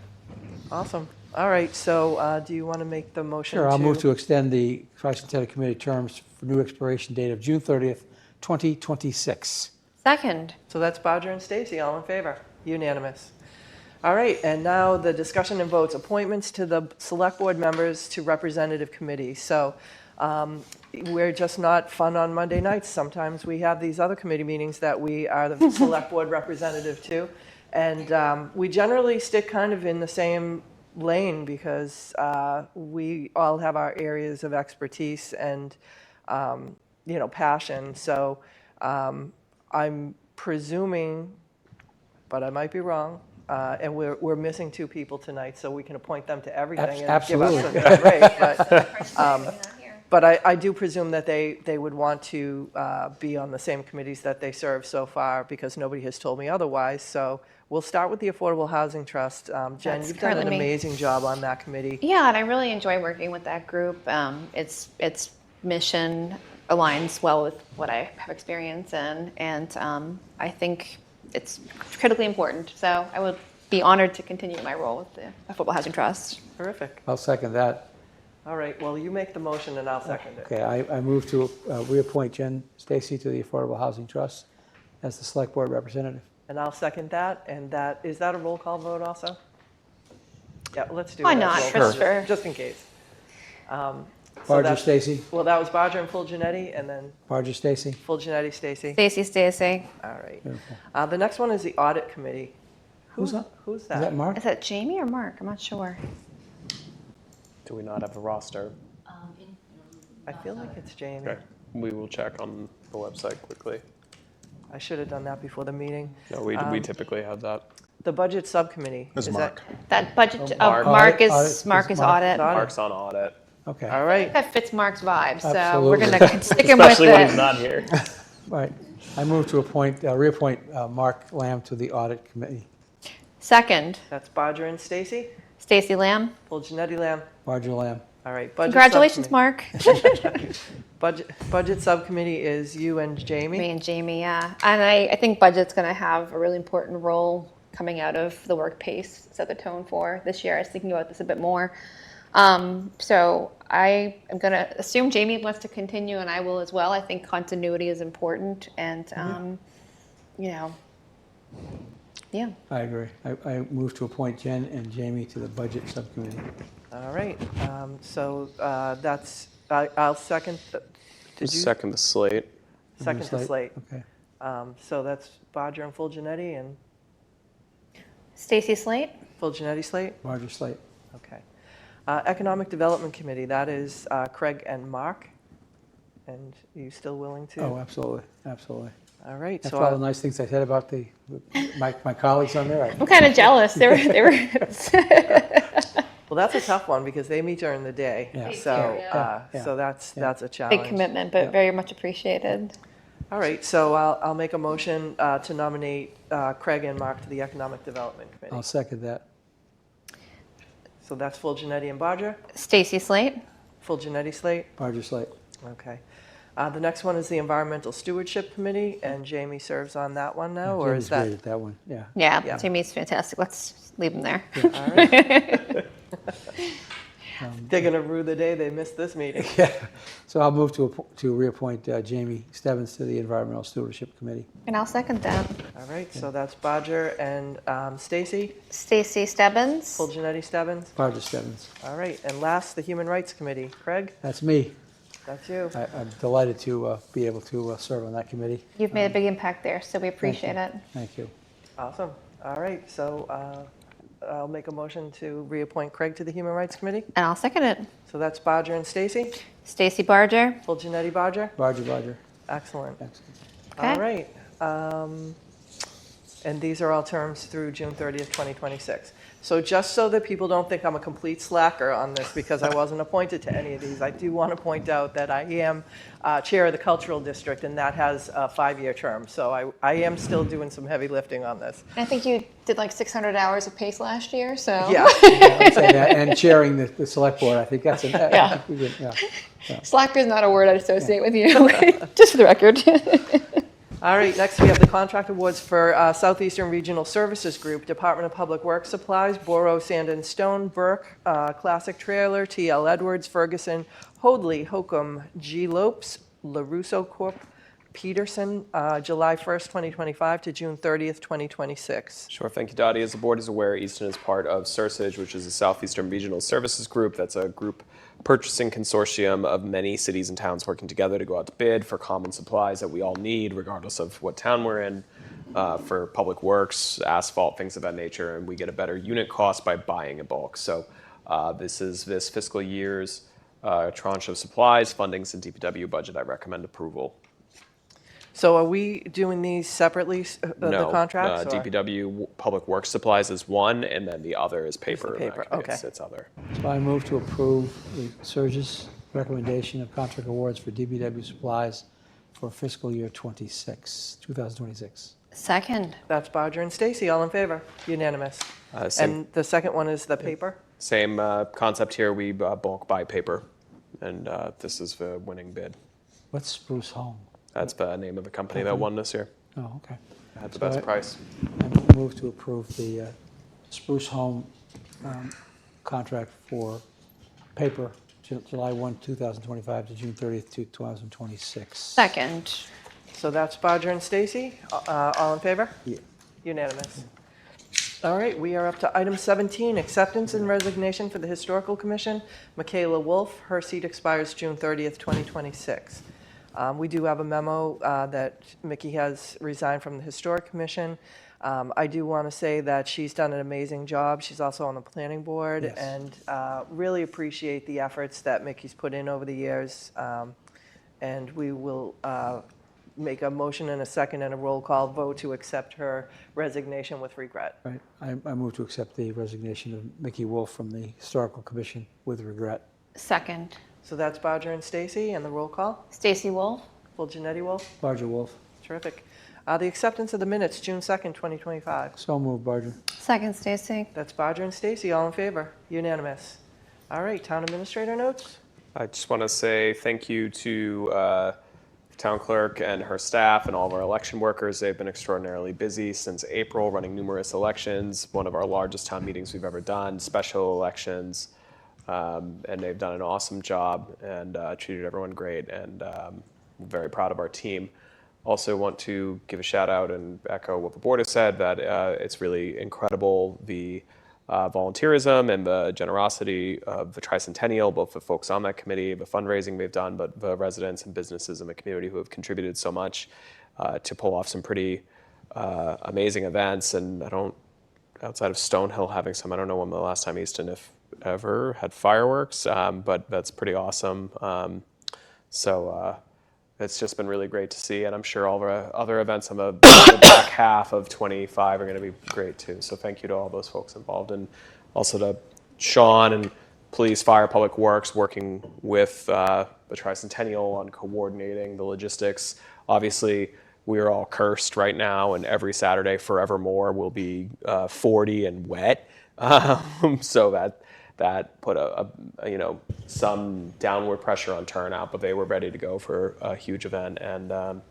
Awesome. All right. So do you want to make the motion? Sure. I'll move to extend the Tricentennial Committee terms for new expiration date of June 30th, 2026. Second. So that's Bodger and Stacy, all in favor? Unanimous. All right, and now the discussion and votes, appointments to the select board members to representative committees. So we're just not fun on Monday nights. Sometimes we have these other committee meetings that we are the select board representative to. And we generally stick kind of in the same lane because we all have our areas of expertise and, passion. So I'm presuming, but I might be wrong, and we're missing two people tonight, so we can appoint them to everything and Absolutely. give us a break. But I do presume that they would want to be on the same committees that they serve so far, because nobody has told me otherwise. So we'll start with the Affordable Housing Trust. Jen, That's you've done an currently me. amazing job on that committee. Yeah, and I really enjoy working with that group. Its mission aligns well with what I have experience in, and I think it's critically important. So I would be honored to continue my role with the Affordable Housing Trust. Terrific. I'll second that. All right, well, you make the motion and I'll second it. Okay, I move to reappoint Jen Stacy to the Affordable Housing Trust as the Select Board representative. And I'll second that, and is that a roll call vote also? Yeah, let's do it. Why as not, roll for call, sure. Just in case. Barger that's- Stacy. Well, that was Bodger and Fulgenetti, and then Barger Stacy. Fulgenetti, Stacy. Stacy. All right. Beautiful. The next one is the Audit Committee. Who's that? Who's Is that? that Mark? Is that Jamie or Mark? I'm not sure. Do we not have a roster? I feel like it's Jamie. Okay. We will check on the website quickly. I should have done that before the meeting. No, we typically have that. The Budget Subcommittee. That's is Mark. That budget, Mark. Mark is Audit. Mark is Mark. audit. Mark's on audit. Okay. All right. That fits Mark's vibe, so Absolutely. we're gonna stick him with Especially when he's it. not here. Right. I move to reappoint Mark Lamb to the Audit Committee. Second, That's Bodger and Stacy. Stacy Lamb. Fulgenetti, Lamb. Barger Lamb. All right. Budget Congratulations, Subcommittee. Mark. Budget Subcommittee is you and Jamie. Me and Jamie, yeah. And I think budget's going to have a really important role coming out of the work pace, set the tone for this year. I was thinking about this a bit more. So I am going to assume Jamie wants to continue, and I will as well. I think continuity is important, and, yeah. I agree. I move to appoint Jen and Jamie to the Budget Subcommittee. All right. So that's, I'll second. Did you Second the slate. second the slate? Okay. So that's Bodger and Fulgenetti and Stacy Slate. Fulgenetti slate? Barger Slate. Okay. Economic Development Committee, that is Craig and Mark. And are you still willing to? Oh, absolutely. Absolutely. All right. After So all the nice things I said about my colleagues on there. I'm kind of jealous. They were. well, that's a tough one because they meet during the day. Yeah. So Yeah. so that's a challenge. Big commitment, but very much appreciated. All right, so I'll make a motion to nominate Craig and Mark to the Economic Development Committee. I'll second that. So that's full Janetti and Bodger. Stacy Slate. Full Janetti slate. Barger Slate. Okay. The next one is the Environmental Stewardship Committee, and Jamie serves on that one now, or Jamie's is that? great at that one, yeah. Yeah, Yeah. Jamie's fantastic. Let's leave him there. All right. They're gonna rue the day they missed this meeting. Yeah. So I'll move to reappoint Jamie Stebbins to the Environmental Stewardship Committee. And I'll second that. All right, so that's Bodger and Stacy. Stacy Stebbins. Full Janetti Stebbins. Barger Stebbins. All right, and last, the Human Rights Committee. Craig, That's me. that's you. I'm delighted to be able to serve on that committee. You've made a big impact there, so we appreciate it. Thank you. Awesome. All right, so I'll make a motion to reappoint Craig to the Human Rights Committee. And I'll second it. So that's Bodger and Stacy. Stacy Barger. Full Janetti Bodger. Barger. Excellent. Excellent. Okay. All right. And these are all terms through June 30th, 2026. So just so that people don't think I'm a complete slacker on this because I wasn't appointed to any of these, I do want to point out that I am chair of the Cultural District, and that has a 5-year term. So I am still doing some heavy lifting on this. I think you did like 600 hours of PACE last year, so. Yeah. I'd say that, and chairing the select board, I think that's an. Yeah. I think we did, yeah. Slacker is not a word I'd associate with you, just for the record. All right, next we have the contract awards for Southeastern Regional Services Group, Department of Public Works Supplies, Borough Sand and Stone, Burke, Classic Trailer, TL Edwards, Ferguson, Hoadley, Hokum, G. Lopes, LaRusso Corp., Peterson, July 1st, 2025 to June 30th, 2026. Sure, thank you, Dottie. As the board is aware, Easton is part of SURSAGE, which is a Southeastern Regional Services Group. That's a group purchasing consortium of many cities and towns working together to go out to bid for common supplies that we all need, regardless of what town we're in, for public works, asphalt, things of that nature, and we get a better unit cost by buying in bulk. So this is this fiscal year's tranche of supplies, fundings, and DPW budget. I recommend approval. So are we doing these separately, the contracts? or- DPW Public Works Supplies is one, and then the other is paper. the paper, okay. It's other. So I move to approve the Surge's recommendation of contract awards for DPW supplies for fiscal year 2026. Second. That's Bodger and Stacy, all in favor? Unanimous. Same, And the second one is the paper? same concept here. We bulk buy paper, and this is the winning bid. What's Spruce Home? That's the name of the company that won this year. Oh, okay. Had the So best price. I move to approve the Spruce Home contract for paper, July 1, 2025 to June 30th, 2026. Second. So that's Bodger and Stacy, all in favor? Yeah. Unanimous. All right, we are up to item 17, acceptance and resignation for the Historical Commission. Michaela Wolf, her seat expires June 30th, 2026. We do have a memo that Mickey has resigned from the Historic Commission. I do want to say that she's done an amazing job. She's also on the planning board, Yes. and really appreciate the efforts that Mickey's put in over the years. And we will make a motion and a second and a roll call vote to accept her resignation with regret. Right. I move to accept the resignation of Mickey Wolf from the Historical Commission with regret. Second. So that's Bodger and Stacy, and the roll call. Stacy Wolf. Full Janetti Wolf. Barger Wolf. Terrific. The acceptance of the minutes, June 2nd, 2025. So moved, Barger. Second, Stacy. That's Bodger and Stacy, all in favor. Unanimous. All right, town administrator notes. I just want to say thank you to town clerk and her staff and all of our election workers. They've been extraordinarily busy since April, running numerous elections, one of our largest town meetings we've ever done, special elections, and they've done an awesome job and treated everyone great, and I'm very proud of our team. Also want to give a shout out and echo what the board has said, that it's really incredible the volunteerism and the generosity of the Tricentennial, both the folks on that committee, the fundraising they've done, but the residents and businesses in the community who have contributed so much to pull off some pretty amazing events. And outside of Stonehill having some, I don't know when the last time Easton, if ever, had fireworks, but that's pretty awesome. It's just been really great to see, and I'm sure all the other events on the back half of 25 are going to be great too. So thank you to all those folks involved, and also to Sean and police, fire, public works, working with the Tricentennial on coordinating the logistics. Obviously, we are all cursed right now, and every Saturday forevermore will be 40 and wet. So that put some downward pressure on turnout, but they were ready to go for a huge event, and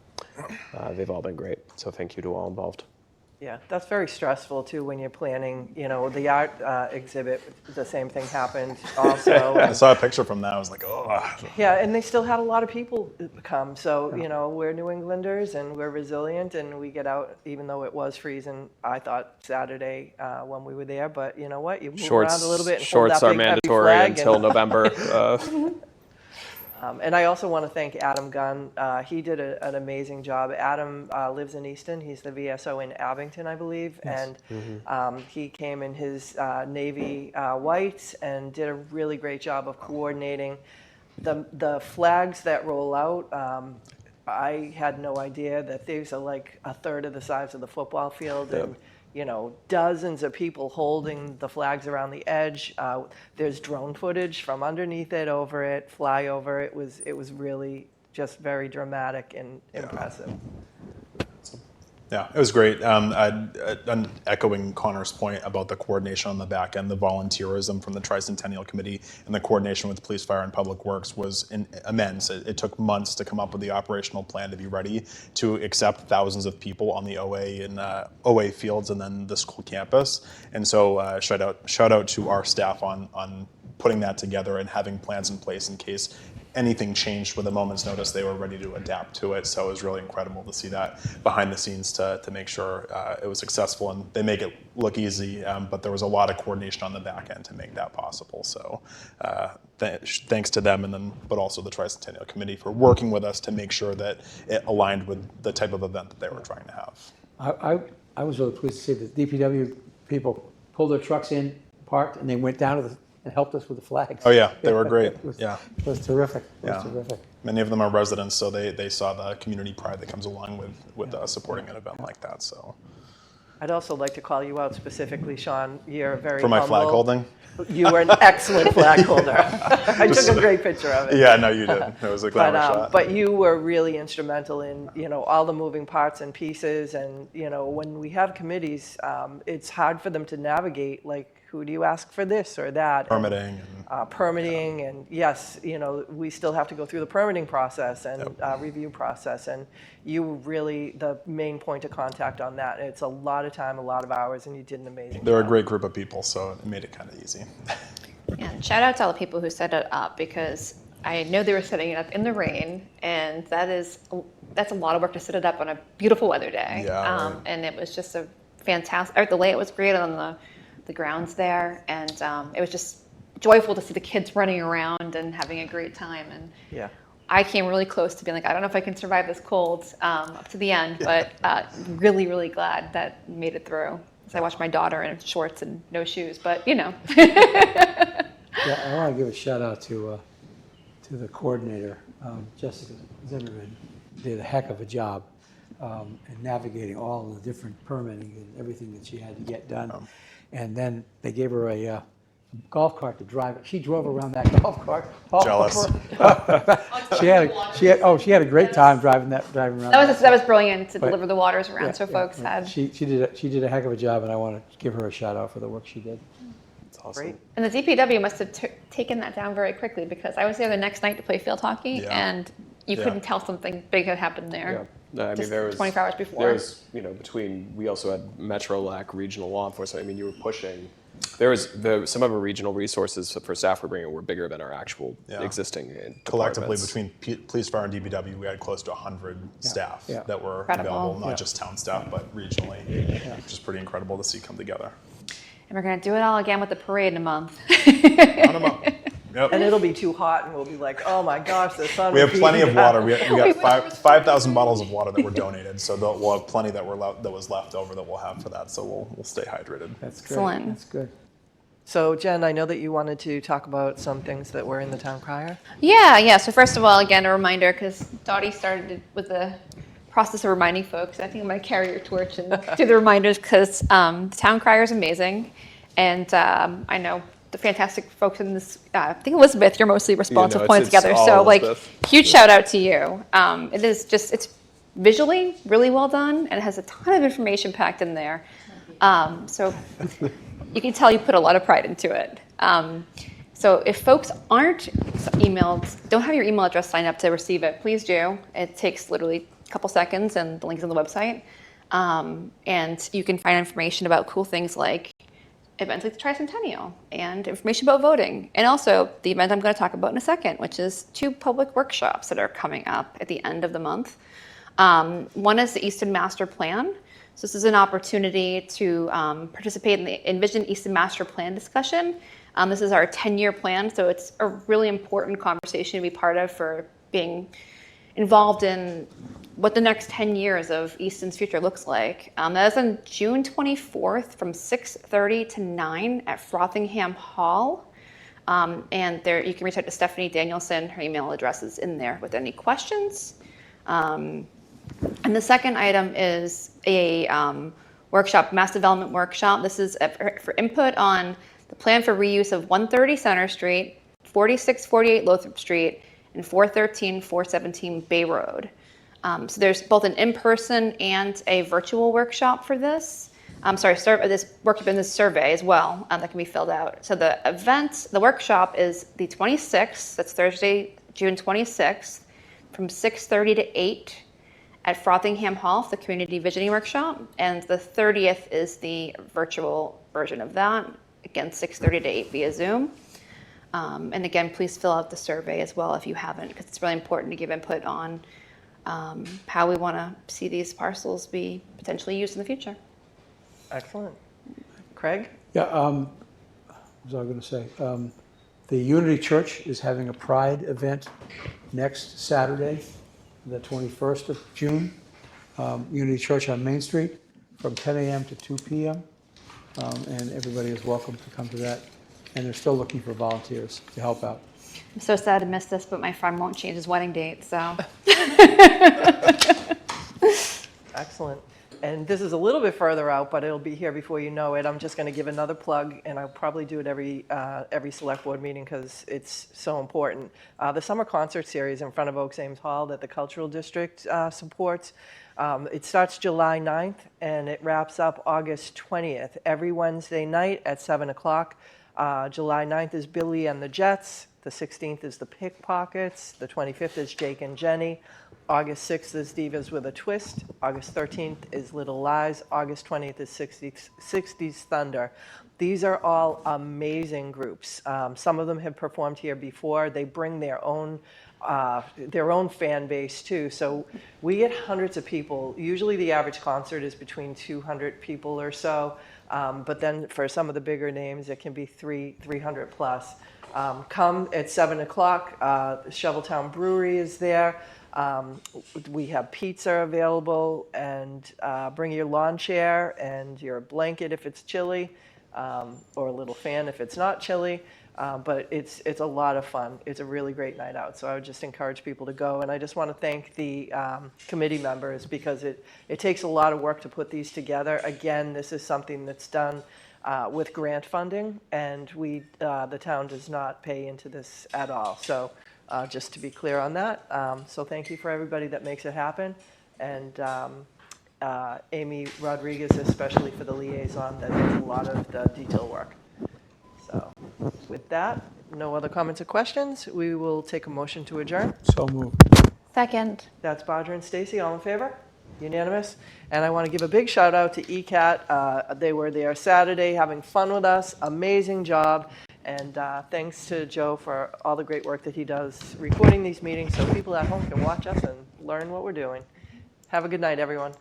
they've all been great. So thank you to all involved. Yeah, that's very stressful too when you're planning, the art exhibit, the same thing happened also. I saw a picture from that. I was like, oh. Yeah, and they still had a lot of people come. So, we're New Englanders and we're resilient and we get out, even though it was freezing, I thought Saturday when we were there. But you know what? You move around a little bit and hold shorts that are big heavy mandatory flag until and November. And I also want to thank Adam Gunn. He did an amazing job. Adam lives in Easton. He's the VSO in Abington, I believe. Yes. And he came in his navy whites and did a really great job of coordinating the flags that roll out. I had no idea that these are like a third of the size of the football field. And, dozens of people holding the flags around the edge. There's drone footage from underneath it, over it, fly over. It was really just very dramatic and impressive. Yeah, it was great. Echoing Connor's point about the coordination on the back end, the volunteerism from the Tricentennial Committee and the coordination with Police, Fire, and Public Works was immense. It took months to come up with the operational plan to be ready to accept thousands of people on the OA and OA fields and then the school campus. And so shout out to our staff on putting that together and having plans in place in case anything changed with a moment's notice. They were ready to adapt to it. So it was really incredible to see that behind the scenes to make sure it was successful. And they make it look easy, but there was a lot of coordination on the back end to make that possible. So thanks to them, but also the Tricentennial Committee for working with us to make sure that it aligned with the type of event that they were trying to have. I was really pleased to see that DPW people pulled their trucks in, parked, and they went down to and helped us with the flags. Oh yeah, they were great. It was Terrific. terrific. It was terrific. Many of them are residents, so they saw the community pride that comes along with supporting an event like that. So I'd also like to call you out specifically, Sean. You're very for my humble. flag holding. You were an excellent flag holder. I took a great picture of it. Yeah, no, you did. It was a glamour shot. But you were really instrumental in, all the moving parts and pieces. And, when we have committees, it's hard for them to navigate, like, who do you ask for this or that? Permitting. Permitting, and yes, we still have to go through the permitting process and review process. And you were really the main point of contact on that. It's a lot of time, a lot of hours, and you did an amazing job. They're a great group of people, so it made it kind of easy. Yeah, and shout out to all the people who set it up, because I know they were setting it up in the rain, and that's a lot of work to set it up on a beautiful weather day. Yeah, right. And it was just a fantastic. The layout was great on the grounds there, and it was just joyful to see the kids running around and having a great time. And yeah, I came really close to being like, I don't know if I can survive this cold up to the end, but really, really glad that we made it through. So I watched my daughter in shorts and no shoes, but Yeah, I want to give a shout out to the coordinator, Jessica Zimmerman. Did a heck of a job in navigating all the different permitting and everything that she had to get done. And then they gave her a golf cart to drive it. She drove around that golf cart. Jealous. She had a great time driving around. That was brilliant to deliver the waters around, so folks had. She did a heck of a job, and I want to give her a shout out for the work she did. It's awesome. Great. And the DPW must have taken that down very quickly, because I was there the next night to play field hockey, and you couldn't tell something big had happened there. Yeah. Just there was 24 hours before. There was, we also had MetroLAC, regional law enforcement. You were pushing. There was some of our regional resources for staff we're bringing were bigger than our actual existing Collectively, departments. between Police, Fire, and DPW, we had close to 100 staff that were available, not just town staff, but regionally, which is pretty incredible to see come together. And we're going to do it all again with the parade in a month. Yep. And it'll be too hot, and we'll be like, oh my gosh, the sun. We have plenty of water. We got 5,000 bottles of water that were donated, so we'll have plenty that was left over that we'll have for that. So we'll stay hydrated. That's great. Excellent. That's good. So Jen, I know that you wanted to talk about some things that were in the town crier. Yeah. So first of all, again, a reminder, because Dottie started with the process of reminding folks. I think I'm going to carry your torch and do the reminders, because the town crier is amazing. And I know the fantastic folks in this. I think Elizabeth, you're mostly responsible for putting it it's together. all So like, Elizabeth. huge shout out to you. It's visually really well done, and it has a ton of information packed in there. So you can tell you put a lot of pride into it. So if folks aren't emailed, don't have your email address signed up to receive it, please do. It takes literally a couple seconds, and the link's on the website. And you can find information about cool things like events like the Tricentennial and information about voting. And also the event I'm going to talk about in a second, which is 2 public workshops that are coming up at the end of the month. One is the Easton Master Plan. So this is an opportunity to participate in the Envision Easton Master Plan discussion. This is our 10-year plan, so it's a really important conversation to be part of for being involved in what the next 10 years of Easton's future looks like. That is on June 24th from 6:30 to 9 at Frothingham Hall. And there you can reach out to Stephanie Danielson. Her email address is in there with any questions. And the second item is a workshop, mass development workshop. This is for input on the plan for reuse of 130 Center Street, 4648 Lothrop Street, and 413, 417 Bay Road. So there's both an in-person and a virtual workshop for this. This workshop in this survey as well that can be filled out. So the workshop is the 26th, that's Thursday, June 26th, from 6:30 to 8 at Frothingham Hall for the Community Visioning Workshop. And the 30th is the virtual version of that, again, 6:30 to 8 via Zoom. And again, please fill out the survey as well if you haven't, because it's really important to give input on how we want to see these parcels be potentially used in the future. Excellent. Craig? Yeah, what was I going to say? The Unity Church is having a Pride event next Saturday, the 21st of June. Unity Church on Main Street from 10 a.m. to 2 p.m. And everybody is welcome to come to that. And they're still looking for volunteers to help out. I'm so sad to miss this, but my friend won't change his wedding date, so. Excellent. And this is a little bit further out, but it'll be here before you know it. I'm just going to give another plug, and I'll probably do it every select board meeting because it's so important. The summer concert series in front of Oaks Ames Hall that the Cultural District supports, it starts July 9th, and it wraps up August 20th. Every Wednesday night at 7 o'clock. July 9th is Billy and the Jets. The 16th is the Pickpockets. The 25th is Jake and Jenny. August 6th is Divas with a Twist. August 13th is Little Lies. August 20th is 60s Thunder. These are all amazing groups. Some of them have performed here before. They bring their own fan base too. So we get hundreds of people. Usually the average concert is between 200 people or so. But then for some of the bigger names, it can be 300 plus. Come at 7 o'clock. Shoveltown Brewery is there. We have pizza available, and bring your lawn chair and your blanket if it's chilly, or a little fan if it's not chilly. But it's a lot of fun. It's a really great night out. So I would just encourage people to go. And I just want to thank the committee members because it takes a lot of work to put these together. Again, this is something that's done with grant funding, and the town does not pay into this at all. So just to be clear on that. So thank you for everybody that makes it happen. And Amy Rodriguez, especially for the liaison that does a lot of the detail work. So with that, no other comments or questions. We will take a motion to adjourn. So moved. Second. That's Bodger and Stacy. All in favor? Unanimous. And I want to give a big shout out to ECAT. They were there Saturday having fun with us. Amazing job. And thanks to Joe for all the great work that he does recording these meetings so people at home can watch us and learn what we're doing. Have a good night, everyone.